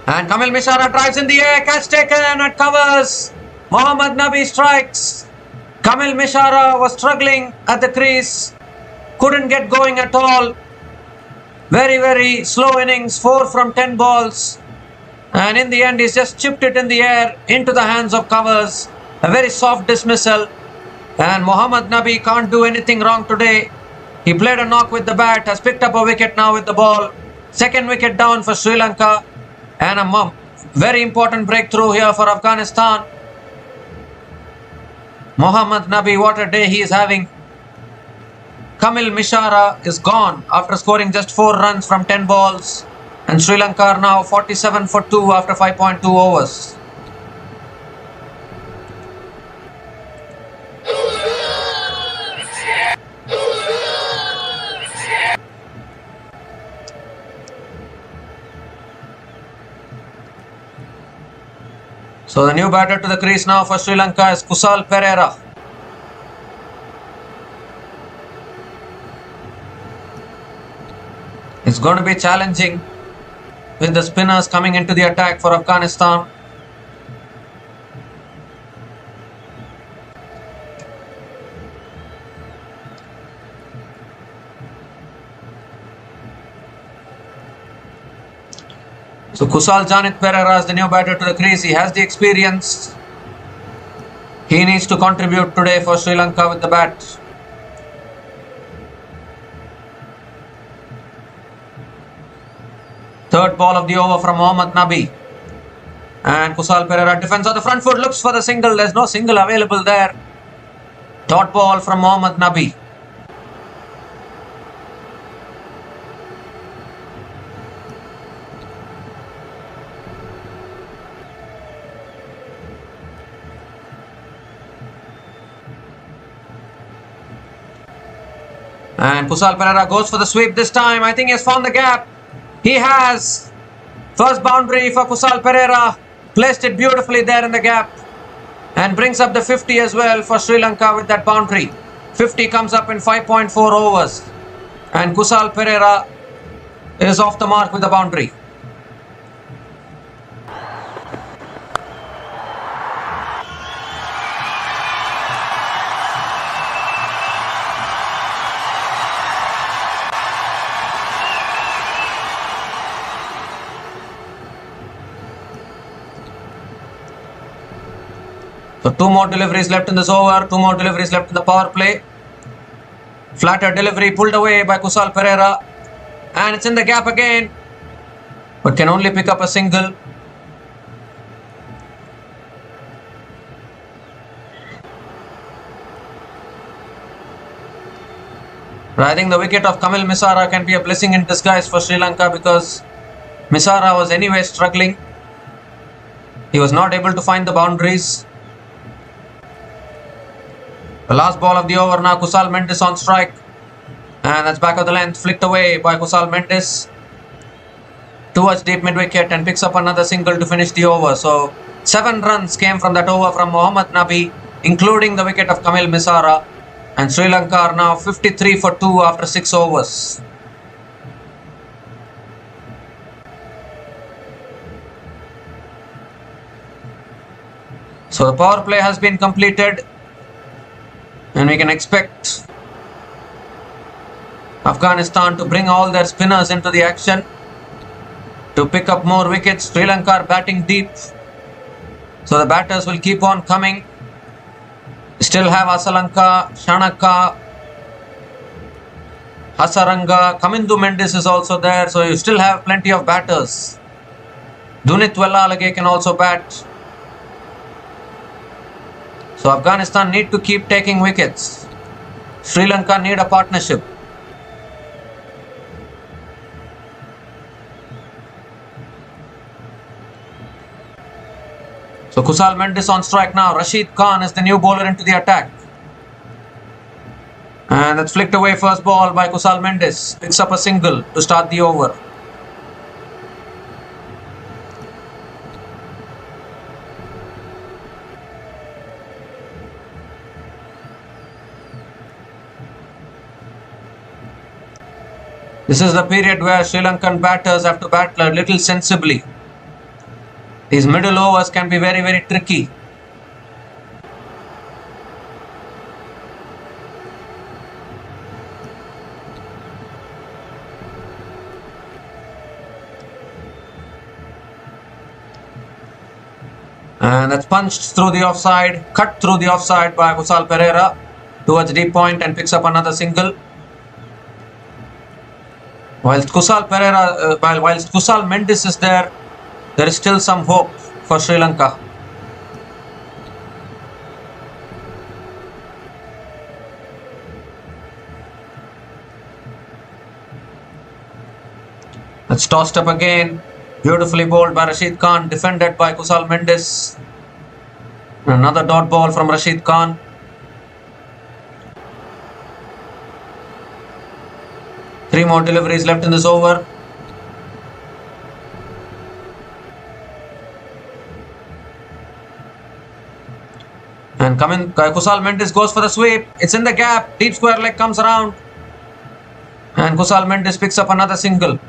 [SPEAKER 1] And Kamil Mishara drives in the air. Catch taken at covers. Mohammad Nabi strikes. Kamil Mishara was struggling at the crease. couldn't get going at all. Very, very slow innings, 4 from 10 balls. And in the end, he's just chipped it in the air into the hands of covers. A very soft dismissal. And Mohammad Nabi can't do anything wrong today. He played a knock with the bat, has picked up a wicket now with the ball. Second wicket down for Sri Lanka. And a very important breakthrough here for Afghanistan. Mohammad Nabi, what a day he is having. Kamil Mishara is gone after scoring just 4 runs from 10 balls. And Sri Lanka are now 47 for 2 after 5.2 overs. So the new batter to the crease now for Sri Lanka is Kusal Perera. It's going to be challenging with the spinners coming into the attack for Afghanistan. So Kusal Janit Perera is the new batter to the crease. He has the experience. He needs to contribute today for Sri Lanka with the bat. Third ball of the over from Mohammad Nabi. And Kusal Perera defends on the front foot, looks for the single. There's no single available there. Dot ball from Mohammad Nabi. And Kusal Perera goes for the sweep this time. I think he has found the gap. He has. First boundary for Kusal Perera. Placed it beautifully there in the gap. And brings up the 50 as well for Sri Lanka with that boundary. 50 comes up in 5.4 overs. And Kusal Perera is off the mark with the boundary. So 2 more deliveries left in this over, 2 more deliveries left in the power play. Flatter delivery pulled away by Kusal Perera. And it's in the gap again. But can only pick up a single. But I think the wicket of Kamil Mishara can be a blessing in disguise for Sri Lanka, because Mishara was anyway struggling. He was not able to find the boundaries. The last ball of the over now, Kusal Mendes on strike. And that's back of the length, flicked away by Kusal Mendes towards deep mid-wicket and picks up another single to finish the over. So 7 runs came from that over from Mohammad Nabi, including the wicket of Kamil Mishara. And Sri Lanka are now 53 for 2 after 6 overs. So the power play has been completed. And we can expect Afghanistan to bring all their spinners into the action to pick up more wickets. Sri Lanka are batting deep, so the batters will keep on coming. Still have Hassaranga, Shanaka, Hassaranga, Kamindu Mendes is also there, so you still have plenty of batters. Dunit Wellalage can also bat. So Afghanistan need to keep taking wickets. Sri Lanka need a partnership. So Kusal Mendes on strike now. Rashid Khan is the new bowler into the attack. And that's flicked away first ball by Kusal Mendes. Picks up a single to start the over. This is the period where Sri Lankan batters have to bat a little sensibly. These middle overs can be very, very tricky. And that's punched through the offside, cut through the offside by Kusal Pereira towards deep point and picks up another single. Whilst Kusal Mendes is there, there is still some hope for Sri Lanka. That's tossed up again. Beautifully bowled by Rashid Khan, defended by Kusal Mendes. Another dot ball from Rashid Khan. Three more deliveries left in this over. And Kusal Mendes goes for the sweep. It's in the gap. Deep square leg comes around. And Kusal Mendes picks up another single.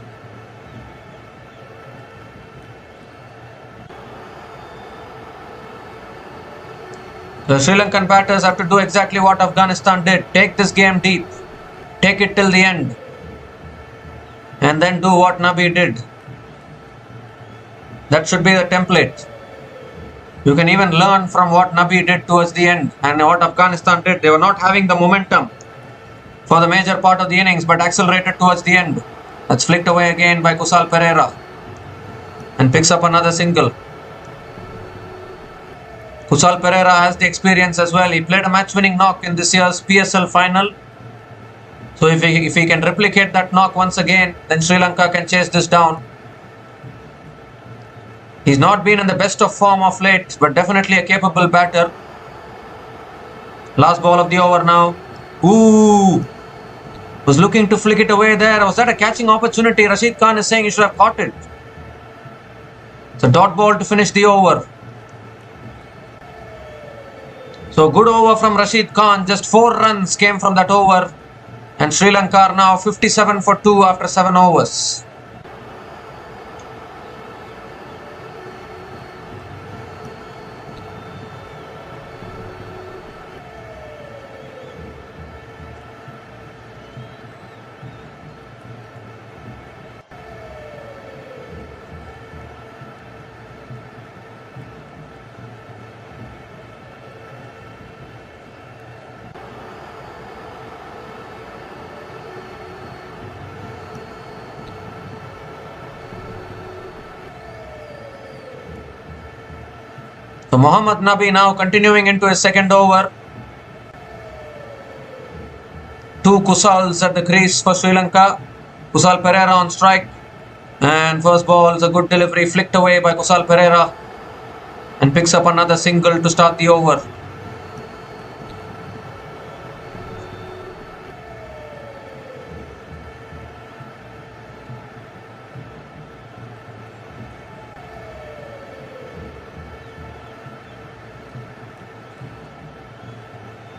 [SPEAKER 1] The Sri Lankan batters have to do exactly what Afghanistan did. Take this game deep. Take it till the end. And then do what Nabi did. That should be the template. You can even learn from what Nabi did towards the end and what Afghanistan did. They were not having the momentum for the major part of the innings, but accelerated towards the end. That's flicked away again by Kusal Pereira and picks up another single. Kusal Pereira has the experience as well. He played a match-winning knock in this year's PSL final. So if he can replicate that knock once again, then Sri Lanka can chase this down. He's not been in the best of form of late, but definitely a capable batter. Last ball of the over now. Ooh! Was looking to flick it away there. Was that a catching opportunity? Rashid Khan is saying he should have caught it. It's a dot ball to finish the over. So good over from Rashid Khan. Just 4 runs came from that over. And Sri Lanka are now 57 for 2 after 7 overs. So Mohammad Nabi now continuing into his second over. 2 Kusals at the crease for Sri Lanka. Kusal Pereira on strike. And first ball is a good delivery flicked away by Kusal Pereira. And picks up another single to start the over.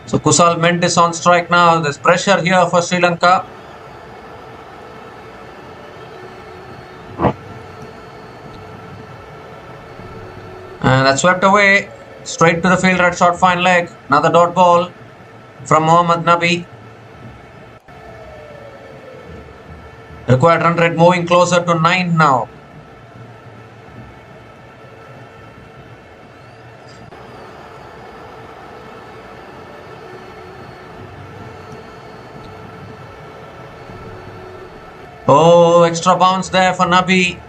[SPEAKER 1] So Kusal Mendes on strike now. There's pressure here for Sri Lanka. And that's swept away. Straight to the fielder at short fine leg. Another dot ball from Mohammad Nabi. Required run rate moving closer to 9 now. Oh, extra bounce there for Nabi.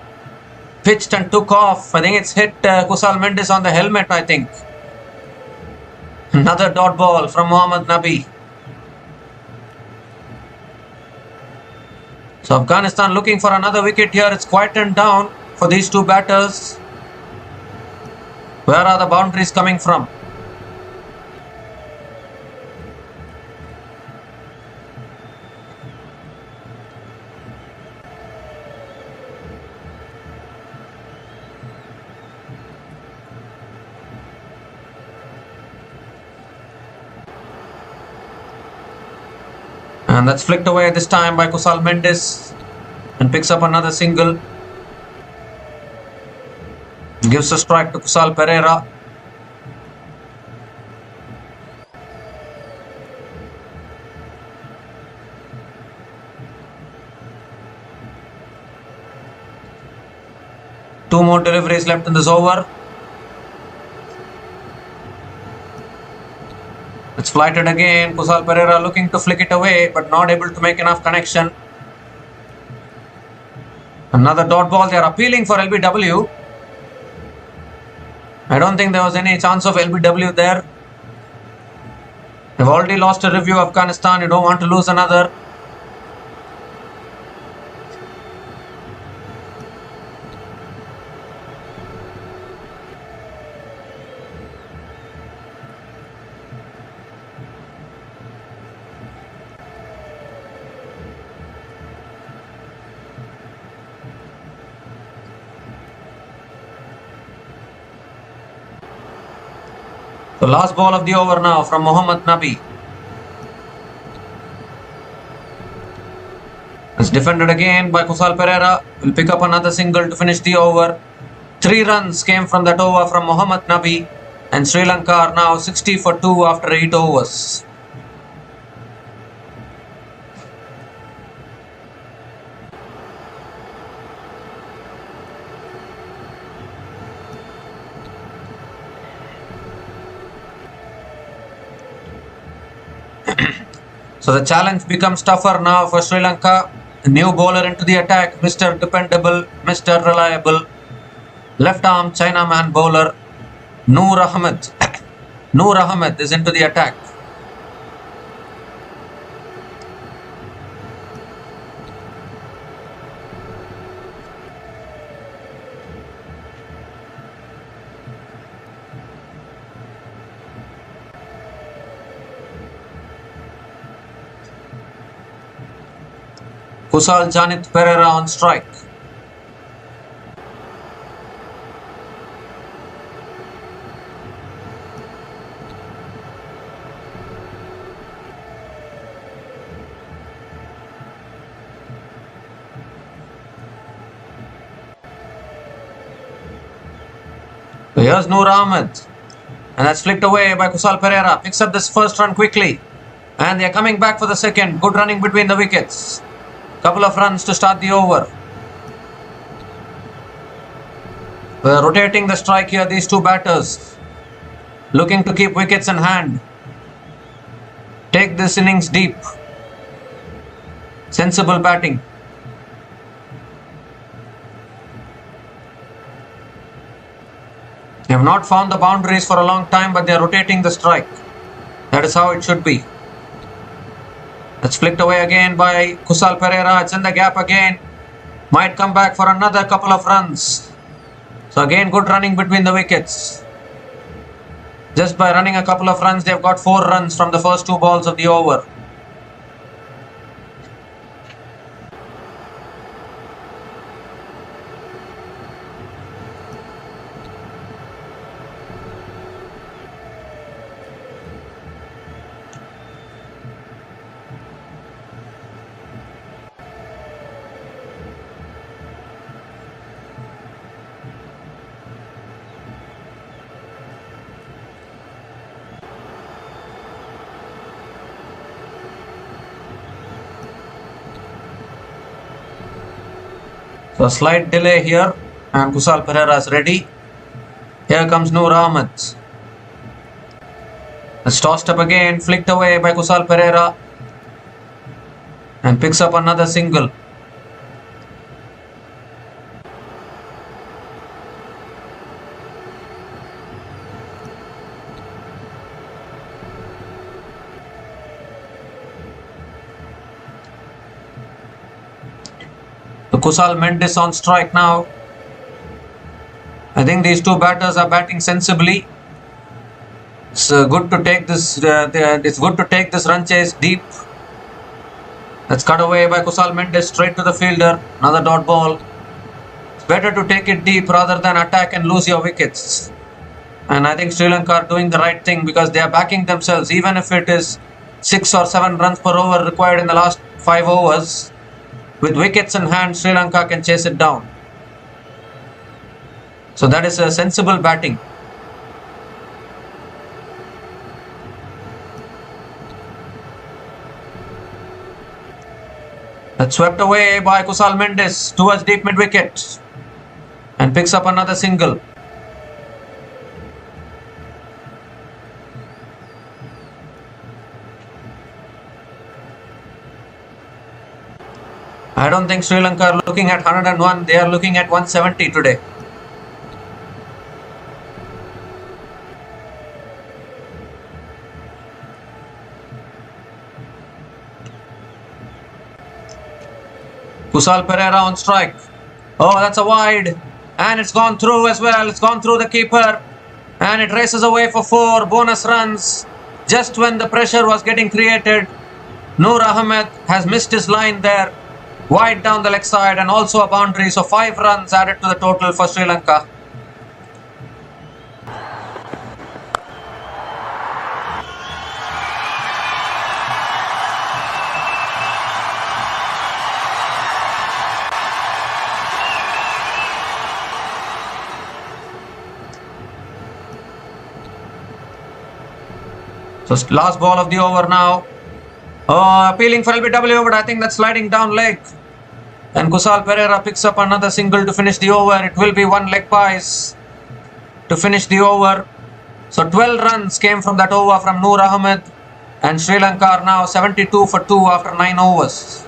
[SPEAKER 1] Pitched and took off. I think it's hit Kusal Mendes on the helmet, I think. Another dot ball from Mohammad Nabi. So Afghanistan looking for another wicket here. It's quietened down for these 2 batters. Where are the boundaries coming from? And that's flicked away this time by Kusal Mendes and picks up another single. Gives a strike to Kusal Pereira. Two more deliveries left in this over. It's flighted again. Kusal Pereira looking to flick it away, but not able to make enough connection. Another dot ball. They are appealing for LBW. I don't think there was any chance of LBW there. They've already lost a review, Afghanistan. You don't want to lose another. The last ball of the over now from Mohammad Nabi. It's defended again by Kusal Pereira. Will pick up another single to finish the over. 3 runs came from that over from Mohammad Nabi, and Sri Lanka are now 60 for 2 after 8 overs. So the challenge becomes tougher now for Sri Lanka. A new bowler into the attack, Mr. Dependable, Mr. Reliable. Left arm Chinaman bowler, Noor Ahmed. Noor Ahmed is into the attack. Kusal Janit Pereira on strike. So here's Noor Ahmed, and that's flicked away by Kusal Pereira. Picks up this first run quickly, and they're coming back for the second. Good running between the wickets. Couple of runs to start the over. They're rotating the strike here, these two batters, looking to keep wickets in hand. Take this innings deep. Sensible batting. They have not found the boundaries for a long time, but they are rotating the strike. That is how it should be. It's flicked away again by Kusal Pereira. It's in the gap again. Might come back for another couple of runs. So again, good running between the wickets. Just by running a couple of runs, they've got 4 runs from the first 2 balls of the over. So a slight delay here, and Kusal Pereira is ready. Here comes Noor Ahmed. It's tossed up again, flicked away by Kusal Pereira, and picks up another single. Kusal Mendes on strike now. I think these two batters are batting sensibly. It's good to take this. It's good to take this run chase deep. That's cut away by Kusal Mendes straight to the fielder. Another dot ball. It's better to take it deep rather than attack and lose your wickets. And I think Sri Lanka are doing the right thing because they are backing themselves. Even if it is 6 or 7 runs per over required in the last 5 overs. With wickets in hand, Sri Lanka can chase it down. So that is a sensible batting. That's swept away by Kusal Mendes towards deep mid wicket and picks up another single. I don't think Sri Lanka are looking at 101. They are looking at 170 today. Kusal Pereira on strike. Oh, that's a wide. And it's gone through as well. It's gone through the keeper. And it races away for 4 bonus runs. Just when the pressure was getting created, Noor Ahmed has missed his line there. Wide down the leg side and also a boundary. So 5 runs added to the total for Sri Lanka. So last ball of the over now. Oh, appealing for LBW, but I think that's sliding down leg. And Kusal Pereira picks up another single to finish the over. It will be 1 leg pies to finish the over. So 12 runs came from that over from Noor Ahmed. And Sri Lanka are now 72 for 2 after 9 overs.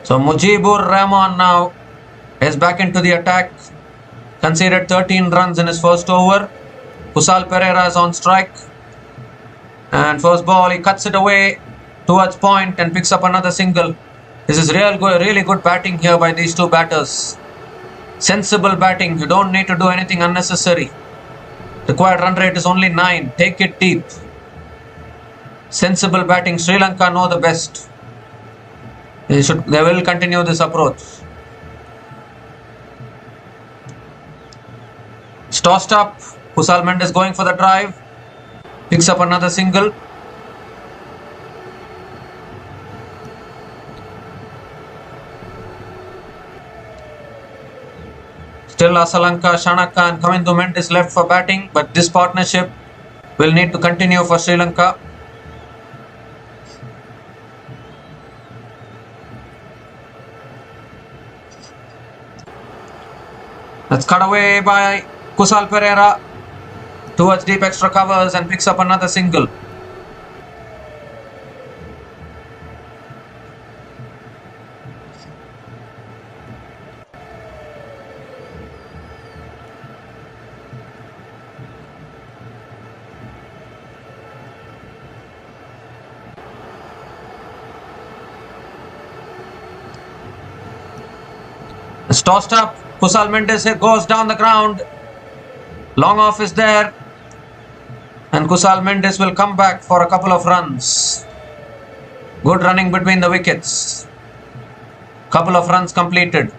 [SPEAKER 1] So Mujibur Rahman now is back into the attack. Conceded 13 runs in his first over. Kusal Pereira is on strike. And first ball, he cuts it away towards point and picks up another single. This is really good batting here by these two batters. Sensible batting. You don't need to do anything unnecessary. Required run rate is only 9. Take it deep. Sensible batting. Sri Lanka know the best. They will continue this approach. It's tossed up. Kusal Mendes going for the drive. Picks up another single. Still Hassaranga, Shanaka and Kamindu Mendes left for batting. But this partnership will need to continue for Sri Lanka. That's cut away by Kusal Pereira towards deep extra covers and picks up another single. It's tossed up. Kusal Mendes goes down the ground. Long off is there. And Kusal Mendes will come back for a couple of runs. Good running between the wickets. Couple of runs completed.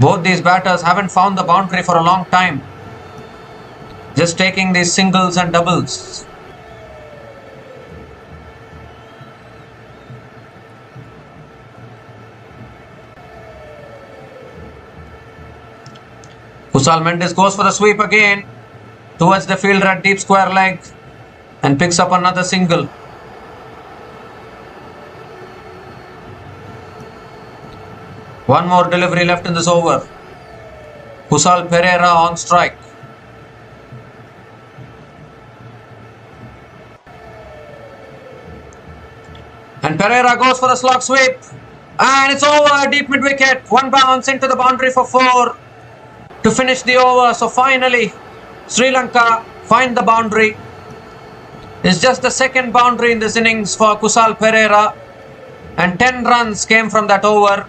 [SPEAKER 1] Both these batters haven't found the boundary for a long time. Just taking these singles and doubles. Kusal Mendes goes for the sweep again towards the fielder at deep square leg and picks up another single. One more delivery left in this over. Kusal Pereira on strike. And Pereira goes for the slog sweep. And it's over, deep mid wicket. One bounce into the boundary for 4. To finish the over. So finally Sri Lanka find the boundary. It's just the second boundary in this innings for Kusal Pereira, and 10 runs came from that over.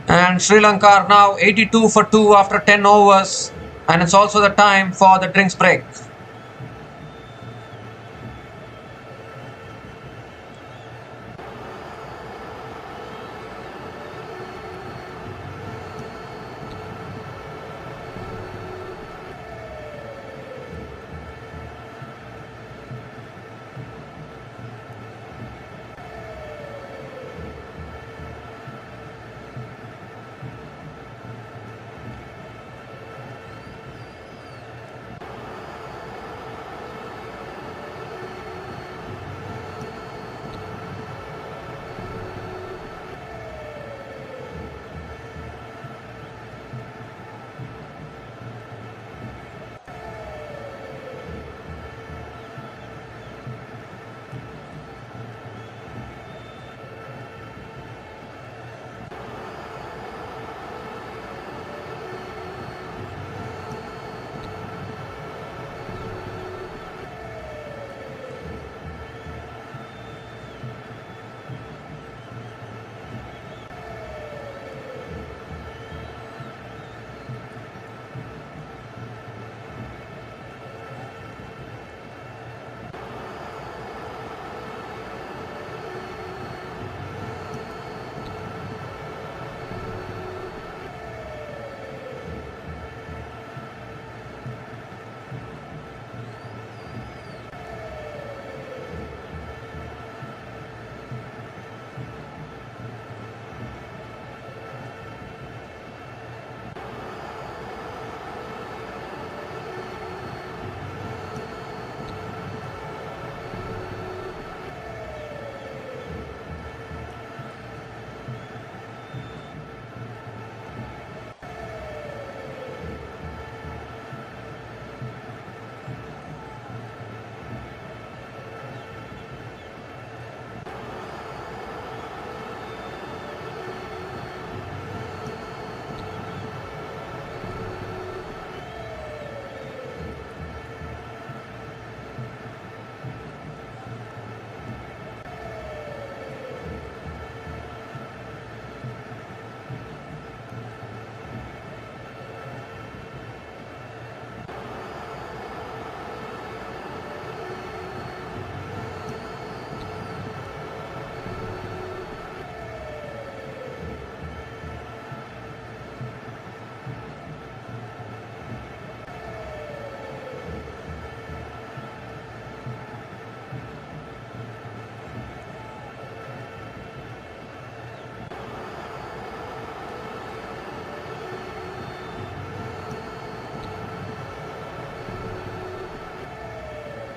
[SPEAKER 1] And Sri Lanka are now 82 for 2 after 10 overs, and it's also the time for the drinks break.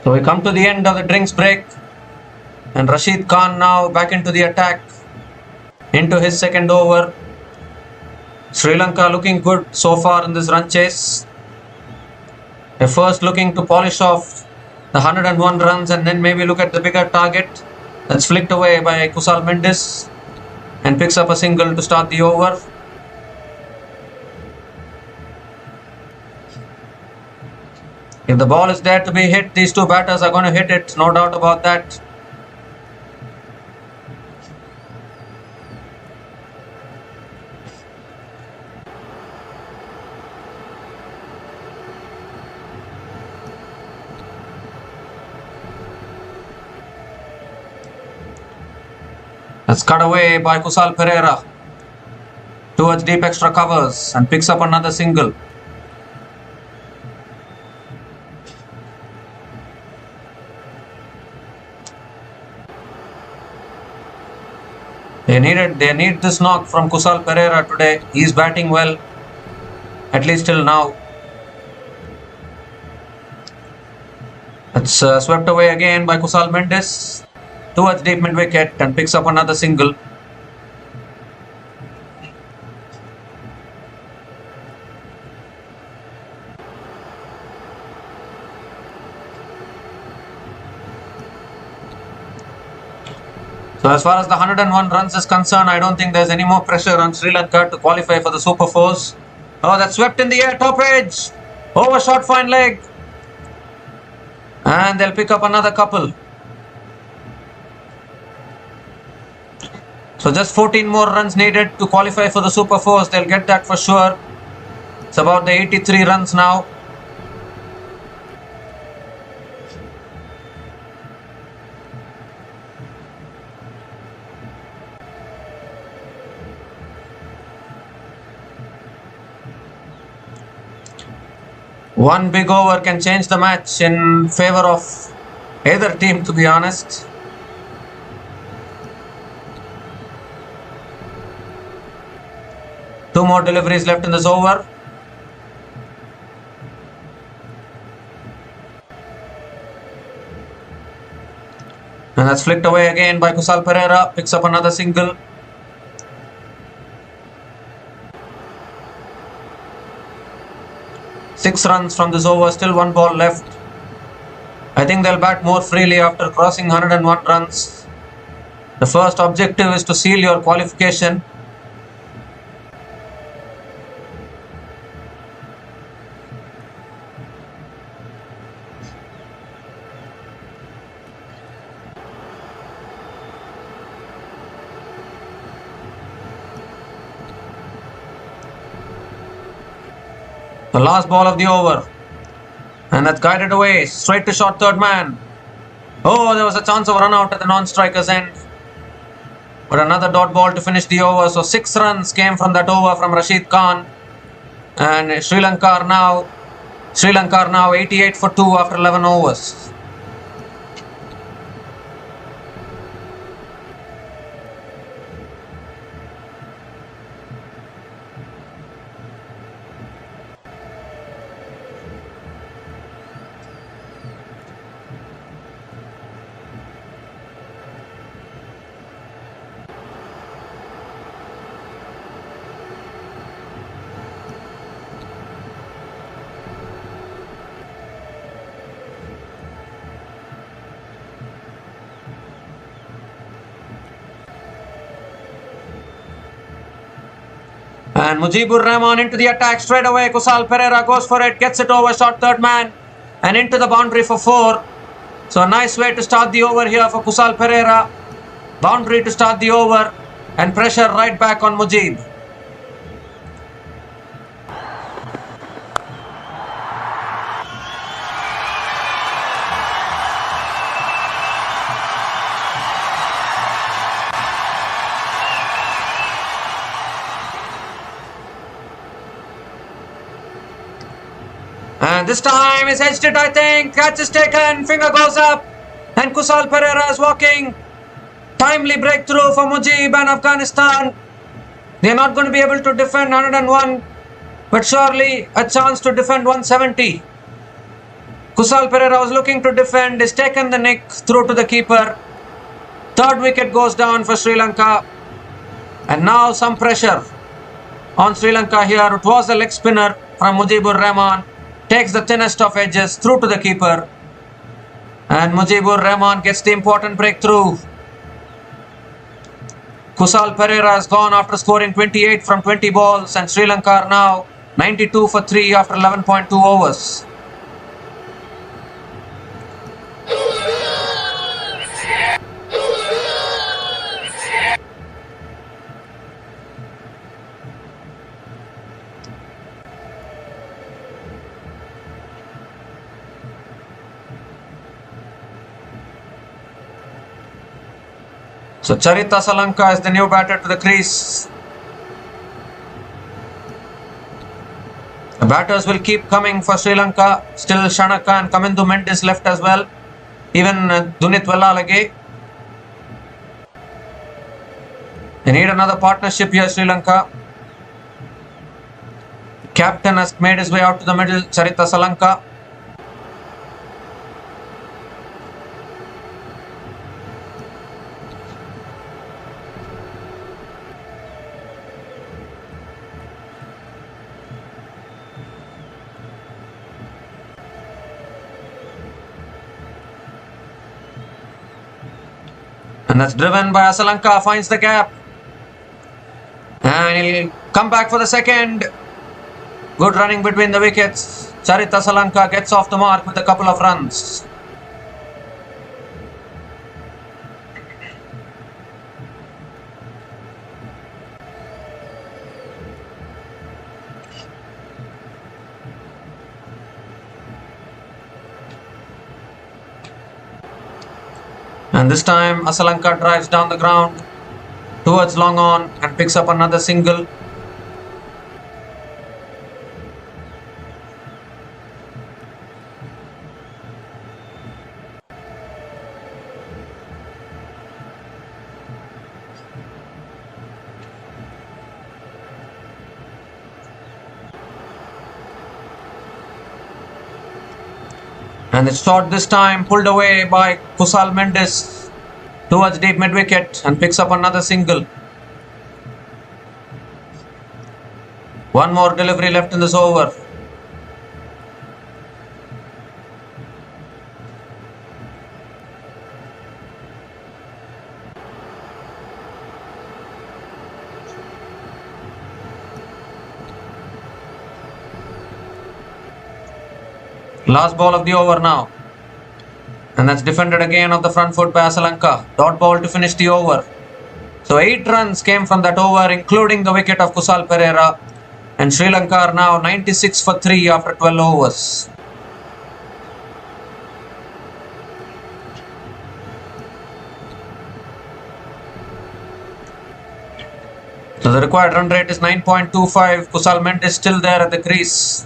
[SPEAKER 1] So we come to the end of the drinks break, and Rashid Khan now back into the attack, into his second over. Sri Lanka looking good so far in this run chase. They're first looking to polish off the 101 runs and then maybe look at the bigger target. That's flicked away by Kusal Mendis and picks up a single to start the over. If the ball is there to be hit, these two batters are going to hit it, no doubt about that. That's cut away by Kusal Perera towards deep extra covers and picks up another single. They need this knock from Kusal Perera today. He's batting well, at least till now. It's swept away again by Kusal Mendis towards deep mid wicket and picks up another single. So as far as the 101 runs is concerned, I don't think there's any more pressure on Sri Lanka to qualify for the Super Fours. Oh, that's swept in the air, top edge, over short fine leg, and they'll pick up another couple. So just 14 more runs needed to qualify for the Super Fours. They'll get that for sure. It's about the 83 runs now. One big over can change the match in favor of either team, to be honest. Two more deliveries left in this over. And that's flicked away again by Kusal Perera. Picks up another single. Six runs from this over, still one ball left. I think they'll bat more freely after crossing 101 runs. The first objective is to seal your qualification. The last ball of the over, and that's guided away straight to short third man. Oh, there was a chance of run out at the non-striker's end, but another dot ball to finish the over. So 6 runs came from that over from Rashid Khan, and Sri Lanka are now 88 for 2 after 11 overs. And Mujibur Rahman into the attack straight away. Kusal Perera goes for it, gets it over short third man and into the boundary for 4. So a nice way to start the over here for Kusal Perera. Boundary to start the over and pressure right back on Mujib. And this time he's edged it, I think. Catch is taken, finger goes up, and Kusal Perera is walking. Timely breakthrough for Mujib and Afghanistan. They're not going to be able to defend 101, but surely a chance to defend 170. Kusal Perera was looking to defend, is taken the nick through to the keeper. Third wicket goes down for Sri Lanka. And now some pressure on Sri Lanka here. It was a leg spinner from Mujibur Rahman. Takes the thinnest of edges through to the keeper. And Mujibur Rahman gets the important breakthrough. Kusal Perera has gone after scoring 28 from 20 balls, and Sri Lanka are now 92 for 3 after 11.2 overs. So Charita Salanka is the new batter to the crease. The batters will keep coming for Sri Lanka. Still Shanaka and Kamindu Mendis left as well. Even Dunit Wellalage. They need another partnership here, Sri Lanka. Captain has made his way out to the middle, Charita Salanka. And that's driven by Hassaranga, finds the gap. And he'll come back for the second. Good running between the wickets. Charita Salanka gets off the mark with a couple of runs. And this time Hassaranga drives down the ground towards long on and picks up another single. And it's shot this time, pulled away by Kusal Mendis towards deep mid-wicket and picks up another single. One more delivery left in this over. Last ball of the over now. And that's defended again off the front foot by Hassaranga. Dot ball to finish the over. So 8 runs came from that over, including the wicket of Kusal Perera. And Sri Lanka are now 96 for 3 after 12 overs. So the required run rate is 9.25. Kusal Mendis still there at the crease.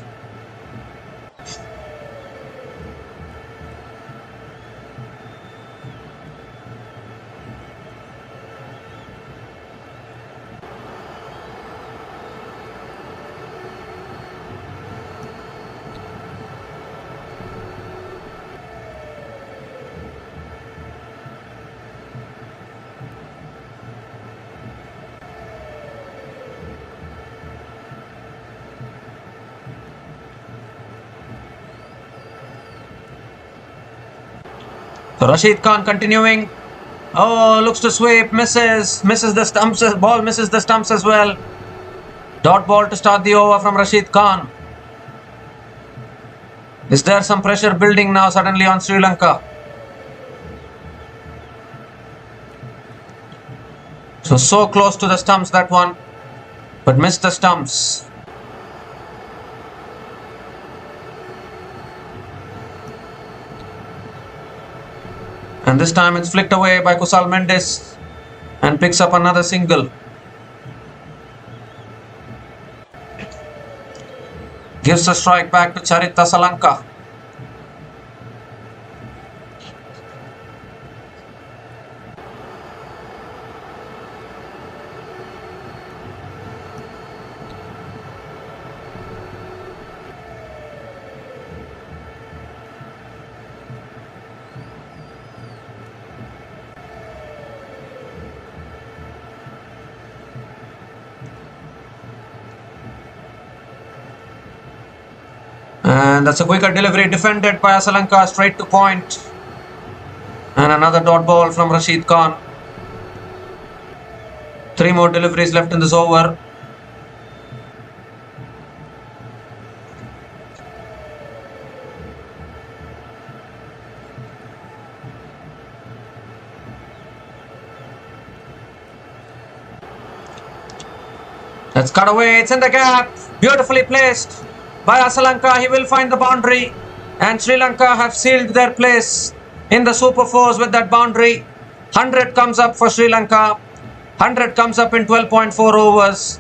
[SPEAKER 1] So Rashid Khan continuing. Oh, looks to sweep, misses the stumps, ball misses the stumps as well. Dot ball to start the over from Rashid Khan. Is there some pressure building now suddenly on Sri Lanka? So close to the stumps that one, but missed the stumps. And this time it's flicked away by Kusal Mendis and picks up another single. Gives a strike back to Charita Salanka. And that's a quicker delivery defended by Hassaranga straight to point. And another dot ball from Rashid Khan. 3 more deliveries left in this over. Let's cut away. It's in the gap. Beautifully placed by Hassaranga. He will find the boundary. And Sri Lanka have sealed their place in the Super Fours with that boundary. 100 comes up for Sri Lanka. 100 comes up in 12.4 overs.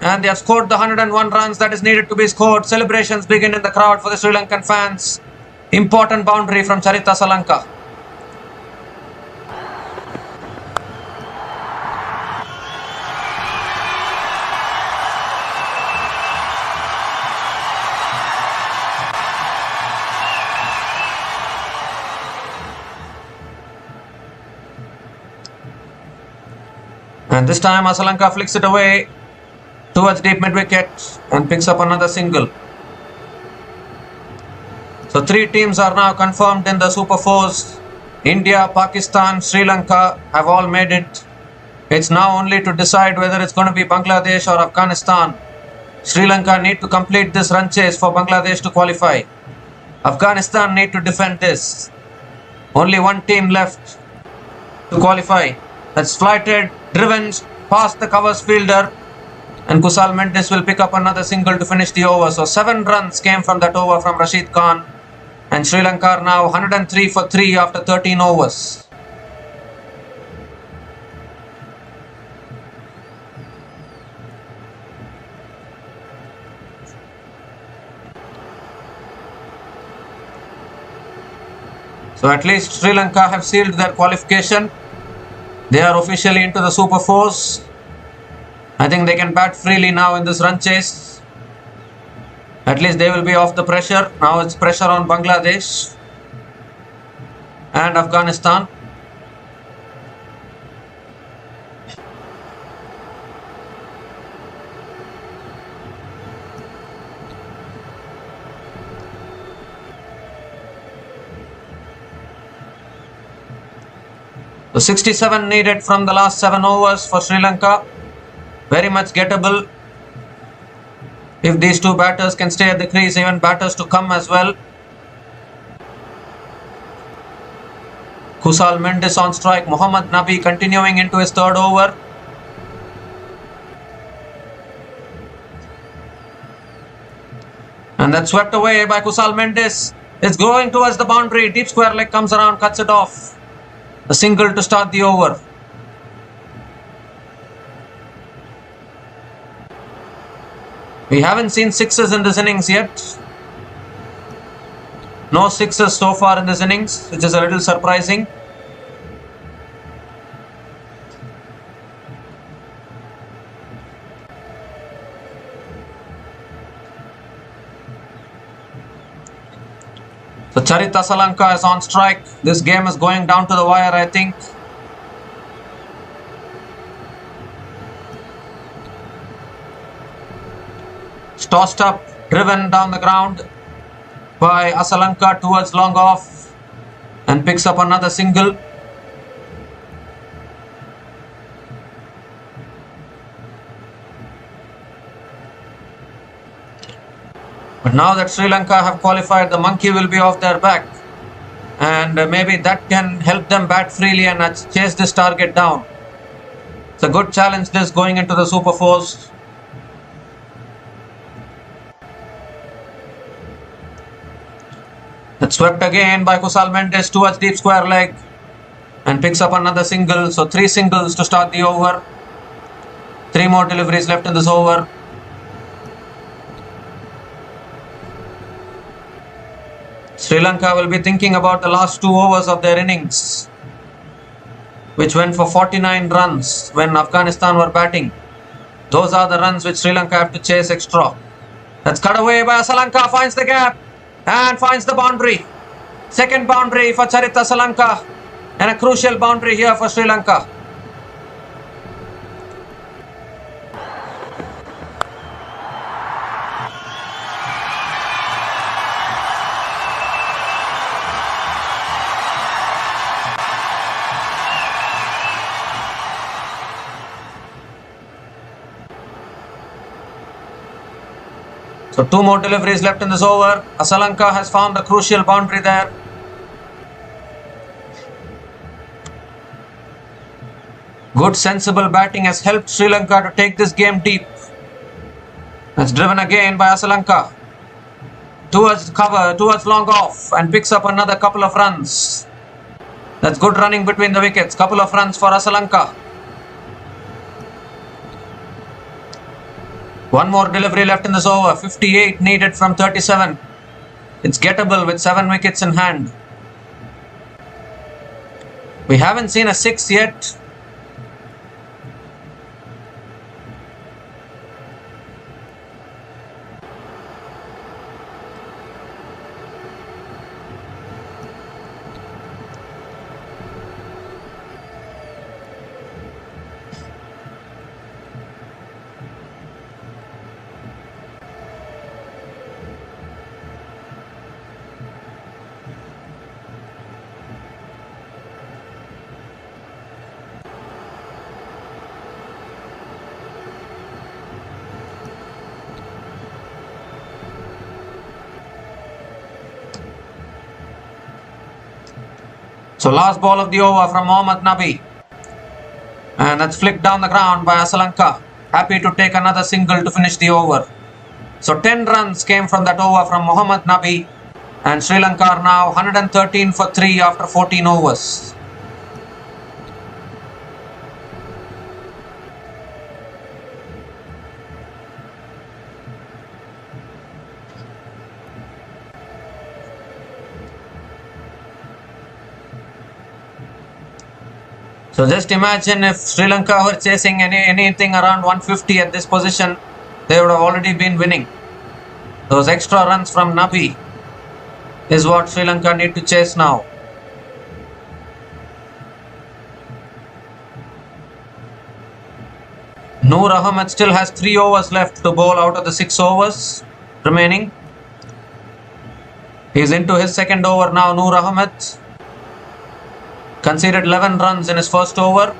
[SPEAKER 1] And they have scored the 101 runs that is needed to be scored. Celebrations begin in the crowd for the Sri Lankan fans. Important boundary from Charita Hassaranga. And this time Hassaranga flicks it away towards deep mid-wicket and picks up another single. So 3 teams are now confirmed in the Super Fours. India, Pakistan, Sri Lanka have all made it. It's now only to decide whether it's going to be Bangladesh or Afghanistan. Sri Lanka need to complete this run chase for Bangladesh to qualify. Afghanistan need to defend this. Only one team left to qualify. That's flighted, driven past the covers fielder, and Kusal Mendes will pick up another single to finish the over. So 7 runs came from that over from Rashid Khan, and Sri Lanka are now 103 for 3 after 13 overs. So at least Sri Lanka have sealed their qualification. They are officially into the Super Fours. I think they can bat freely now in this run chase. At least they will be off the pressure. Now it's pressure on Bangladesh and Afghanistan. So 67 needed from the last 7 overs for Sri Lanka. Very much gettable. If these 2 batters can stay at the crease, even batters to come as well. Kusal Mendes on strike. Mohammad Nabi continuing into his 3rd over. And that's swept away by Kusal Mendes. It's going towards the boundary. Deep square leg comes around, cuts it off. A single to start the over. We haven't seen 6s in this innings yet. No 6s so far in this innings, which is a little surprising. So Charita Hassaranga is on strike. This game is going down to the wire, I think. Tossed up, driven down the ground by Hassaranga towards long off, and picks up another single. But now that Sri Lanka have qualified, the monkey will be off their back, and maybe that can help them bat freely and chase this target down. It's a good challenge this going into the Super Fours. It's swept again by Kusal Mendes towards deep square leg and picks up another single. So 3 singles to start the over. 3 more deliveries left in this over. Sri Lanka will be thinking about the last 2 overs of their innings, which went for 49 runs when Afghanistan were batting. Those are the runs which Sri Lanka have to chase extra. That's cut away by Hassaranga, finds the gap and finds the boundary. Second boundary for Charita Hassaranga, and a crucial boundary here for Sri Lanka. So 2 more deliveries left in this over. Hassaranga has found a crucial boundary there. Good sensible batting has helped Sri Lanka to take this game deep. That's driven again by Hassaranga. Towards cover, towards long off, and picks up another couple of runs. That's good running between the wickets. Couple of runs for Hassaranga. One more delivery left in this over. 58 needed from 37. It's gettable with 7 wickets in hand. We haven't seen a 6 yet. So last ball of the over from Nabi. And that's flicked down the ground by Hassaranga. Happy to take another single to finish the over. So 10 runs came from that over from Nabi. And Sri Lanka are now 113 for 3 after 14 overs. So just imagine if Sri Lanka were chasing anything around 150 at this position, they would have already been winning. Those extra runs from Nabi is what Sri Lanka need to chase now. Noor Ahmed still has 3 overs left to bowl out of the 6 overs remaining. He's into his second over now, Noor Ahmed. Conceded 11 runs in his first over.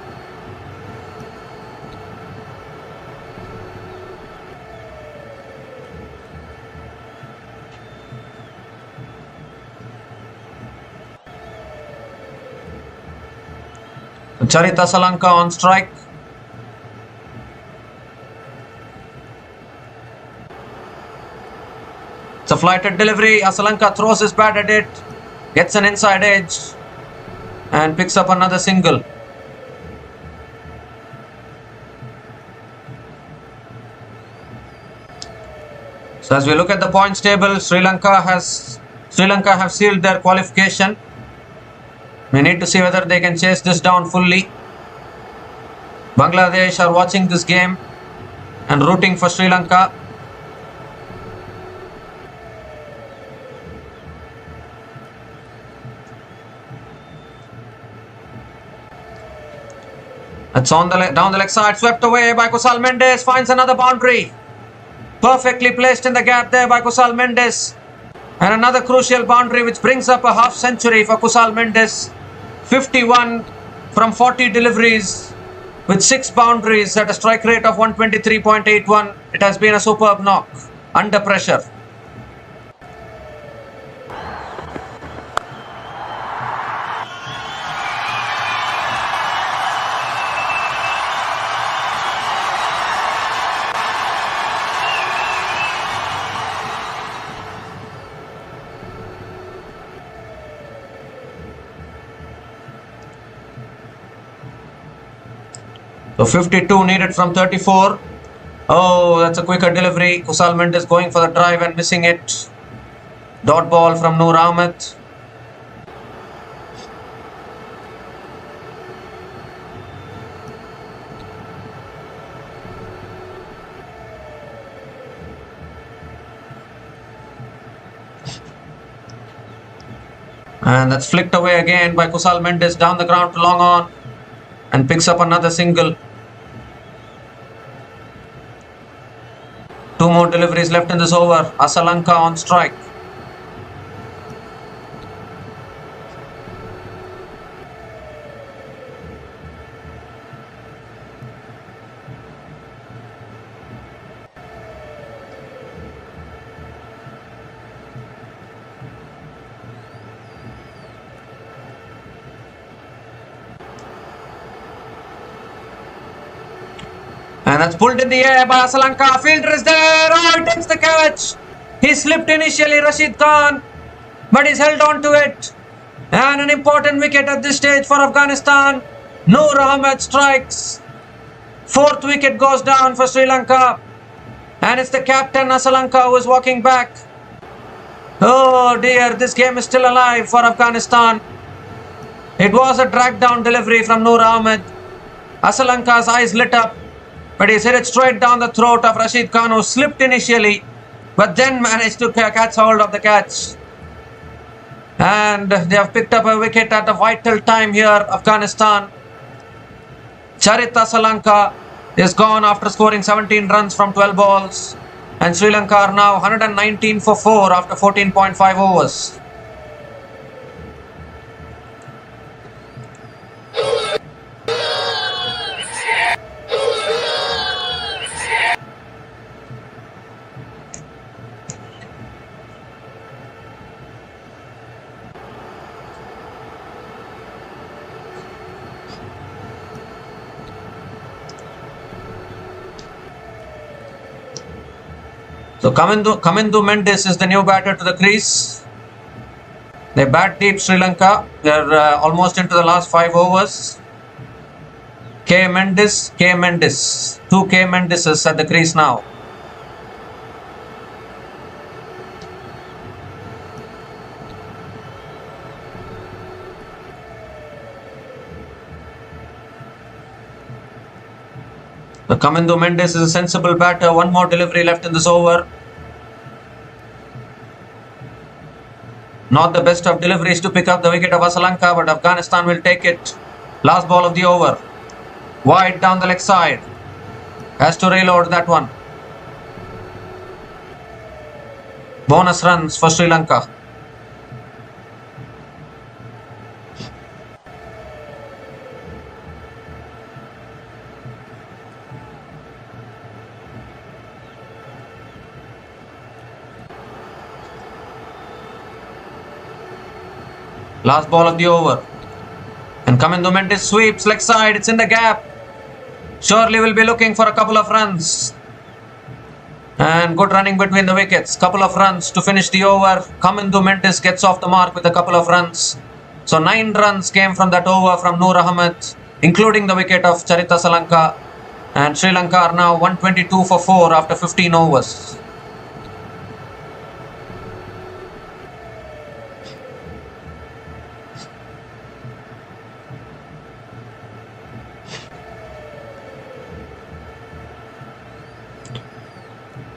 [SPEAKER 1] Charita Salanka on strike. It's a flighted delivery. Hassaranga throws his bat at it, gets an inside edge, and picks up another single. So as we look at the points table, Sri Lanka have sealed their qualification. We need to see whether they can chase this down fully. Bangladesh are watching this game and rooting for Sri Lanka. It's on down the leg side, swept away by Kusal Mendes, finds another boundary. Perfectly placed in the gap there by Kusal Mendes. And another crucial boundary which brings up a half century for Kusal Mendes. 51 from 40 deliveries with 6 boundaries at a strike rate of 123.81. It has been a superb knock under pressure. So 52 needed from 34. Oh, that's a quicker delivery. Kusal Mendes going for the drive and missing it. Dot ball from Noor Ahmed. And that's flicked away again by Kusal Mendes down the ground to long on and picks up another single. 2 more deliveries left in this over. Hassaranga on strike. And that's pulled in the air by Hassaranga. Fielder is there. Oh, he takes the catch. He slipped initially, Rashid Khan, but he's held on to it. And an important wicket at this stage for Afghanistan. Noor Ahmed strikes. Fourth wicket goes down for Sri Lanka. And it's the captain Hassaranga who is walking back. Oh dear, this game is still alive for Afghanistan. It was a drag down delivery from Noor Ahmed. Hassarangka's eyes lit up, but he's hit it straight down the throat of Rashid Khan, who slipped initially, but then managed to catch hold of the catch. And they have picked up a wicket at a vital time here, Afghanistan. Hassaranga is gone after scoring 17 runs from 12 balls. And Sri Lanka are now 119 for 4 after 14.5 overs. So Kamindu Mendes is the new batter to the crease. They bat deep, Sri Lanka. They're almost into the last 5 overs. K Mendes. 2 K Mendes at the crease now. The Kamindu Mendes is a sensible batter. One more delivery left in this over. Not the best of deliveries to pick up the wicket of Hassaranga, but Afghanistan will take it. Last ball of the over. Wide down the leg side. Has to reload that one. Bonus runs for Sri Lanka. Last ball of the over. And Kamindu Mendes sweeps leg side. It's in the gap. Surely will be looking for a couple of runs. And good running between the wickets. Couple of runs to finish the over. Kamindu Mendes gets off the mark with a couple of runs. So 9 runs came from that over from Noor Ahmed, including the wicket of Hassaranga. And Sri Lanka are now 122 for 4 after 15 overs.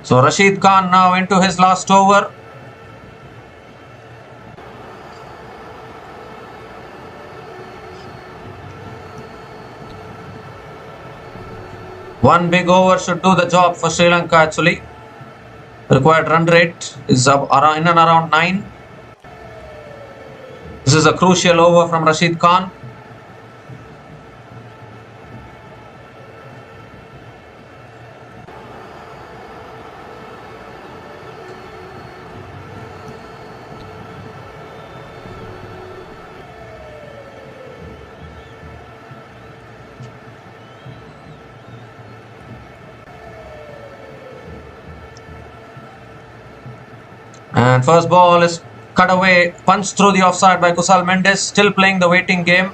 [SPEAKER 1] So Rashid Khan now into his last over. One big over should do the job for Sri Lanka actually. Required run rate is up in and around 9. This is a crucial over from Rashid Khan. And first ball is cut away, punched through the offside by Kusal Mendes, still playing the waiting game.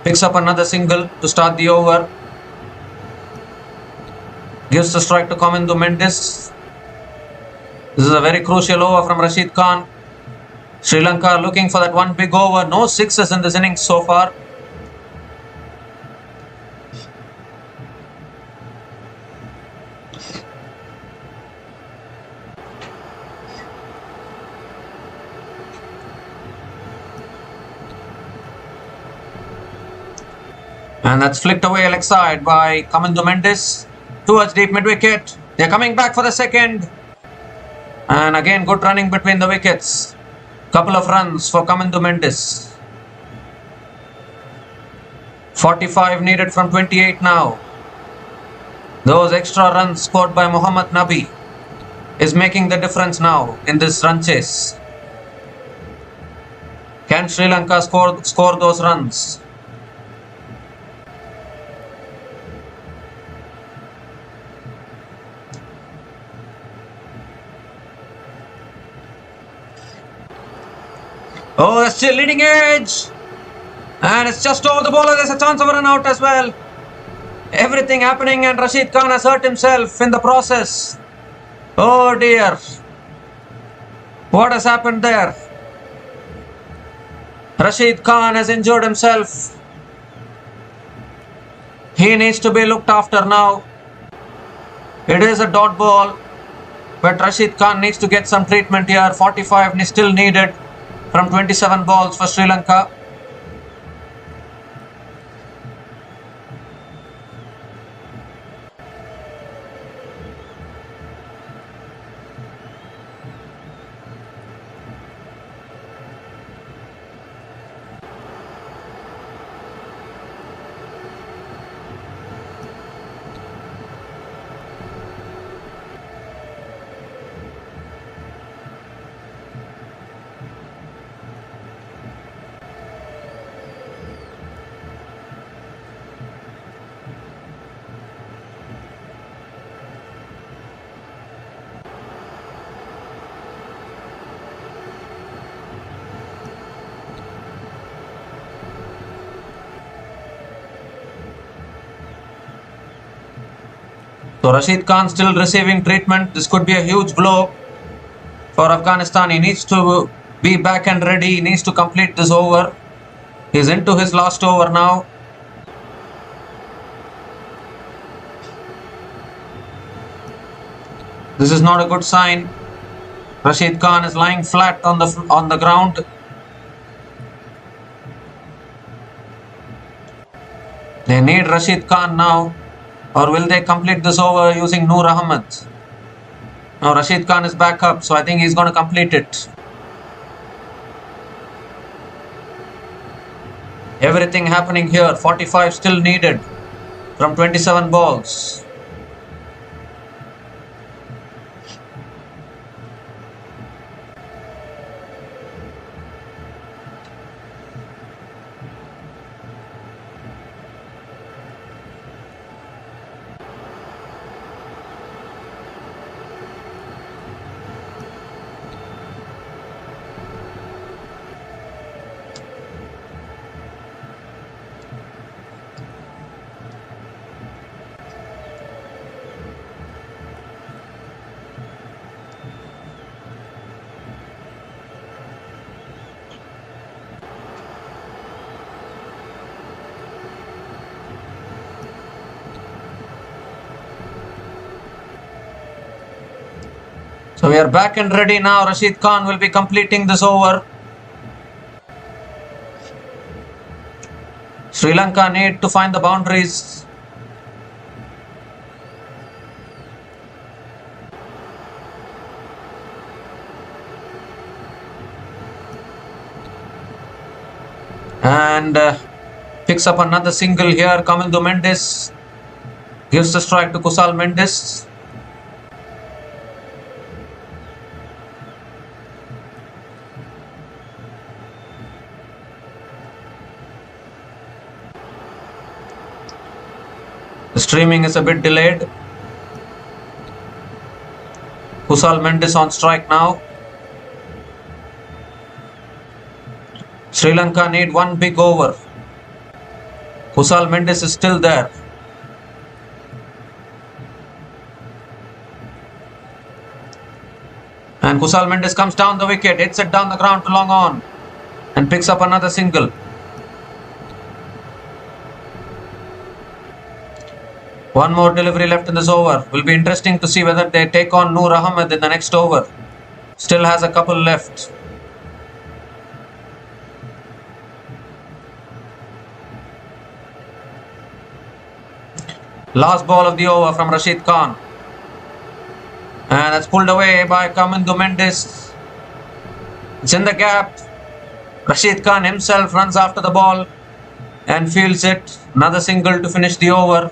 [SPEAKER 1] Picks up another single to start the over. Gives the strike to Kamindu Mendes. This is a very crucial over from Rashid Khan. Sri Lanka looking for that one big over. No sixes in this innings so far. And that's flicked away leg side by Kamindu Mendes towards deep mid-wicket. They're coming back for the second. And again, good running between the wickets. Couple of runs for Kamindu Mendes. 45 needed from 28 now. Those extra runs scored by Mohammad Nabi is making the difference now in this run chase. Can Sri Lanka score those runs? Oh, that's still leading edge. And it's just over the bowler. There's a chance of a run out as well. Everything happening, and Rashid Khan has hurt himself in the process. Oh dear. What has happened there? Rashid Khan has injured himself. He needs to be looked after now. It is a dot ball, but Rashid Khan needs to get some treatment here. 45 is still needed from 27 balls for Sri Lanka. So Rashid Khan still receiving treatment. This could be a huge blow for Afghanistan. He needs to be back and ready. He needs to complete this over. He's into his last over now. This is not a good sign. Rashid Khan is lying flat on the ground. They need Rashid Khan now. Or will they complete this over using Noor Ahmed? Now Rashid Khan is back up, so I think he's going to complete it. Everything happening here. 45 still needed from 27 balls. So we are back and ready now. Rashid Khan will be completing this over. Sri Lanka need to find the boundaries. And picks up another single here. Kamindu Mendes gives the strike to Kusal Mendes. The streaming is a bit delayed. Kusal Mendes on strike now. Sri Lanka need one big over. Kusal Mendes is still there. And Kusal Mendes comes down the wicket, hits it down the ground to long on and picks up another single. One more delivery left in this over. Will be interesting to see whether they take on Noor Ahmed in the next over. Still has a couple left. Last ball of the over from Rashid Khan. And that's pulled away by Kamindu Mendes. It's in the gap. Rashid Khan himself runs after the ball and fields it. Another single to finish the over.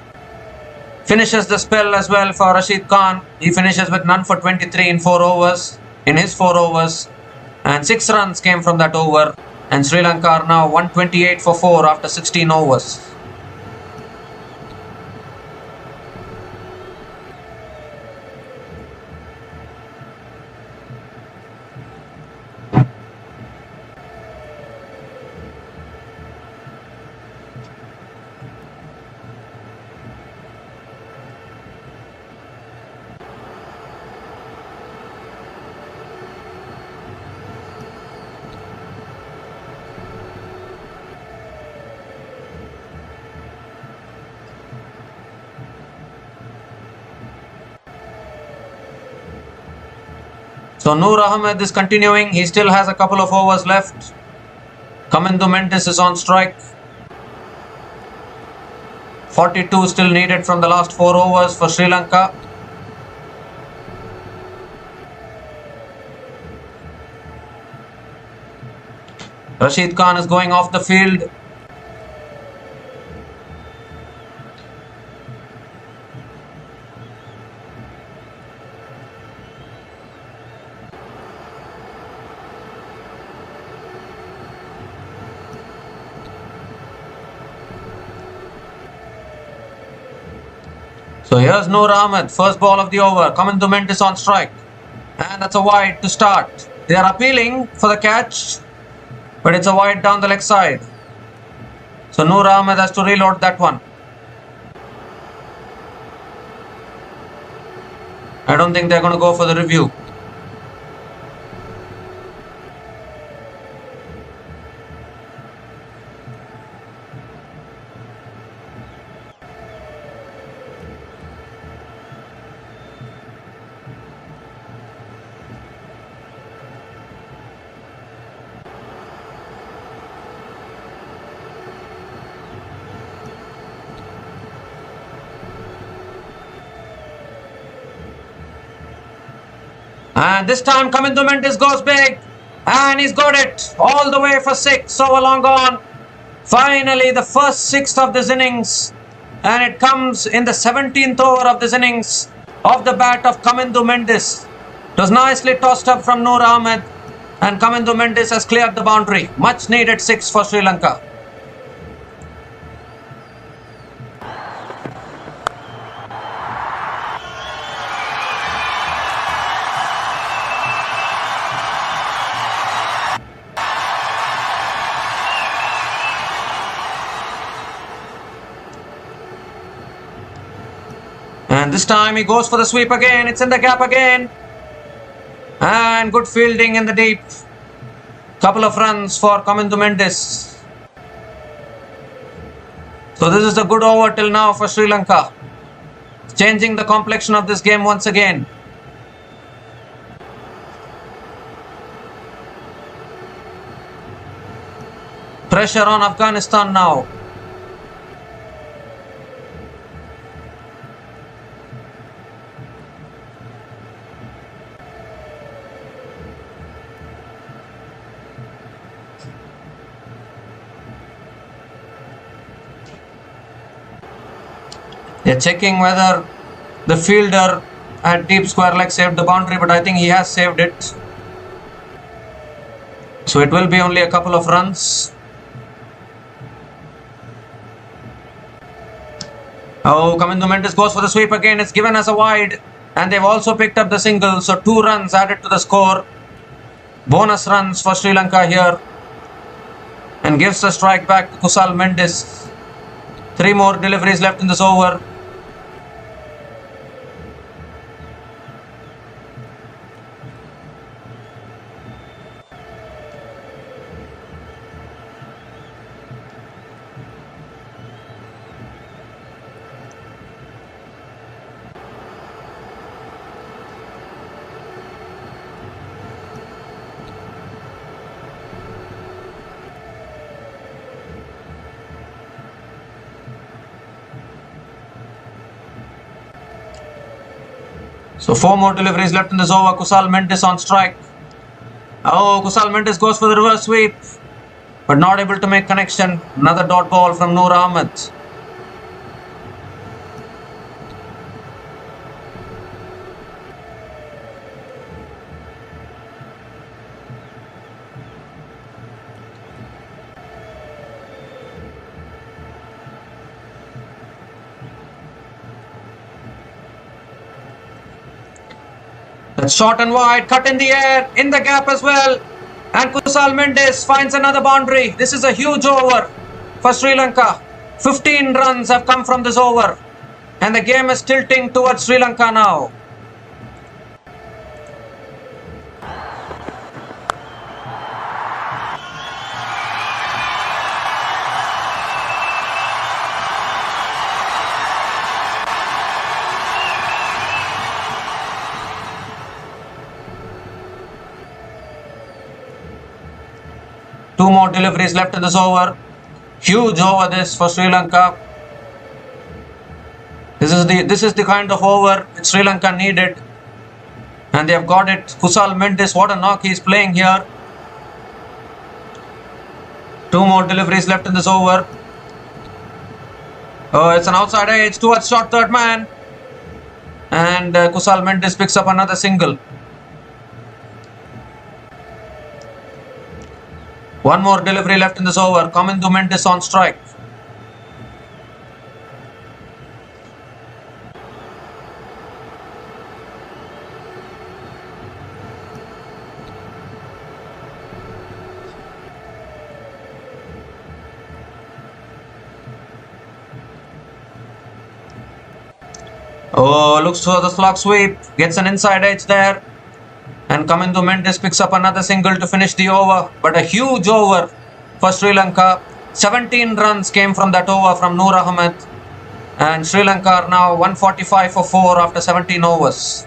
[SPEAKER 1] Finishes the spell as well for Rashid Khan. He finishes with none for 23 in 4 overs. In his 4 overs. And 6 runs came from that over. And Sri Lanka are now 128 for 4 after 16 overs. So Noor Ahmed is continuing. He still has a couple of overs left. Kamindu Mendes is on strike. 42 still needed from the last 4 overs for Sri Lanka. Rashid Khan is going off the field. So here's Noor Ahmed, first ball of the over. Kamindu Mendes on strike. And that's a wide to start. They are appealing for the catch, but it's a wide down the leg side. So Noor Ahmed has to reload that one. I don't think they're going to go for the review. And this time Kamindu Mendes goes big. And he's got it all the way for 6. So long gone. Finally the first 6th of this innings. And it comes in the 17th over of this innings of the bat of Kamindu Mendes. It was nicely tossed up from Noor Ahmed. And Kamindu Mendes has cleared the boundary. Much needed 6 for Sri Lanka. And this time he goes for the sweep again. It's in the gap again. And good fielding in the deep. Couple of runs for Kamindu Mendes. So this is a good over till now for Sri Lanka. Changing the complexion of this game once again. Pressure on Afghanistan now. They're checking whether the fielder at deep square leg saved the boundary, but I think he has saved it. So it will be only a couple of runs. Oh, Kamindu Mendes goes for the sweep again. It's given as a wide. And they've also picked up the single. So 2 runs added to the score. Bonus runs for Sri Lanka here. And gives the strike back to Kusal Mendes. 3 more deliveries left in this over. So 4 more deliveries left in this over. Kusal Mendes on strike. Oh, Kusal Mendes goes for the reverse sweep. But not able to make connection. Another dot ball from Noor Ahmed. That's short and wide, cut in the air, in the gap as well. And Kusal Mendes finds another boundary. This is a huge over for Sri Lanka. 15 runs have come from this over. And the game is tilting towards Sri Lanka now. Two more deliveries left in this over. Huge over this for Sri Lanka. This is the kind of over which Sri Lanka needed, and they have got it. Kusal Mendis, what a knock he is playing here. Two more deliveries left in this over. Oh, it's an outside edge towards short third man, and Kusal Mendis picks up another single. One more delivery left in this over. Kamindu Mendis on strike. Oh, looks for the slog sweep. Gets an inside edge there. And Kamindu Mendis picks up another single to finish the over. But a huge over for Sri Lanka. 17 runs came from that over from Noor Ahmed. And Sri Lanka are now 145 for 4 after 17 overs.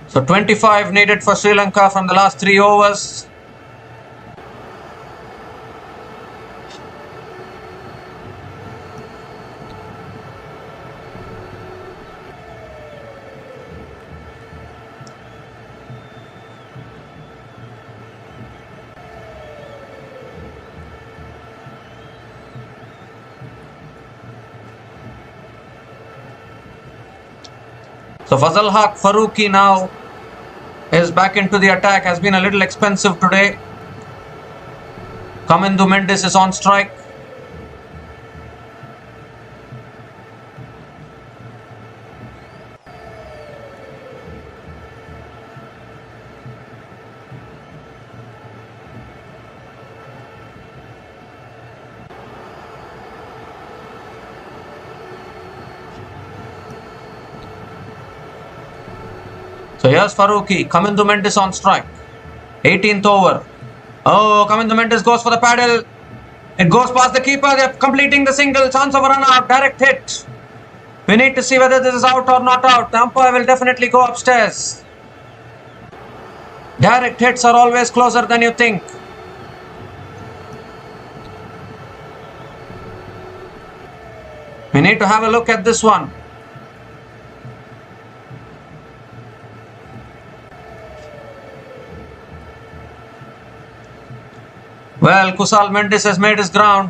[SPEAKER 1] So 25 needed for Sri Lanka from the last 3 overs. So Fazal Haq Farooqi now is back into the attack. Has been a little expensive today. Kamindu Mendis is on strike. So here's Farooqi. Kamindu Mendis on strike. 18th over. Oh, Kamindu Mendis goes for the paddle. It goes past the keeper. They're completing the single. Chance of a run out. Direct hit. We need to see whether this is out or not out. The umpire will definitely go upstairs. Direct hits are always closer than you think. We need to have a look at this one. Well, Kusal Mendis has made his ground.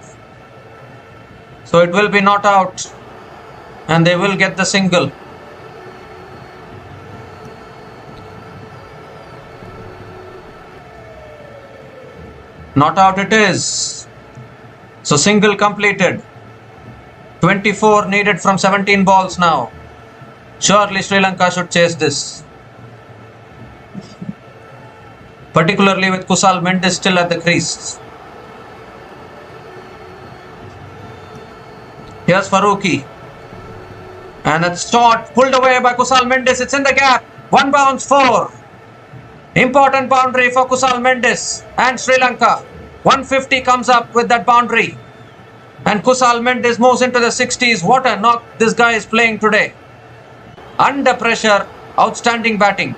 [SPEAKER 1] So it will be not out. And they will get the single. Not out it is. So single completed. 24 needed from 17 balls now. Surely Sri Lanka should chase this. Particularly with Kusal Mendis still at the crease. Here's Farooqi. And it's shot, pulled away by Kusal Mendis. It's in the gap. One bounce, 4. Important boundary for Kusal Mendis and Sri Lanka. 150 comes up with that boundary. And Kusal Mendis moves into the 60s. What a knock this guy is playing today. Under pressure, outstanding batting.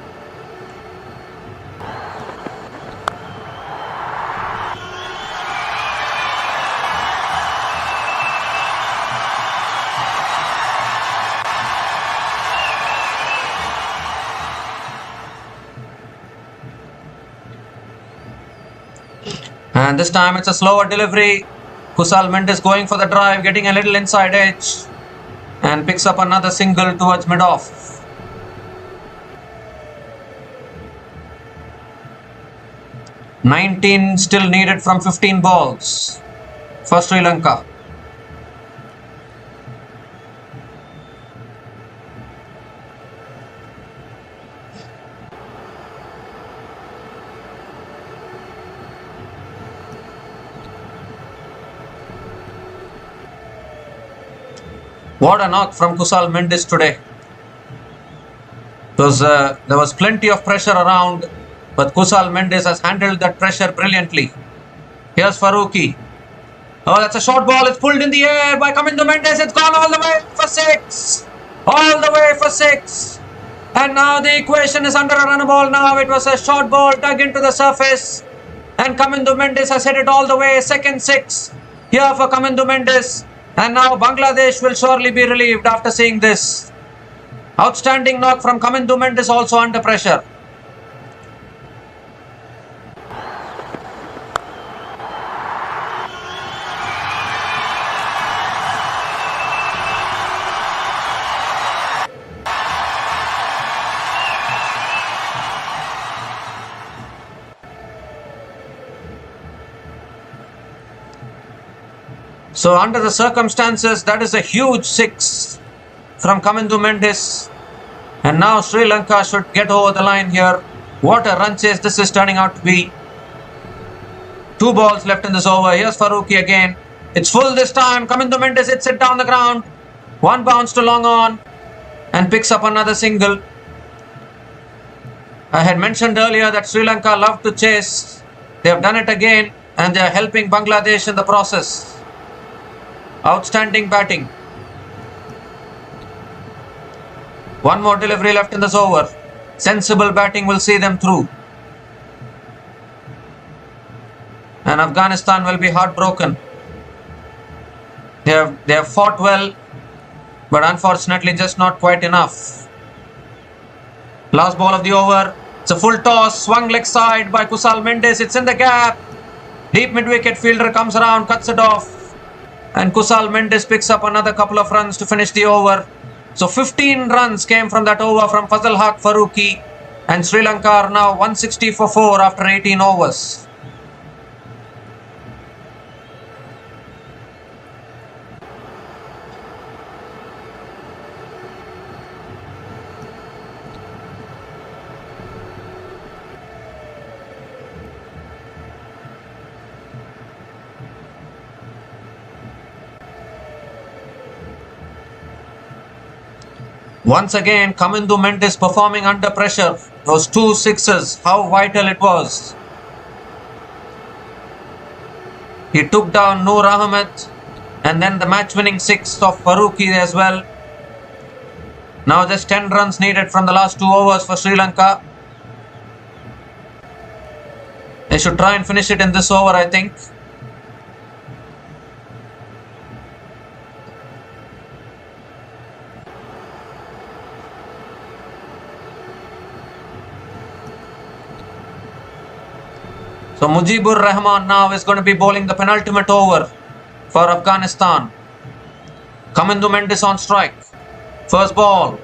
[SPEAKER 1] And this time it's a slower delivery. Kusal Mendis going for the drive, getting a little inside edge. And picks up another single towards mid-off. "19 still needed from 15 balls for Sri Lanka. What a knock from Kusal Mendis today. There was plenty of pressure around, but Kusal Mendis has handled that pressure brilliantly. Here's Farooqi. Oh, that's a short ball. It's pulled in the air by Kamindu Mendes. It's gone all the way for 6. All the way for 6. And now the equation is under a run ball now. It was a short ball dug into the surface. And Kamindu Mendes has hit it all the way. Second 6 here for Kamindu Mendes. And now Bangladesh will surely be relieved after seeing this. Outstanding knock from Kamindu Mendes, also under pressure. So under the circumstances, that is a huge 6 from Kamindu Mendes. And now Sri Lanka should get over the line here. What a run chase this is turning out to be. 2 balls left in this over. Here's Farooqi again. It's full this time. Kamindu Mendes hits it down the ground. 1 bounce to long on and picks up another single. I had mentioned earlier that Sri Lanka love to chase. They have done it again and they are helping Bangladesh in the process. Outstanding batting. 1 more delivery left in this over. Sensible batting will see them through. And Afghanistan will be heartbroken. They have fought well, but unfortunately just not quite enough. Last ball of the over. It's a full toss. Swung leg side by Kusal Mendes. It's in the gap. Deep mid-wicket fielder comes around, cuts it off. And Kusal Mendes picks up another couple of runs to finish the over. So 15 runs came from that over from Fazal Haq Farooqi. And Sri Lanka are now 160 for 4 after 18 overs. Once again, Kamindu Mendes performing under pressure. Those 2 sixes, how vital it was. He took down Noor Ahmed and then the match-winning 6 of Farooqi as well. Now just 10 runs needed from the last 2 overs for Sri Lanka. They should try and finish it in this over, I think. So Mujibur Rahman now is going to be bowling the penultimate over for Afghanistan. Kamindu Mendes on strike. First ball.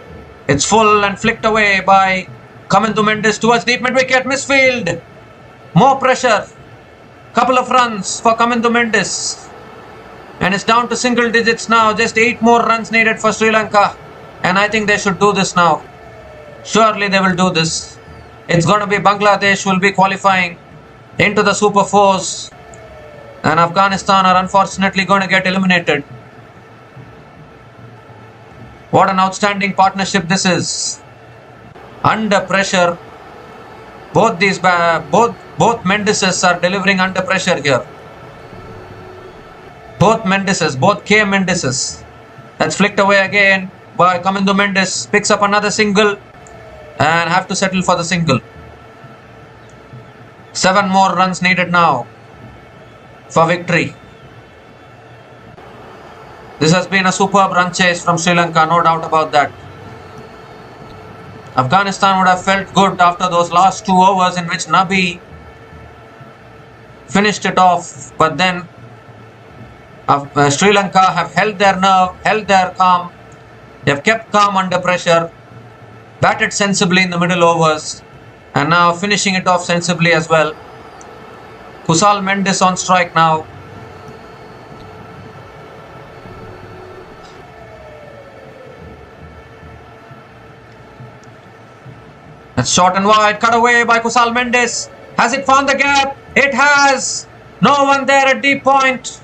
[SPEAKER 1] It's full and flicked away by Kamindu Mendes towards deep mid-wicket. Misfield. More pressure. Couple of runs for Kamindu Mendes. And it's down to single digits now. Just 8 more runs needed for Sri Lanka. And I think they should do this now. Surely they will do this. It's going to be Bangladesh will be qualifying into the Super 4s. And Afghanistan are unfortunately going to get eliminated. What an outstanding partnership this is. Under pressure. Both Mendeses are delivering under pressure here. Both K. Mendeses. That's flicked away again by Kamindu Mendes. Picks up another single and have to settle for the single. 7 more runs needed now for victory. This has been a superb run chase from Sri Lanka, no doubt about that. Afghanistan would have felt good after those last 2 overs in which Nabi finished it off. But then Sri Lanka have held their nerve, held their calm. They have kept calm under pressure, batted sensibly in the middle overs. And now finishing it off sensibly as well. Kusal Mendes on strike now. That's short and wide. Cut away by Kusal Mendes. Has it found the gap? It has. No one there at deep point.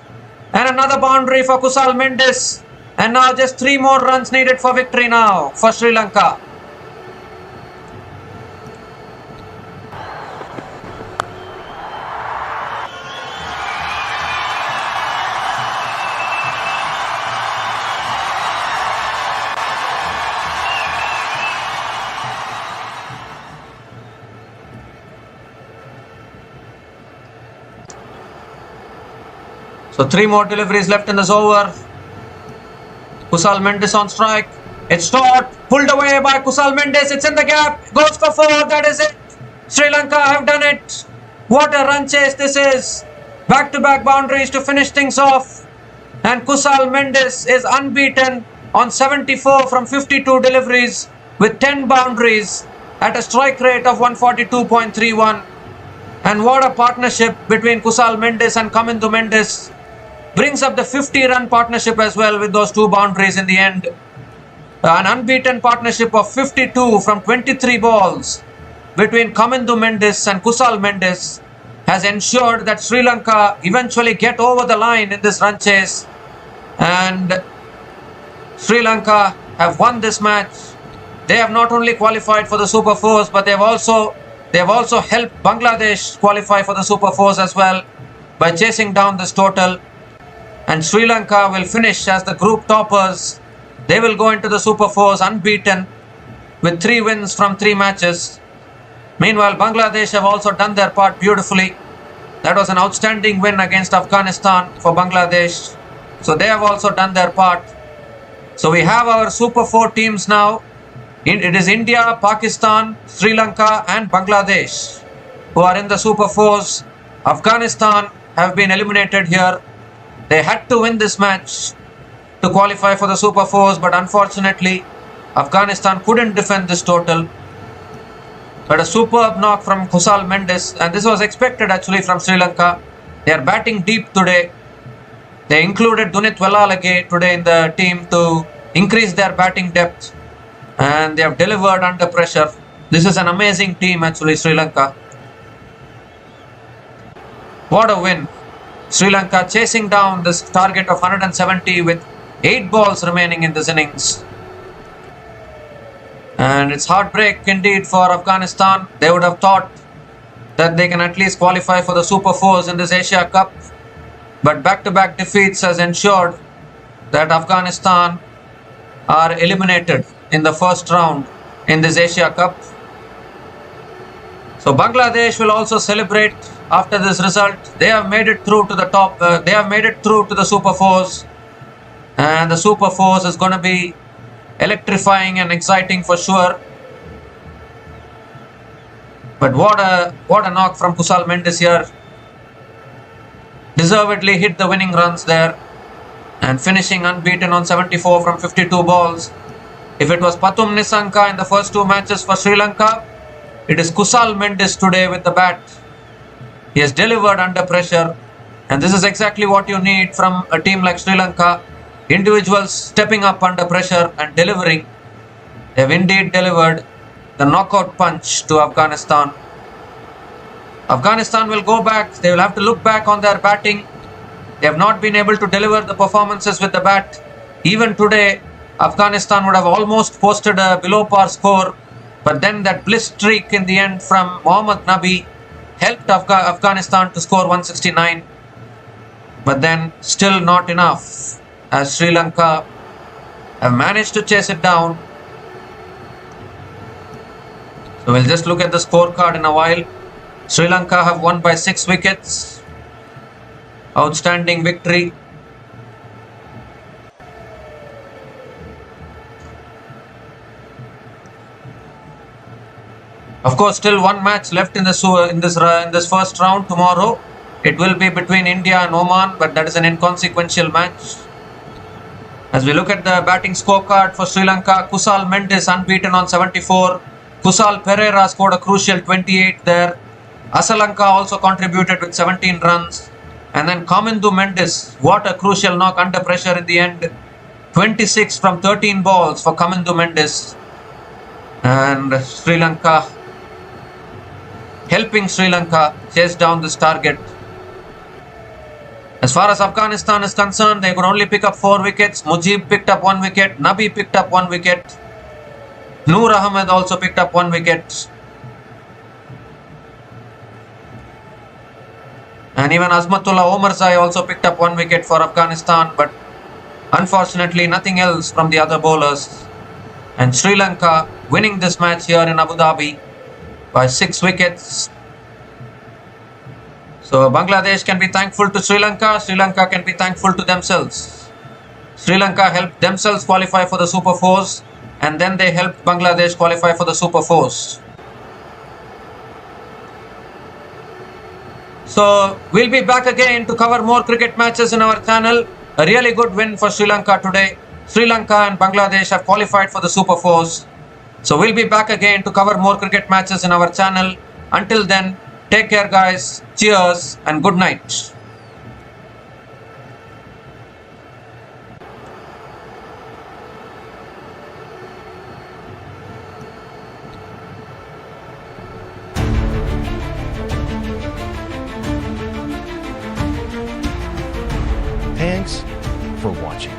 [SPEAKER 1] And another boundary for Kusal Mendes. And now just 3 more runs needed for victory now for Sri Lanka. So 3 more deliveries left in this over. Kusal Mendes on strike. It's short, pulled away by Kusal Mendes. It's in the gap. Goes for 4. That is it. Sri Lanka have done it. What a run chase this is. Back-to-back boundaries to finish things off. And Kusal Mendes is unbeaten on 74 from 52 deliveries with 10 boundaries at a strike rate of 142.31. And what a partnership between Kusal Mendes and Kamindu Mendes. Brings up the 50-run partnership as well with those 2 boundaries in the end. An unbeaten partnership of 52 from 23 balls between Kamindu Mendes and Kusal Mendes has ensured that Sri Lanka eventually get over the line in this run chase. And Sri Lanka have won this match. They have not only qualified for the Super Fours, but they have also helped Bangladesh qualify for the Super Fours as well by chasing down this total. And Sri Lanka will finish as the group toppers. They will go into the Super Fours unbeaten with 3 wins from 3 matches. Meanwhile, Bangladesh have also done their part beautifully. That was an outstanding win against Afghanistan for Bangladesh. So they have also done their part. So we have our Super 4 teams now. It is India, Pakistan, Sri Lanka and Bangladesh who are in the Super 4s. Afghanistan have been eliminated here. They had to win this match to qualify for the Super 4s, but unfortunately Afghanistan couldn't defend this total. But a superb knock from Kusal Mendes, and this was expected actually from Sri Lanka. They are batting deep today. They included Dunit Wellalage today in the team to increase their batting depth, and they have delivered under pressure. This is an amazing team actually, Sri Lanka. What a win. Sri Lanka chasing down this target of 170 with 8 balls remaining in this innings. And it's heartbreak indeed for Afghanistan. They would have thought that they can at least qualify for the Super 4s in this Asia Cup. But back-to-back defeats has ensured that Afghanistan are eliminated in the first round in this Asia Cup. So Bangladesh will also celebrate after this result. They have made it through to the top. They have made it through to the Super 4s. And the Super 4s is going to be electrifying and exciting for sure. But what a knock from Kusal Mendes here. Deservedly hit the winning runs there and finishing unbeaten on 74 from 52 balls. If it was Pathum Nissanka in the first 2 matches for Sri Lanka, it is Kusal Mendes today with the bat. He has delivered under pressure, and this is exactly what you need from a team like Sri Lanka. Individuals stepping up under pressure and delivering. They have indeed delivered the knockout punch to Afghanistan. Afghanistan will go back. They will have to look back on their batting. They have not been able to deliver the performances with the bat. Even today, Afghanistan would have almost posted a below par score. But then that bliss streak in the end from Mohammad Nabi helped Afghanistan to score 169. But then still not enough, as Sri Lanka have managed to chase it down. So we'll just look at the scorecard in a while. Sri Lanka have won by 6 wickets. Outstanding victory. Of course, still 1 match left in this first round tomorrow. It will be between India and Oman, but that is an inconsequential match. As we look at the batting scorecard for Sri Lanka, Kusal Mendes unbeaten on 74. Kusal Pereira scored a crucial 28 there. Hassaranga also contributed with 17 runs. And then Kamindu Mendes, what a crucial knock under pressure in the end. 26 from 13 balls for Kamindu Mendes. And Sri Lanka, helping Sri Lanka chase down this target. As far as Afghanistan is concerned, they could only pick up 4 wickets. Mujib picked up 1 wicket. Nabi picked up 1 wicket. Noor Ahmed also picked up 1 wicket. And even Azmatullah Omarzai also picked up 1 wicket for Afghanistan. But unfortunately, nothing else from the other bowlers. And Sri Lanka winning this match here in Abu Dhabi by 6 wickets. So Bangladesh can be thankful to Sri Lanka. Sri Lanka can be thankful to themselves. Sri Lanka helped themselves qualify for the Super Fours, and then they helped Bangladesh qualify for the Super Fours. So we'll be back again to cover more cricket matches in our channel. A really good win for Sri Lanka today. Sri Lanka and Bangladesh have qualified for the Super Fours. So we'll be back again to cover more cricket matches in our channel. Until then, take care guys. Cheers and good night.
[SPEAKER 2] Thanks for watching.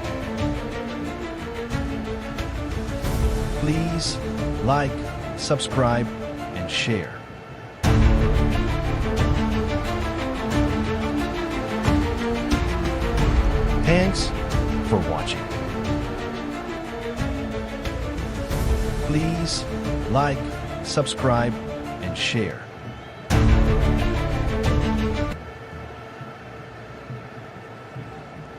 [SPEAKER 2] Please like, subscribe, and share. Thanks for watching. Please like, subscribe, and share.